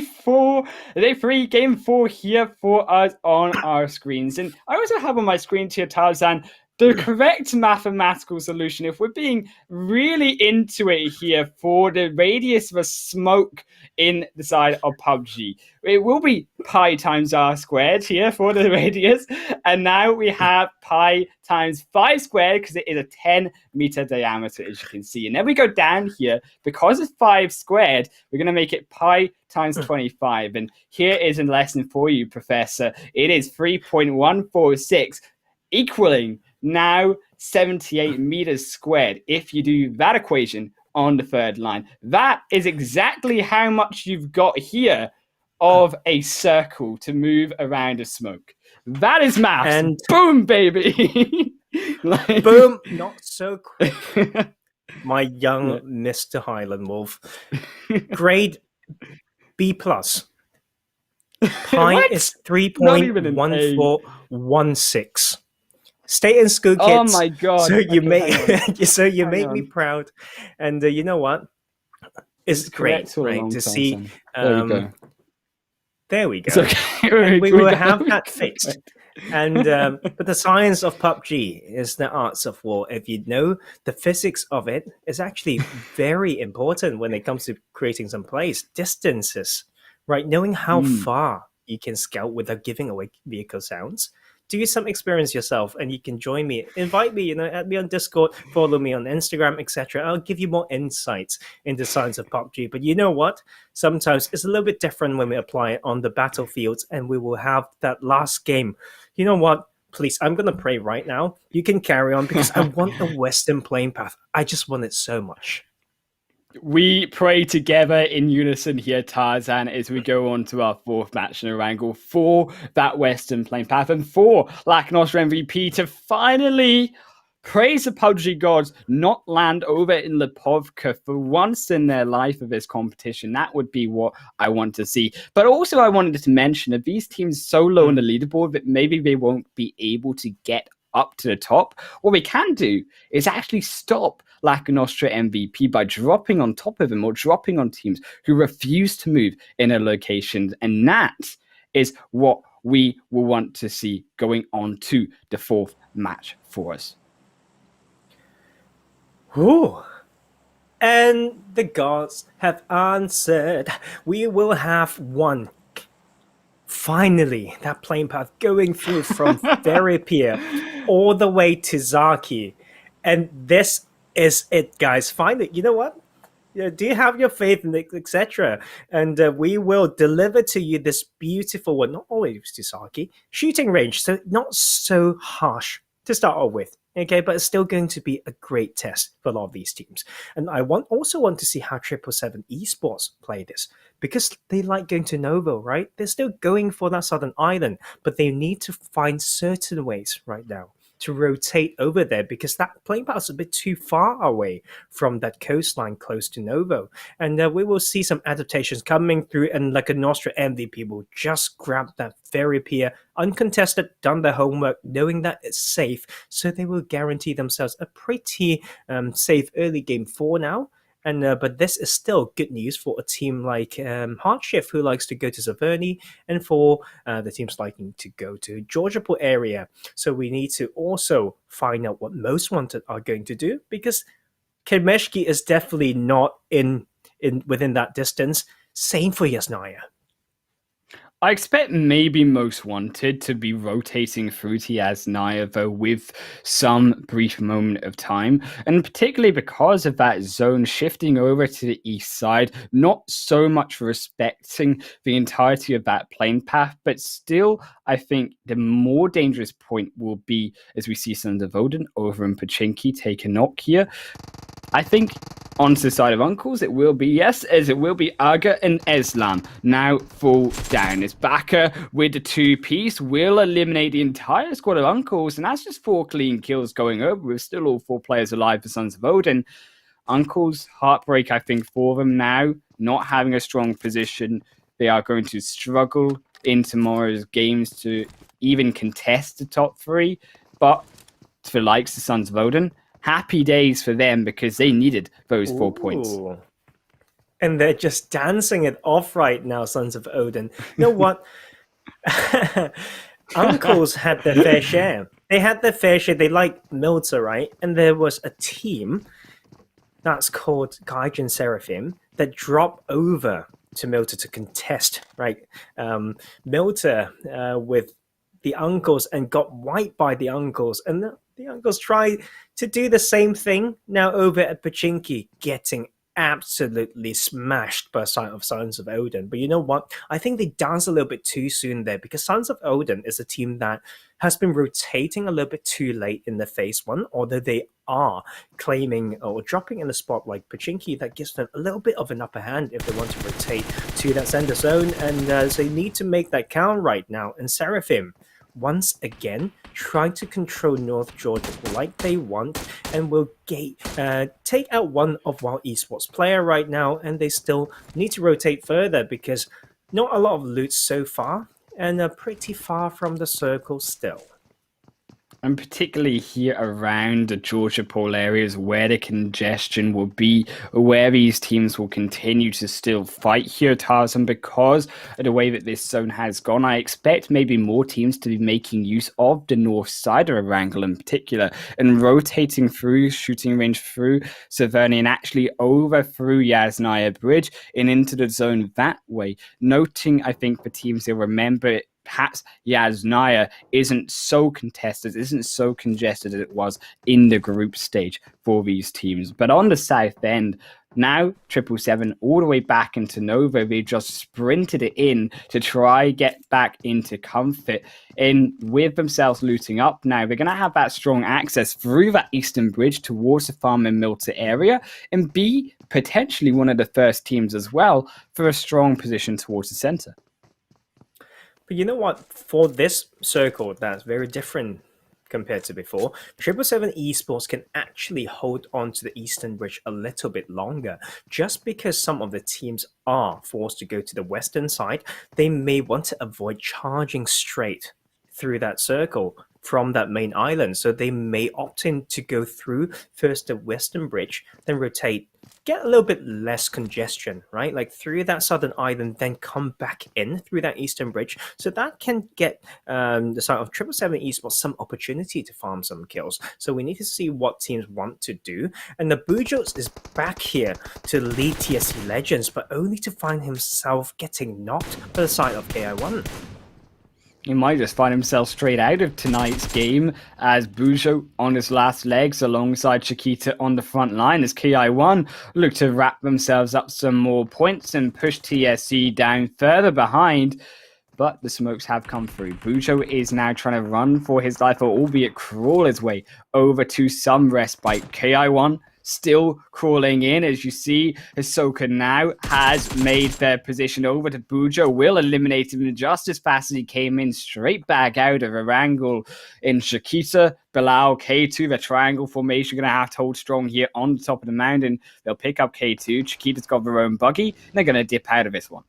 3, game 4 here for us on our screens. And I also have on my screen here, Tarzan, the correct mathematical solution, if we're being really into it here, for the radius of a smoke in the side of PUBG. It will be pi times r squared here for the radius. And now we have pi times 5 squared because it is a 10-meter diameter, as you can see. And then we go down here, because it's 5 squared, we're going to make it pi times 25. And here is a lesson for you, Professor. It is 3.146, equaling now 78 meters squared. If you do that equation on the third line, that is exactly how much you've got here of a circle to move around a smoke. That is maths. And boom, baby. Boom. Not so quick. My young Mr. Highland Wolf. Grade B+. Pi is 3.1416. Stay in school, kids. Oh my god! So you make me proud, and you know what? It's great, right? To see. There we go. Okay. We will have that fixed. And but the science of PUBG is the arts of war. If you know the physics of it, is actually very important when it comes to creating some plays, distances, right? Knowing how far you can scout without giving away vehicle sounds. Do some experience yourself, and you can join me. Invite me, add me on Discord, follow me on Instagram, etc. I'll give you more insights into science of PUBG. But you know what? Sometimes it's a little bit different when we apply it on the battlefields, and we will have that last game. You know what? Please, I'm going to pray right now. You can carry on, because I want the Western playing path. I just want it so much. We pray together in unison here, Tarzan, as we go on to our fourth match in Erangel for that Western playing path, and for Lakonostra MVP to finally praise the PUBG gods, not land over in Lipovka for once in their life of this competition. That would be what I want to see. But also I wanted to mention that these teams so low on the leaderboard that maybe they won't be able to get up to the top. What we can do is actually stop Lakonostra MVP by dropping on top of him, or dropping on teams who refuse to move in their locations. And that is what we will want to see going on to the fourth match for us. Ooh. And the gods have answered. We will have one. Finally, that plane path going through from Therapia all the way to Zaki. And this is it, guys. Finally, you know what? Do you have your faith in it, etc.? And we will deliver to you this beautiful one, not always to Zaki, shooting range. So not so harsh to start off with. Okay, but it's still going to be a great test for a lot of these teams. And I also want to see how 777 Esports play this, because they like going to Novo, right? They're still going for that Southern Island, but they need to find certain ways right now to rotate over there, because that playing path is a bit too far away from that coastline close to Novo. And we will see some adaptations coming through, and Lakonostra MVP will just grab that very pier, uncontested, done their homework, knowing that it's safe, so they will guarantee themselves a pretty safe early game for now. And but this is still good news for a team like HardShift, who likes to go to Zaverny, and for the teams liking to go to Georgiaport area. So we need to also find out what Most Wanted are going to do, because Kemeshki is definitely not within that distance. Same for Yasnaya. I expect maybe Most Wanted to be rotating through to Yasnaya, though, with some brief moment of time, and particularly because of that zone shifting over to the east side, not so much respecting the entirety of that plane path, but still, I think the more dangerous point will be as we see some of the ODIN over in Pachinki take a knock here. I think onto the side of Uncles, it will be, yes, as it will be Aga and Eslam now fall down. As Baka with the 2-piece will eliminate the entire squad of Uncles, and that's just 4 clean kills going over, with still all 4 players alive for Sons of Odin. Uncles, heartbreak, I think, for them now, not having a strong position. They are going to struggle in tomorrow's games to even contest the top 3, but for likes the Sons of Odin, Happy days for them because they needed those 4 points. Ooh. And they're just dancing it off right now, Sons of Odin. You know what? Uncles had their fair share. They had their fair share. They liked Milter, right? And there was a team that's called Gaijin Seraphim that dropped over to Milter to contest, right? Milter with the uncles and got wiped by the uncles. And the uncles tried to do the same thing now over at Pachinki, getting absolutely smashed by sight of Sons of Odin. But you know what? I think they danced a little bit too soon there because Sons of Odin is a team that has been rotating a little bit too late in the phase one, although they are claiming or dropping in the spot like Pachinki, that gives them a little bit of an upper hand if they want to rotate to that center zone, and so they need to make that count right now. And Seraphim, once again, try to control North Georgia like they want and will take out one of WoW Esports player right now, and they still need to rotate further because not a lot of loot so far and are pretty far from the circle still. And particularly here around the Georgia Pole areas where the congestion will be, where these teams will continue to still fight here, Tarzan, because of the way that this zone has gone. I expect maybe more teams to be making use of the north side of Erangel in particular and rotating through shooting range through Severny and actually over through Yasnaya Bridge and into the zone that way. Noting, I think, for teams to remember perhaps Yasnaya isn't so contested, isn't so congested as it was in the group stage for these teams. But on the south end, now 777 all the way back into Nova, they just sprinted it in to try get back into comfort. And with themselves looting up now, they're going to have that strong access through that eastern bridge towards the Farm and Milter area and be potentially one of the first teams as well for a strong position towards the center. But you know what? For this circle, that's very different compared to before. 777 Esports can actually hold on to the Eastern Bridge a little bit longer. Just because some of the teams are forced to go to the western side, they may want to avoid charging straight through that circle from that main island. So they may opt in to go through first the western bridge, then rotate, get a little bit less congestion, right? Like through that southern island, then come back in through that eastern bridge. So that can get the side of 777 Esports some opportunity to farm some kills. So we need to see what teams want to do. And the Bujos is back here to lead TSC Legends, but only to find himself getting knocked by the side of Ki1. He might just find himself straight out of tonight's game as Bujo on his last legs alongside Chiquita on the front line as Ki1 look to wrap themselves up some more points and push TSC down further behind. But the smokes have come through. Bujo is now trying to run for his life, or albeit crawl his way over to some respite. Ki1 still crawling in. As you see, Hisoka now has made their position over to Bujo. Will eliminate him just as fast as he came in, straight back out of Erangel in Chiquita. Bilal, K2, the triangle formation, going to have to hold strong here on the top of the mountain. They'll pick up K2. Chiquita's got their own buggy, and they're going to dip out of this one.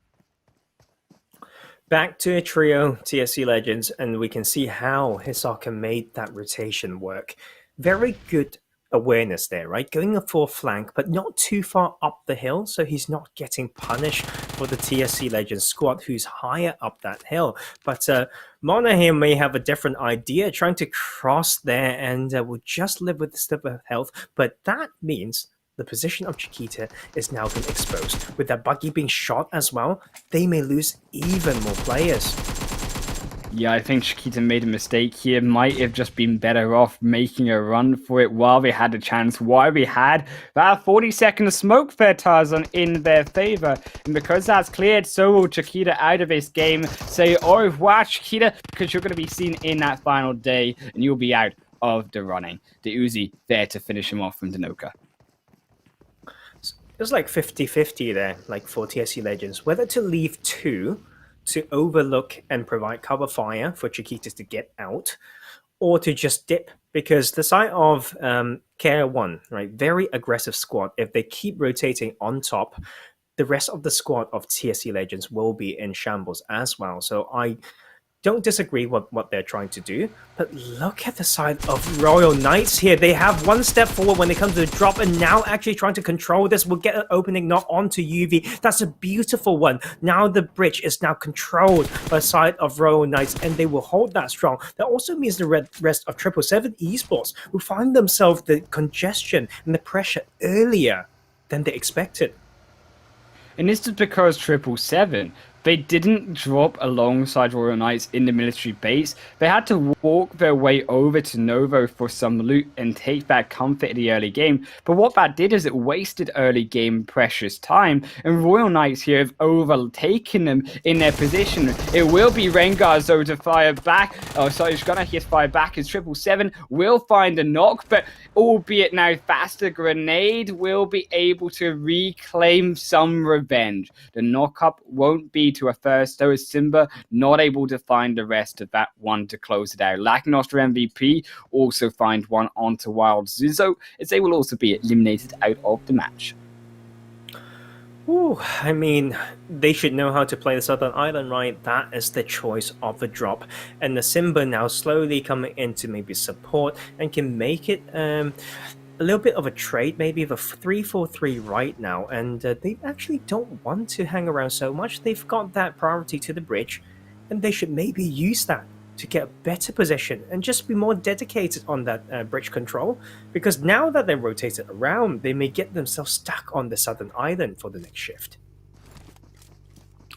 Back to a trio, TSC Legends, and we can see how Hisoka made that rotation work. Very good awareness there, right? Going for a flank, but not too far up the hill, so he's not getting punished for the TSC Legends squad who's higher up that hill. But Mona here may have a different idea, trying to cross there and will just live with the slip of health, but that means the position of Chiquita is now been exposed. With that buggy being shot as well, they may lose even more players. Yeah, I think Chiquita made a mistake here. Might have just been better off making a run for it while they had the chance, while we had that 40-second smoke fair Tarzan in their favor. And because that's cleared, so will Chiquita out of this game. Say au revoir, Chiquita, because you're going to be seen in that final day and you'll be out of the running. The Uzi there to finish him off from Danoka. It was like 50-50 there, like for TSC Legends, whether to leave two to overlook and provide cover fire for Chiquitas to get out, or to just dip, because the side of Ki1, right, very aggressive squad. If they keep rotating on top, the rest of the squad of TSC Legends will be in shambles as well. So I don't disagree with what they're trying to do, but look at the side of Royal Knights here. They have one step forward when it comes to the drop, and now actually trying to control this. We'll get an opening not onto UV. That's a beautiful one. Now the bridge is now controlled by the side of Royal Knights, and they will hold that strong. That also means the rest of 777 Esports will find themselves the congestion and the pressure earlier than they expected. And this is because 777, they didn't drop alongside Royal Knights in the military base. They had to walk their way over to Novo for some loot and take back comfort in the early game. But what that did is it wasted early game precious time, and Royal Knights here have overtaken them in their position. It will be RENGERS though to fire back. Oh, sorry, he's gonna hit fire back as 777 will find a knock, but albeit now faster grenade will be able to reclaim some revenge. The knock-up won't be to a first, though, as Simba not able to find the rest of that one to close it out. Lakonostra MVP also find one onto Wild Zizzo, as they will also be eliminated out of the match. Ooh, I mean, they should know how to play the Southern Island, right? That is the choice of the drop. And the Simba now slowly coming into maybe support and can make it a little bit of a trade, maybe of a 3-4-3 right now, and they actually don't want to hang around so much. They've got that priority to the bridge, and they should maybe use that to get a better position and just be more dedicated on that bridge control, because now that they're rotated around, they may get themselves stuck on the Southern Island for the next shift.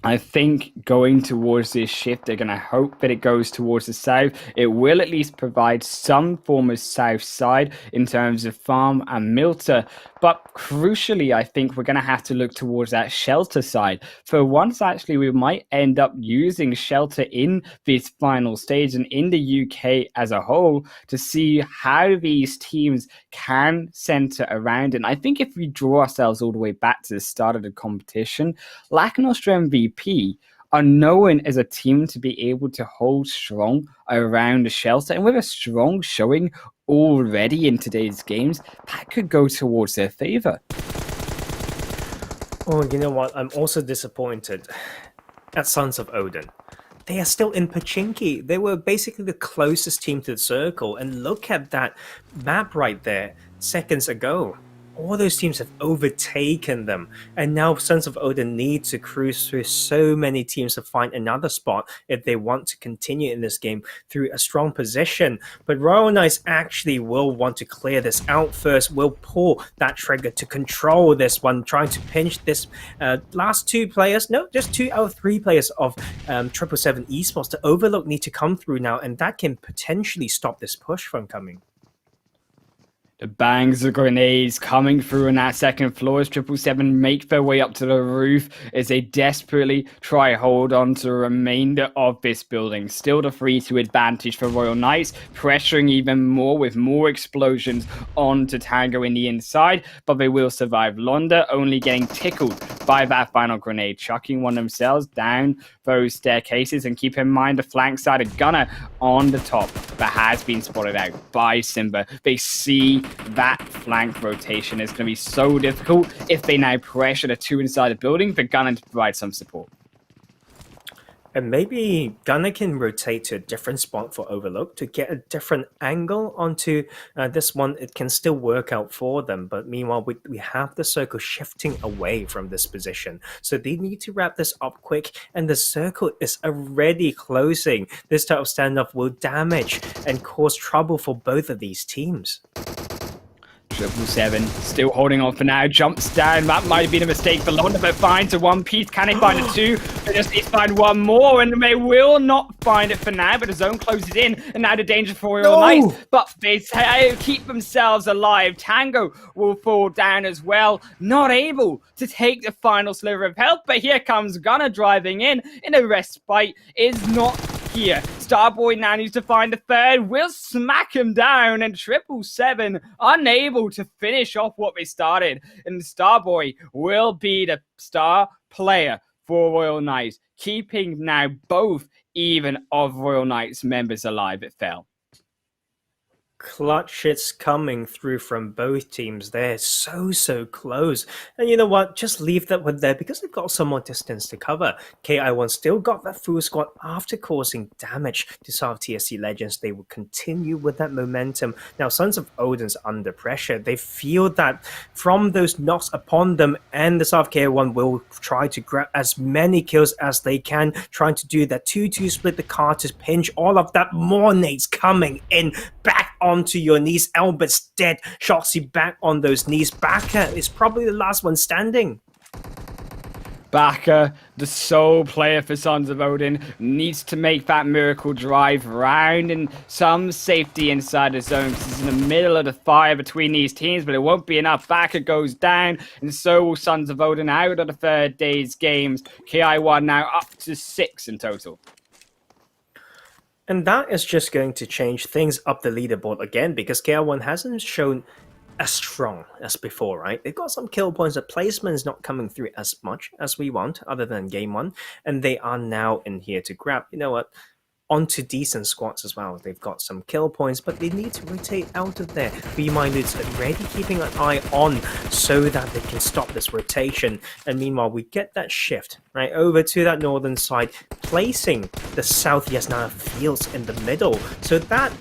I think going towards this shift, they're going to hope that it goes towards the south. It will at least provide some form of south side in terms of farm and Milta. But crucially, I think we're going to have to look towards that shelter side. For once, actually, we might end up using shelter in this final stage and in the UK as a whole to see how these teams can center around. And I think if we draw ourselves all the way back to the start of the competition, Lakonostra MVP are known as a team to be able to hold strong around the shelter, and with a strong showing already in today's games, that could go towards their favor. Oh, you know what? I'm also disappointed at Sons of Odin. They are still in Pachinki. They were basically the closest team to the circle, and look at that map right there seconds ago. All those teams have overtaken them, and now Sons of Odin need to cruise through so many teams to find another spot if they want to continue in this game through a strong position. But Royal Knights actually will want to clear this out first, will pull that trigger to control this one, trying to pinch this last two players, no, just 2 out of 3 players of 777 Esports. The Overlook need to come through now, and that can potentially stop this push from coming. The bangs of grenades coming through on that second floor as 777 make their way up to the roof as they desperately try hold on to the remainder of this building. Still the 3-2 advantage for Royal Knights, pressuring even more with more explosions onto Tango in the inside, but they will survive. Londa only getting tickled by that final grenade, chucking one themselves down those staircases, and keep in mind the flank-sided gunner on the top that has been spotted out by Simba. They see that flank rotation is going to be so difficult if they now pressure the 2 inside the building for Gunner to provide some support. And maybe Gunner can rotate to a different spot for Overlook to get a different angle onto this one. It can still work out for them, but meanwhile we have the circle shifting away from this position. So they need to wrap this up quick, and the circle is already closing. This type of standoff will damage and cause trouble for both of these teams. 777 still holding on for now, jumps down. That might have been a mistake for Londa, but finds a 1 piece. Can they find a 2? They just need to find one more, and they will not find it for now, but the zone closes in, and now the danger for Royal Knights. But they keep themselves alive. Tango will fall down as well, not able to take the final sliver of health, but here comes Gunner driving in a respite is not here. Starboy now needs to find a third, will smack him down, and 777 unable to finish off what they started. And Starboy will be the star player for Royal Knights, keeping now both even of Royal Knights members alive. It fell. clutch hits coming through from both teams. They're so close. And you know what? Just leave that one there because they've got some more distance to cover. Ki1 still got that full squad after causing damage to South TSC Legends. They will continue with that momentum. Now, Sons of Odin's under pressure. They feel that from those knocks upon them, and the South Ki1 will try to grab as many kills as they can, trying to do that 2-2 split the card to pinch all of that. More nades coming in. Back onto your knees. Albert's dead. Shoxy back on those knees. Baka is probably the last one standing. Baka, the sole player for Sons of Odin, needs to make that miracle drive round and some safety inside the zone. He's in the middle of the fire between these teams, but it won't be enough. Baka goes down, and so will Sons of Odin out of the third day's games. Ki1 now up to 6 in total. And that is just going to change things up the leaderboard again because Ki1 hasn't shown as strong as before, right? They've got some kill points, but placement is not coming through as much as we want, other than game 1. And they are now in here to grab, you know what, onto decent squads as well. They've got some kill points, but they need to rotate out of there. BeMyLOOT's already keeping an eye on so that they can stop this rotation. And meanwhile, we get that shift right over to that northern side, placing the South Yasnaya fields in the middle, so that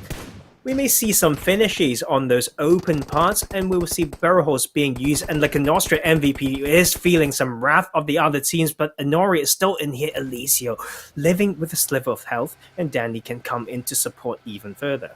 we may see some finishes on those open parts, and we will see barrel holes being used, and Lakonostra MVP is feeling some wrath of the other teams, but Honori is still in here. Elisio living with a sliver of health, and Danny can come in to support even further.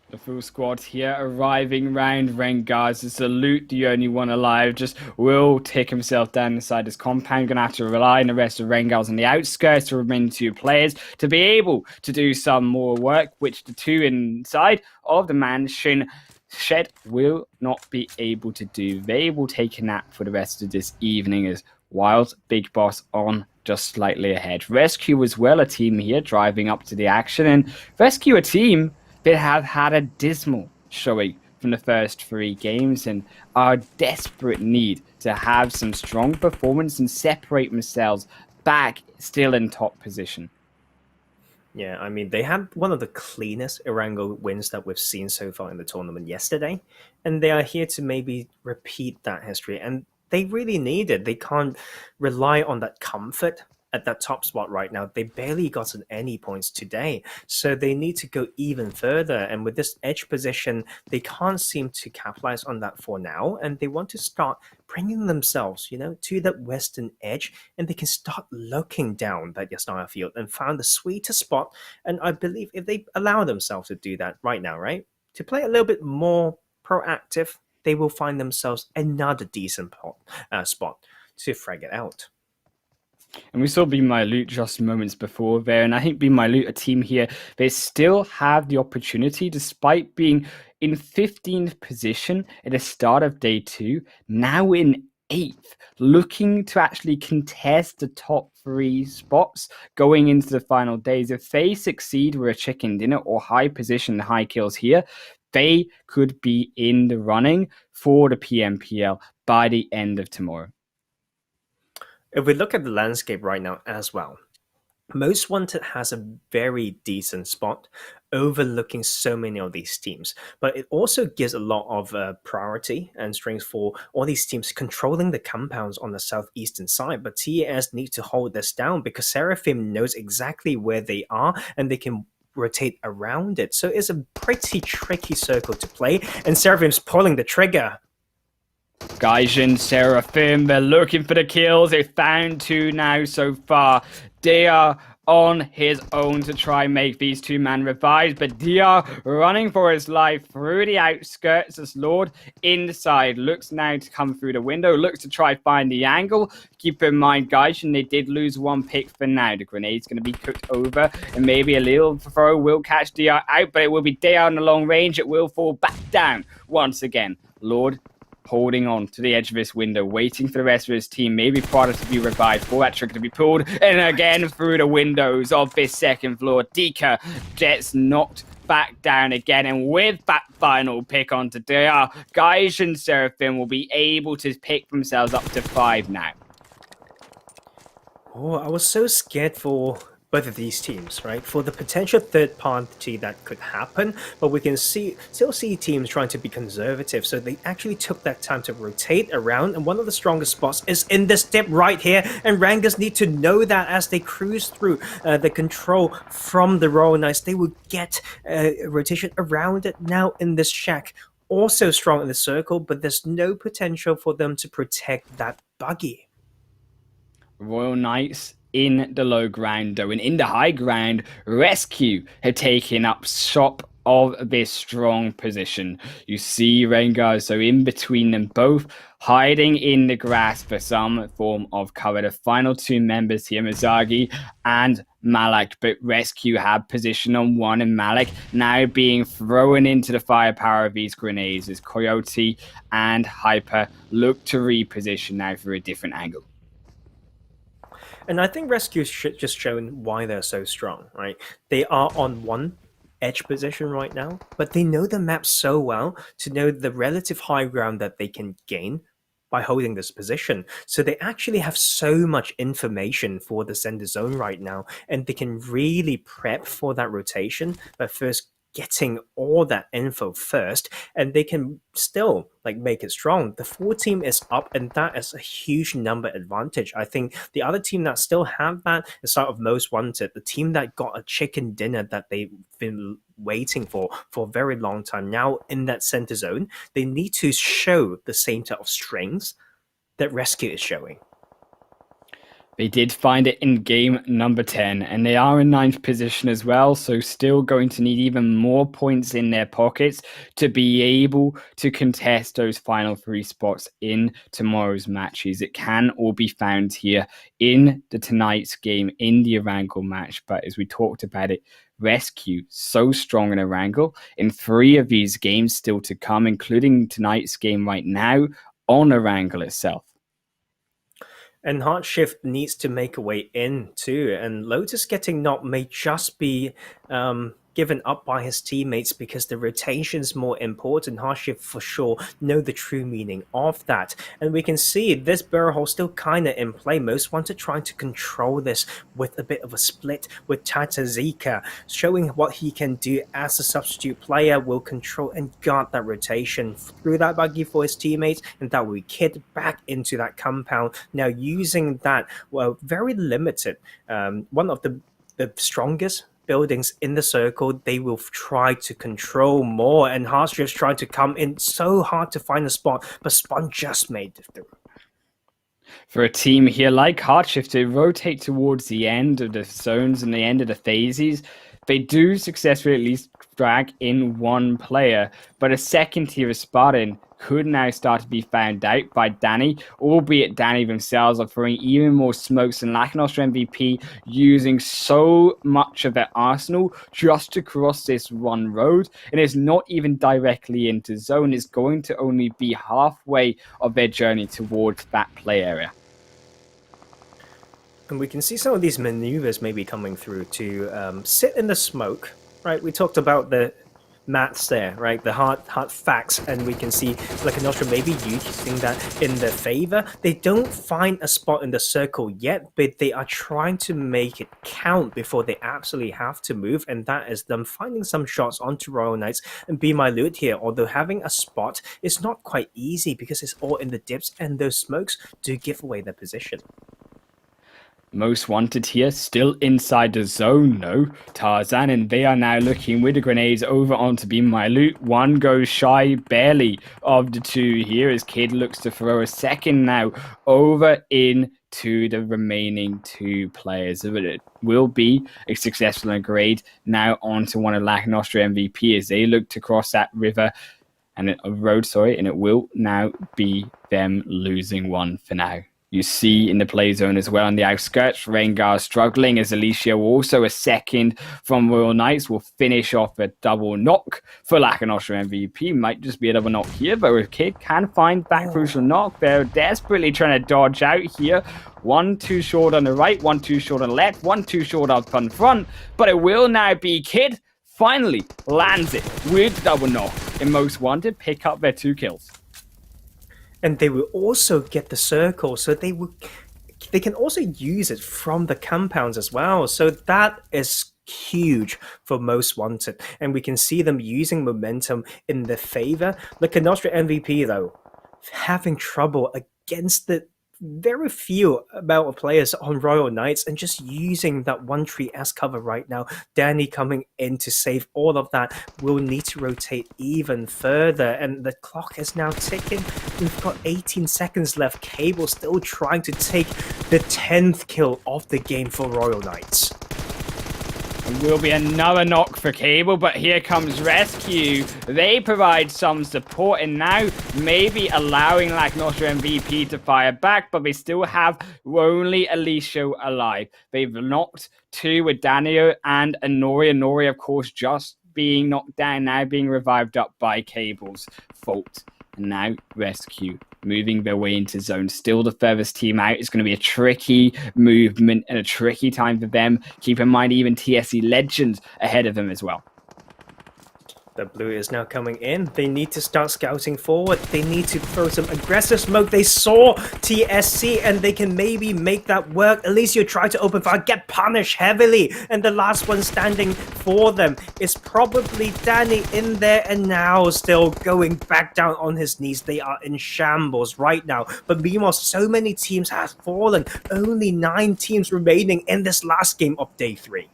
The full squad here arriving round RENGERS. It's a loot, the only one alive. Just will take himself down inside this compound. Gonna have to rely on the rest of RENGERS on the outskirts to remain 2 players to be able to do some more work, which the 2 inside of the mansion shed will not be able to do. They will take a nap for the rest of this evening as Wild Big Boss on just slightly ahead. RESQ as well, a team here driving up to the action, and RESQ a team that have had a dismal showing from the first 3 games and are desperate need to have some strong performance and separate themselves back still in top position. Yeah, I mean, they had one of the cleanest Erangel wins that we've seen so far in the tournament yesterday, and they are here to maybe repeat that history, and they really need it. They can't rely on that comfort at that top spot right now. They barely gotten any points today, so they need to go even further, and with this edge position, they can't seem to capitalize on that for now, and they want to start bringing themselves, you know, to that western edge, and they can start looking down that Yasnaya field and find the sweetest spot. And I believe if they allow themselves to do that right now, right, to play a little bit more proactive, they will find themselves another decent spot to frag it out. And we saw BeMyLOOT just moments before there, and I think BeMyLOOT, a team here, they still have the opportunity, despite being in 15th position at the start of day 2, now in 8th, looking to actually contest the top 3 spots going into the final days. If they succeed with a chicken dinner or high position, high kills here, they could be in the running for the PMPL by the end of tomorrow. If we look at the landscape right now as well, Most Wanted has a very decent spot overlooking so many of these teams, but it also gives a lot of priority and strength for all these teams controlling the compounds on the southeastern side. But TES need to hold this down because Seraphim knows exactly where they are and they can rotate around it. So it's a pretty tricky circle to play, and Seraphim's pulling the trigger. Gaijin Seraphim, they're looking for the kills. They found 2 now so far. They are on his own to try and make these 2-man revives, but Dia running for his life through the outskirts as Lord inside looks now to come through the window, looks to try find the angle. Keep in mind, Gaijin, they did lose 1 pick for now. The grenade's going to be cooked over, and maybe a little throw will catch Dia out, but it will be Dia on the long range. It will fall back down once again. Lord holding on to the edge of this window, waiting for the rest of his team, maybe Prada to be revived, for that trigger to be pulled, and again through the windows of this second floor. Dika gets knocked back down again, and with that final pick onto Dia, Gaijin Seraphim will be able to pick themselves up to 5 now. Oh, I was so scared for both of these teams, right? For the potential third party that could happen, but we can still see teams trying to be conservative. So they actually took that time to rotate around, and one of the strongest spots is in this dip right here. And Rangers need to know that as they cruise through the control from the Royal Knights, they will get rotation around it now in this shack. Also strong in the circle, but there's no potential for them to protect that buggy. Royal Knights in the low ground, though, and in the high ground, RESQ have taken up shop of this strong position. You see RENGERS, so in between them both, hiding in the grass for some form of cover. The final two members here, Mizagi and Malak, but RESQ have position on one, and Malak now being thrown into the firepower of these grenades as Coyote and Hyper look to reposition now for a different angle. And I think RESQ's just shown why they're so strong, right? They are on one edge position right now, but they know the map so well to know the relative high ground that they can gain by holding this position. So they actually have so much information for the center zone right now, and they can really prep for that rotation by first getting all that info first, and they can still make it strong. The full team is up, and that is a huge number advantage. I think the other team that still have that is sort of most wanted, the team that got a chicken dinner that they've been waiting for a very long time. Now in that center zone, they need to show the same type of strengths that RESQ is showing. They did find it in game number 10, and they are in 9th position as well, so still going to need even more points in their pockets to be able to contest those final 3 spots in tomorrow's matches. It can all be found here in tonight's game, in the Erangel match, but as we talked about it, RESQ so strong in Erangel in 3 of these games still to come, including tonight's game right now on Erangel itself. And HardShift needs to make a way in too. And Lotus getting knocked may just be given up by his teammates because the rotation is more important. HardShift for sure know the true meaning of that. And we can see this barrel hole still kind of in play. Most want to try to control this with a bit of a split with Tatazika, showing what he can do as a substitute player, will control and guard that rotation through that buggy for his teammates, and that will be kid back into that compound. Now using that, well, very limited, one of the strongest buildings in the circle, they will try to control more, and HardShift's trying to come in so hard to find a spot, but Spawn just made it through. For a team here like HardShift to rotate towards the end of the zones and the end of the phases, they do successfully at least drag in one player, but a second tier of Spartan could now start to be found out by Danny, albeit Danny themselves are throwing even more smokes than Lakonostra MVP, using so much of their arsenal just to cross this one road, and it's not even directly into zone. It's going to only be halfway of their journey towards that play area. And we can see some of these maneuvers maybe coming through to sit in the smoke, right? We talked about the maths there, right? The hard facts, and we can see Lakonostra maybe using that in their favor. They don't find a spot in the circle yet, but they are trying to make it count before they absolutely have to move, and that is them finding some shots onto Royal Knights and BeMyLOOT here. Although having a spot is not quite easy because it's all in the dips, and those smokes do give away their position. Most wanted here, still inside the zone, no. Tarzan, and they are now looking with the grenades over onto BeMyLOOT. One goes shy barely of the two here as Kid looks to throw a second now over into the remaining 2 players. It will be a successful grade now onto one of Lakonostra MVP as they look to cross that river and a road, and it will now be them losing one for now. You see in the play zone as well on the outskirts, RENGERS struggling as Alicia, also a second from Royal Knights, will finish off a double knock for Lakonostra MVP. Might just be a double knock here, but if Kid can find that crucial knock, they're desperately trying to dodge out here. 1 too short on the right, 1 too short on the left, 1 too short up on front, but it will now be Kid. Finally lands it with double knock. And most wanted pick up their 2 kills. And they will also get the circle, so they will they can also use it from the compounds as well. So that is huge for Most Wanted, and we can see them using momentum in their favor. Lakonostra MVP though, having trouble against the very few amount of players on Royal Knights and just using that one tree as cover right now. Danny coming in to save all of that. We'll need to rotate even further, and the clock is now ticking. We've got 18 seconds left. Cable still trying to take the 10th kill of the game for Royal Knights. It will be another knock for Cable, but here comes RESQ. They provide some support and now maybe allowing Lakonostra MVP to fire back, but they still have only Alicia alive. They've knocked 2 with Danio and Anori. Anori, of course, just being knocked down, now being revived up by Cable's fault. And now RESQ moving their way into zone. Still the furthest team out. It's going to be a tricky movement and a tricky time for them. Keep in mind, even TSC Legends ahead of them as well. The blue is now coming in. They need to start scouting forward. They need to throw some aggressive smoke. They saw TSC and they can maybe make that work. Alicia try to open fire, get punished heavily. And the last one standing for them is probably Danny in there, and now still going back down on his knees. They are in shambles right now. But meanwhile, so many teams have fallen. Only 9 teams remaining in this last game of day 3.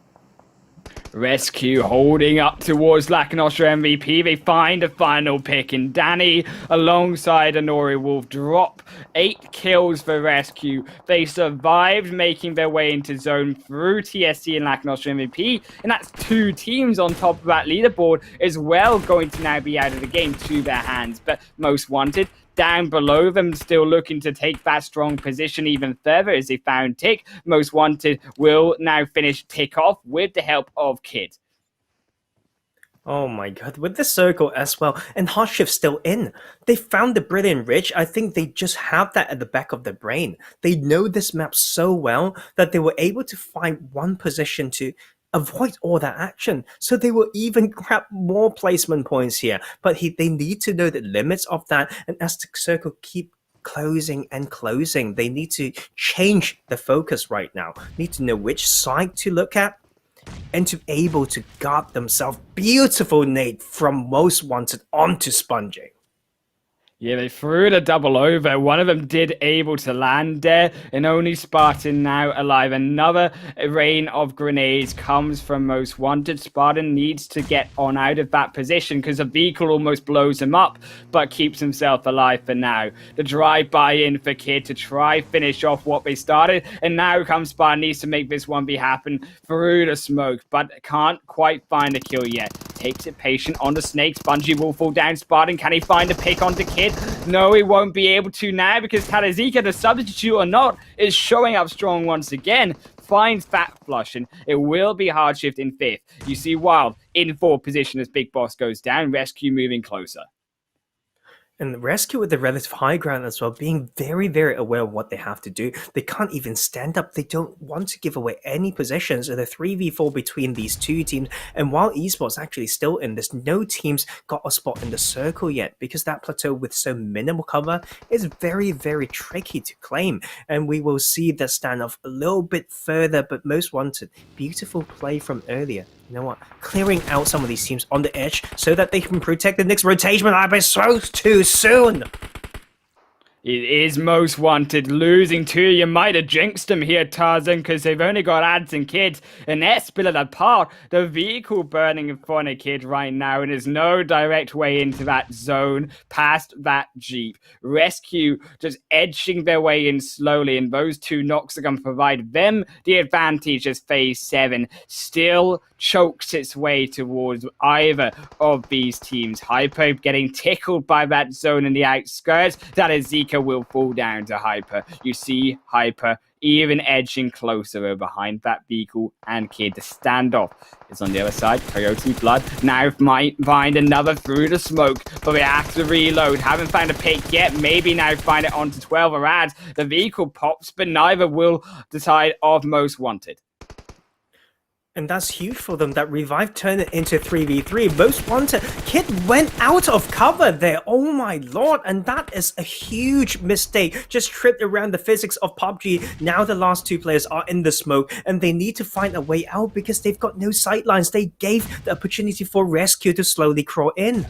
RESQ holding up towards Lakonostra MVP. They find a final pick, and Danny alongside Anori will drop 8 kills for RESQ. They survived, making their way into zone through TSC and Lakonostra MVP, and that's 2 teams on top of that leaderboard as well, going to now be out of the game to their hands. But Most Wanted down below them, still looking to take that strong position even further as they found Tick. Most Wanted will now finish Tick off with the help of Kid. Oh my god, with the circle as well, and HardShift still in. They found the Brilliant Ridge. I think they just have that at the back of their brain. They know this map so well that they were able to find one position to avoid all that action. So they will even grab more placement points here. But they need to know the limits of that, and as the circle keep closing and closing, they need to change the focus right now. Need to know which side to look at, and to be able to guard themselves. Beautiful nade from Most Wanted onto Spongy. Yeah, they threw the double over. One of them did able to land there, and only Spartan now alive. Another rain of grenades comes from Most Wanted. Spartan needs to get on out of that position because the vehicle almost blows him up, but keeps himself alive for now. The drive-by in for Kid to try finish off what they started, and now comes Spartan, needs to make this one be happen through the smoke, but can't quite find a kill yet. Takes it patient on the snake. Spongy will fall down. Spartan, can he find a pick onto Kid? No, he won't be able to now because Tarazika, the substitute or not, is showing up strong once again. Finds Fat Flush, and it will be HardShift in 5th. You see Wild in 4th position as Big Boss goes down. RESQ moving closer. And RESQ with the relative high ground as well, being very, very aware of what they have to do. They can't even stand up. They don't want to give away any possessions. So the 3v4 between these 2 teams. And while esports actually still in this, no teams got a spot in the circle yet, because that plateau with so minimal cover is very, very tricky to claim. And we will see the standoff a little bit further, but Most Wanted, beautiful play from earlier. You know what? Clearing out some of these teams on the edge so that they can protect the next rotation, but I've been so too soon. It is Most Wanted losing 2. You might have jinxed them here, Tarzan, because they've only got ads and kids. And they're split apart. The vehicle burning in front of Kid right now, and there's no direct way into that zone past that Jeep. RESQ just edging their way in slowly, and those 2 knocks are going to provide them the advantage as Phase 7 still chokes its way towards either of these teams. Hyper getting tickled by that zone in the outskirts. That is Zika will fall down to Hyper. You see Hyper even edging closer over behind that vehicle, and Kid. The standoff is on the other side. Coyote Blood now might find another through the smoke, but they have to reload. Haven't found a pick yet. Maybe now find it onto 12 Arad. The vehicle pops, but neither will decide of Most Wanted. And that's huge for them. That revive turned it into 3v3. Most wanted. Kid went out of cover there. Oh my lord. And that is a huge mistake. Just tripped around the physics of PUBG. Now the last two players are in the smoke and they need to find a way out because they've got no sightlines. They gave the opportunity for RESQ to slowly crawl in.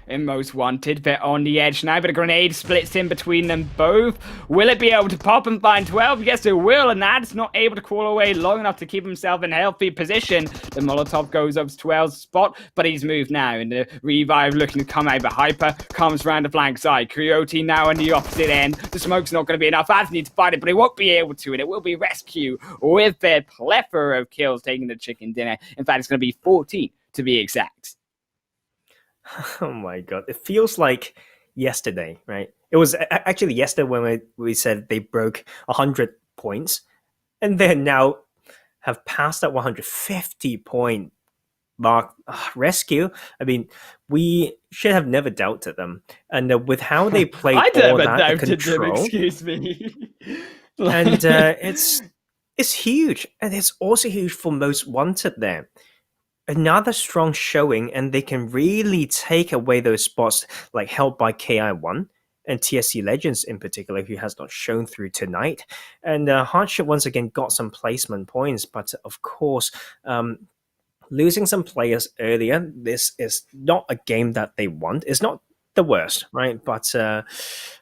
In Most Wanted, they're on the edge now, but a grenade splits in between them both. Will it be able to pop and find 12? Yes, it will, and Nad's not able to crawl away long enough to keep himself in a healthy position. The Molotov goes up to 12's spot, but he's moved now, and the revive looking to come out, but Hyper comes around the flank side. Coyote now on the opposite end. The smoke's not going to be enough. Ads need to fight it, but he won't be able to, and it will be RESQ with their plethora of kills taking the chicken dinner. In fact, it's going to be 14 to be exact. Oh my god. It feels like yesterday, right? It was actually yesterday when we said they broke 100 points, and they now have passed that 150 point mark. RESQ, I mean, we should have never doubted them. And with how they played I all never that doubted control, them, excuse me. and it's huge. And it's also huge for Most Wanted there. Another strong showing, and they can really take away those spots like held by Ki1 and TSC Legends in particular, who has not shown through tonight. And HardShift once again got some placement points, but of course, losing some players earlier, this is not a game that they want. It's not the worst, right? But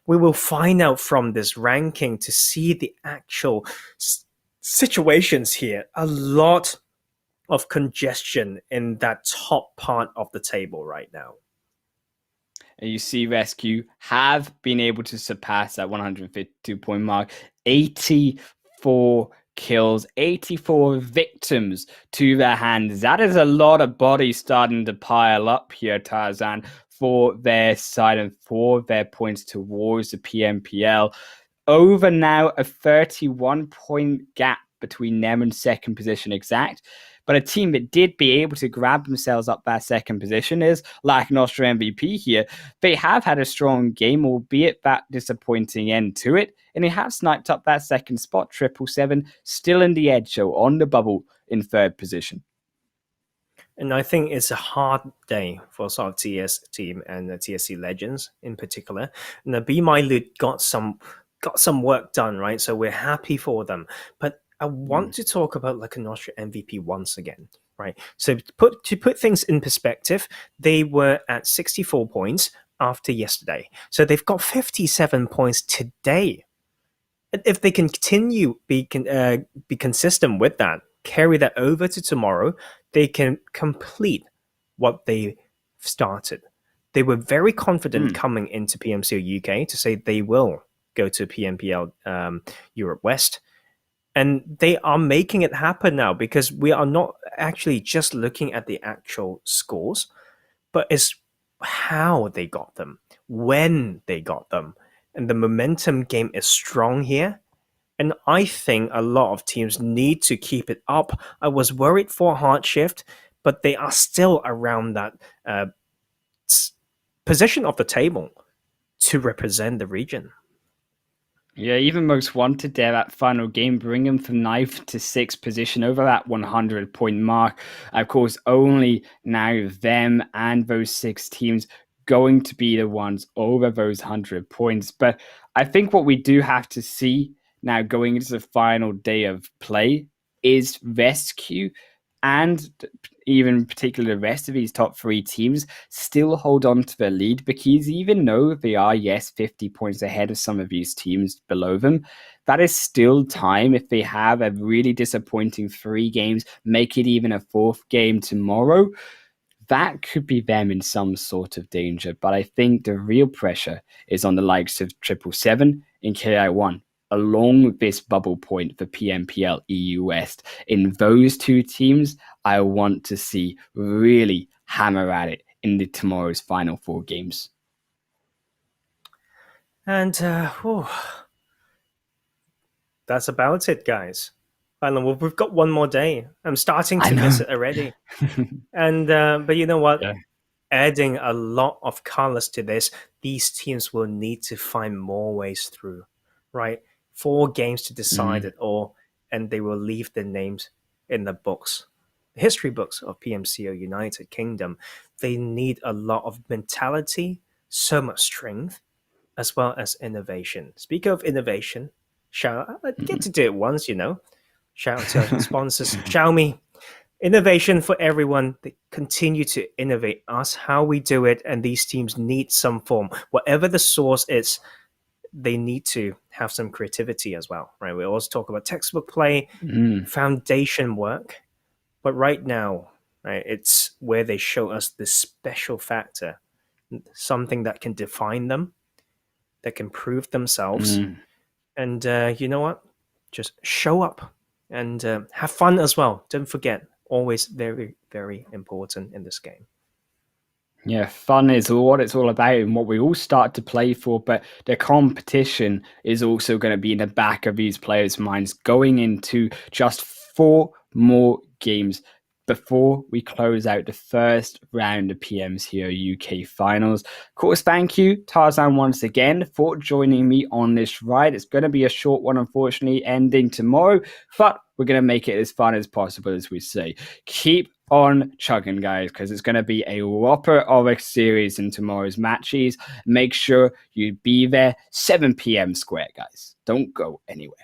we will find out from this ranking to see the actual situations here. A lot of congestion in that top part of the table right now. And you see RESQ have been able to surpass that 152 point mark. 84 kills, 84 victims to their hands. That is a lot of bodies starting to pile up here, Tarzan, for their side and for their points towards the PMPL. Over now a 31 point gap between them and second position exact. But a team that did be able to grab themselves up that second position is Lakonostra MVP here. They have had a strong game, albeit that disappointing end to it, and they have sniped up that second spot. 777 still in the edge, so on the bubble in third position. And I think it's a hard day for sort of TS Team and the TSC Legends in particular. And the BeMyLOOT got some work done, right? So we're happy for them. But I want to talk about Lakonostra MVP once again, right? So to put things in perspective, they were at 64 points after yesterday. So they've got 57 points today. If they can continue be consistent with that, carry that over to tomorrow, they can complete what they started. They were very confident coming into PMCO UK to say they will go to PMPL Europe West. And they are making it happen now because we are not actually just looking at the actual scores, but it's how they got them, when they got them. And the momentum game is strong here. And I think a lot of teams need to keep it up. I was worried for HardShift, but they are still around that position of the table to represent the region. Yeah, even Most Wanted there, that final game, bring them from 9th to 6th position over that 100 point mark. Of course, only now them and those 6 teams going to be the ones over those 100 points. But I think what we do have to see now going into the final day of play is RESQ and even particularly the rest of these top 3 teams still hold on to the lead, because even though they are, yes, 50 points ahead of some of these teams below them, that is still time. If they have a really disappointing 3 games, make it even a 4th game tomorrow, that could be them in some sort of danger. But I think the real pressure is on the likes of 777 and Ki1 along this bubble point for PMPL EU West. In those 2 teams, I want to see really hammer at it in tomorrow's final 4 games. And that's about it, guys. Well, we've got one more day. I'm starting to miss it already. And but you know what? Yeah. Adding a lot of colors to this, these teams will need to find more ways through, right? 4 games to decide it all, and they will leave their names in the books, history books of PMCO United Kingdom. They need a lot of mentality, so much strength, as well as innovation. Speak of innovation, I get to do it once, Shout out to our sponsors, Xiaomi. Innovation for everyone. They continue to innovate us how we do it, and these teams need some form. Whatever the source is, they need to have some creativity as well, right? We always talk about textbook play, foundation work, but right now, right, it's where they show us this special factor, something that can define them, that can prove themselves, and you know what? Just show up and have fun as well. Don't forget, always very, very important in this game. Yeah, fun is what it's all about and what we all start to play for, but the competition is also going to be in the back of these players' minds going into just 4 more games before we close out the first round of PMCO UK Finals. Of course, thank you, Tarzan, once again for joining me on this ride. It's going to be a short one, unfortunately, ending tomorrow, but we're going to make it as fun as possible, as we say. Keep on chugging, guys, because it's going to be a whopper of a series in tomorrow's matches. Make sure you be there 7 p.m. square, guys. Don't go anywhere.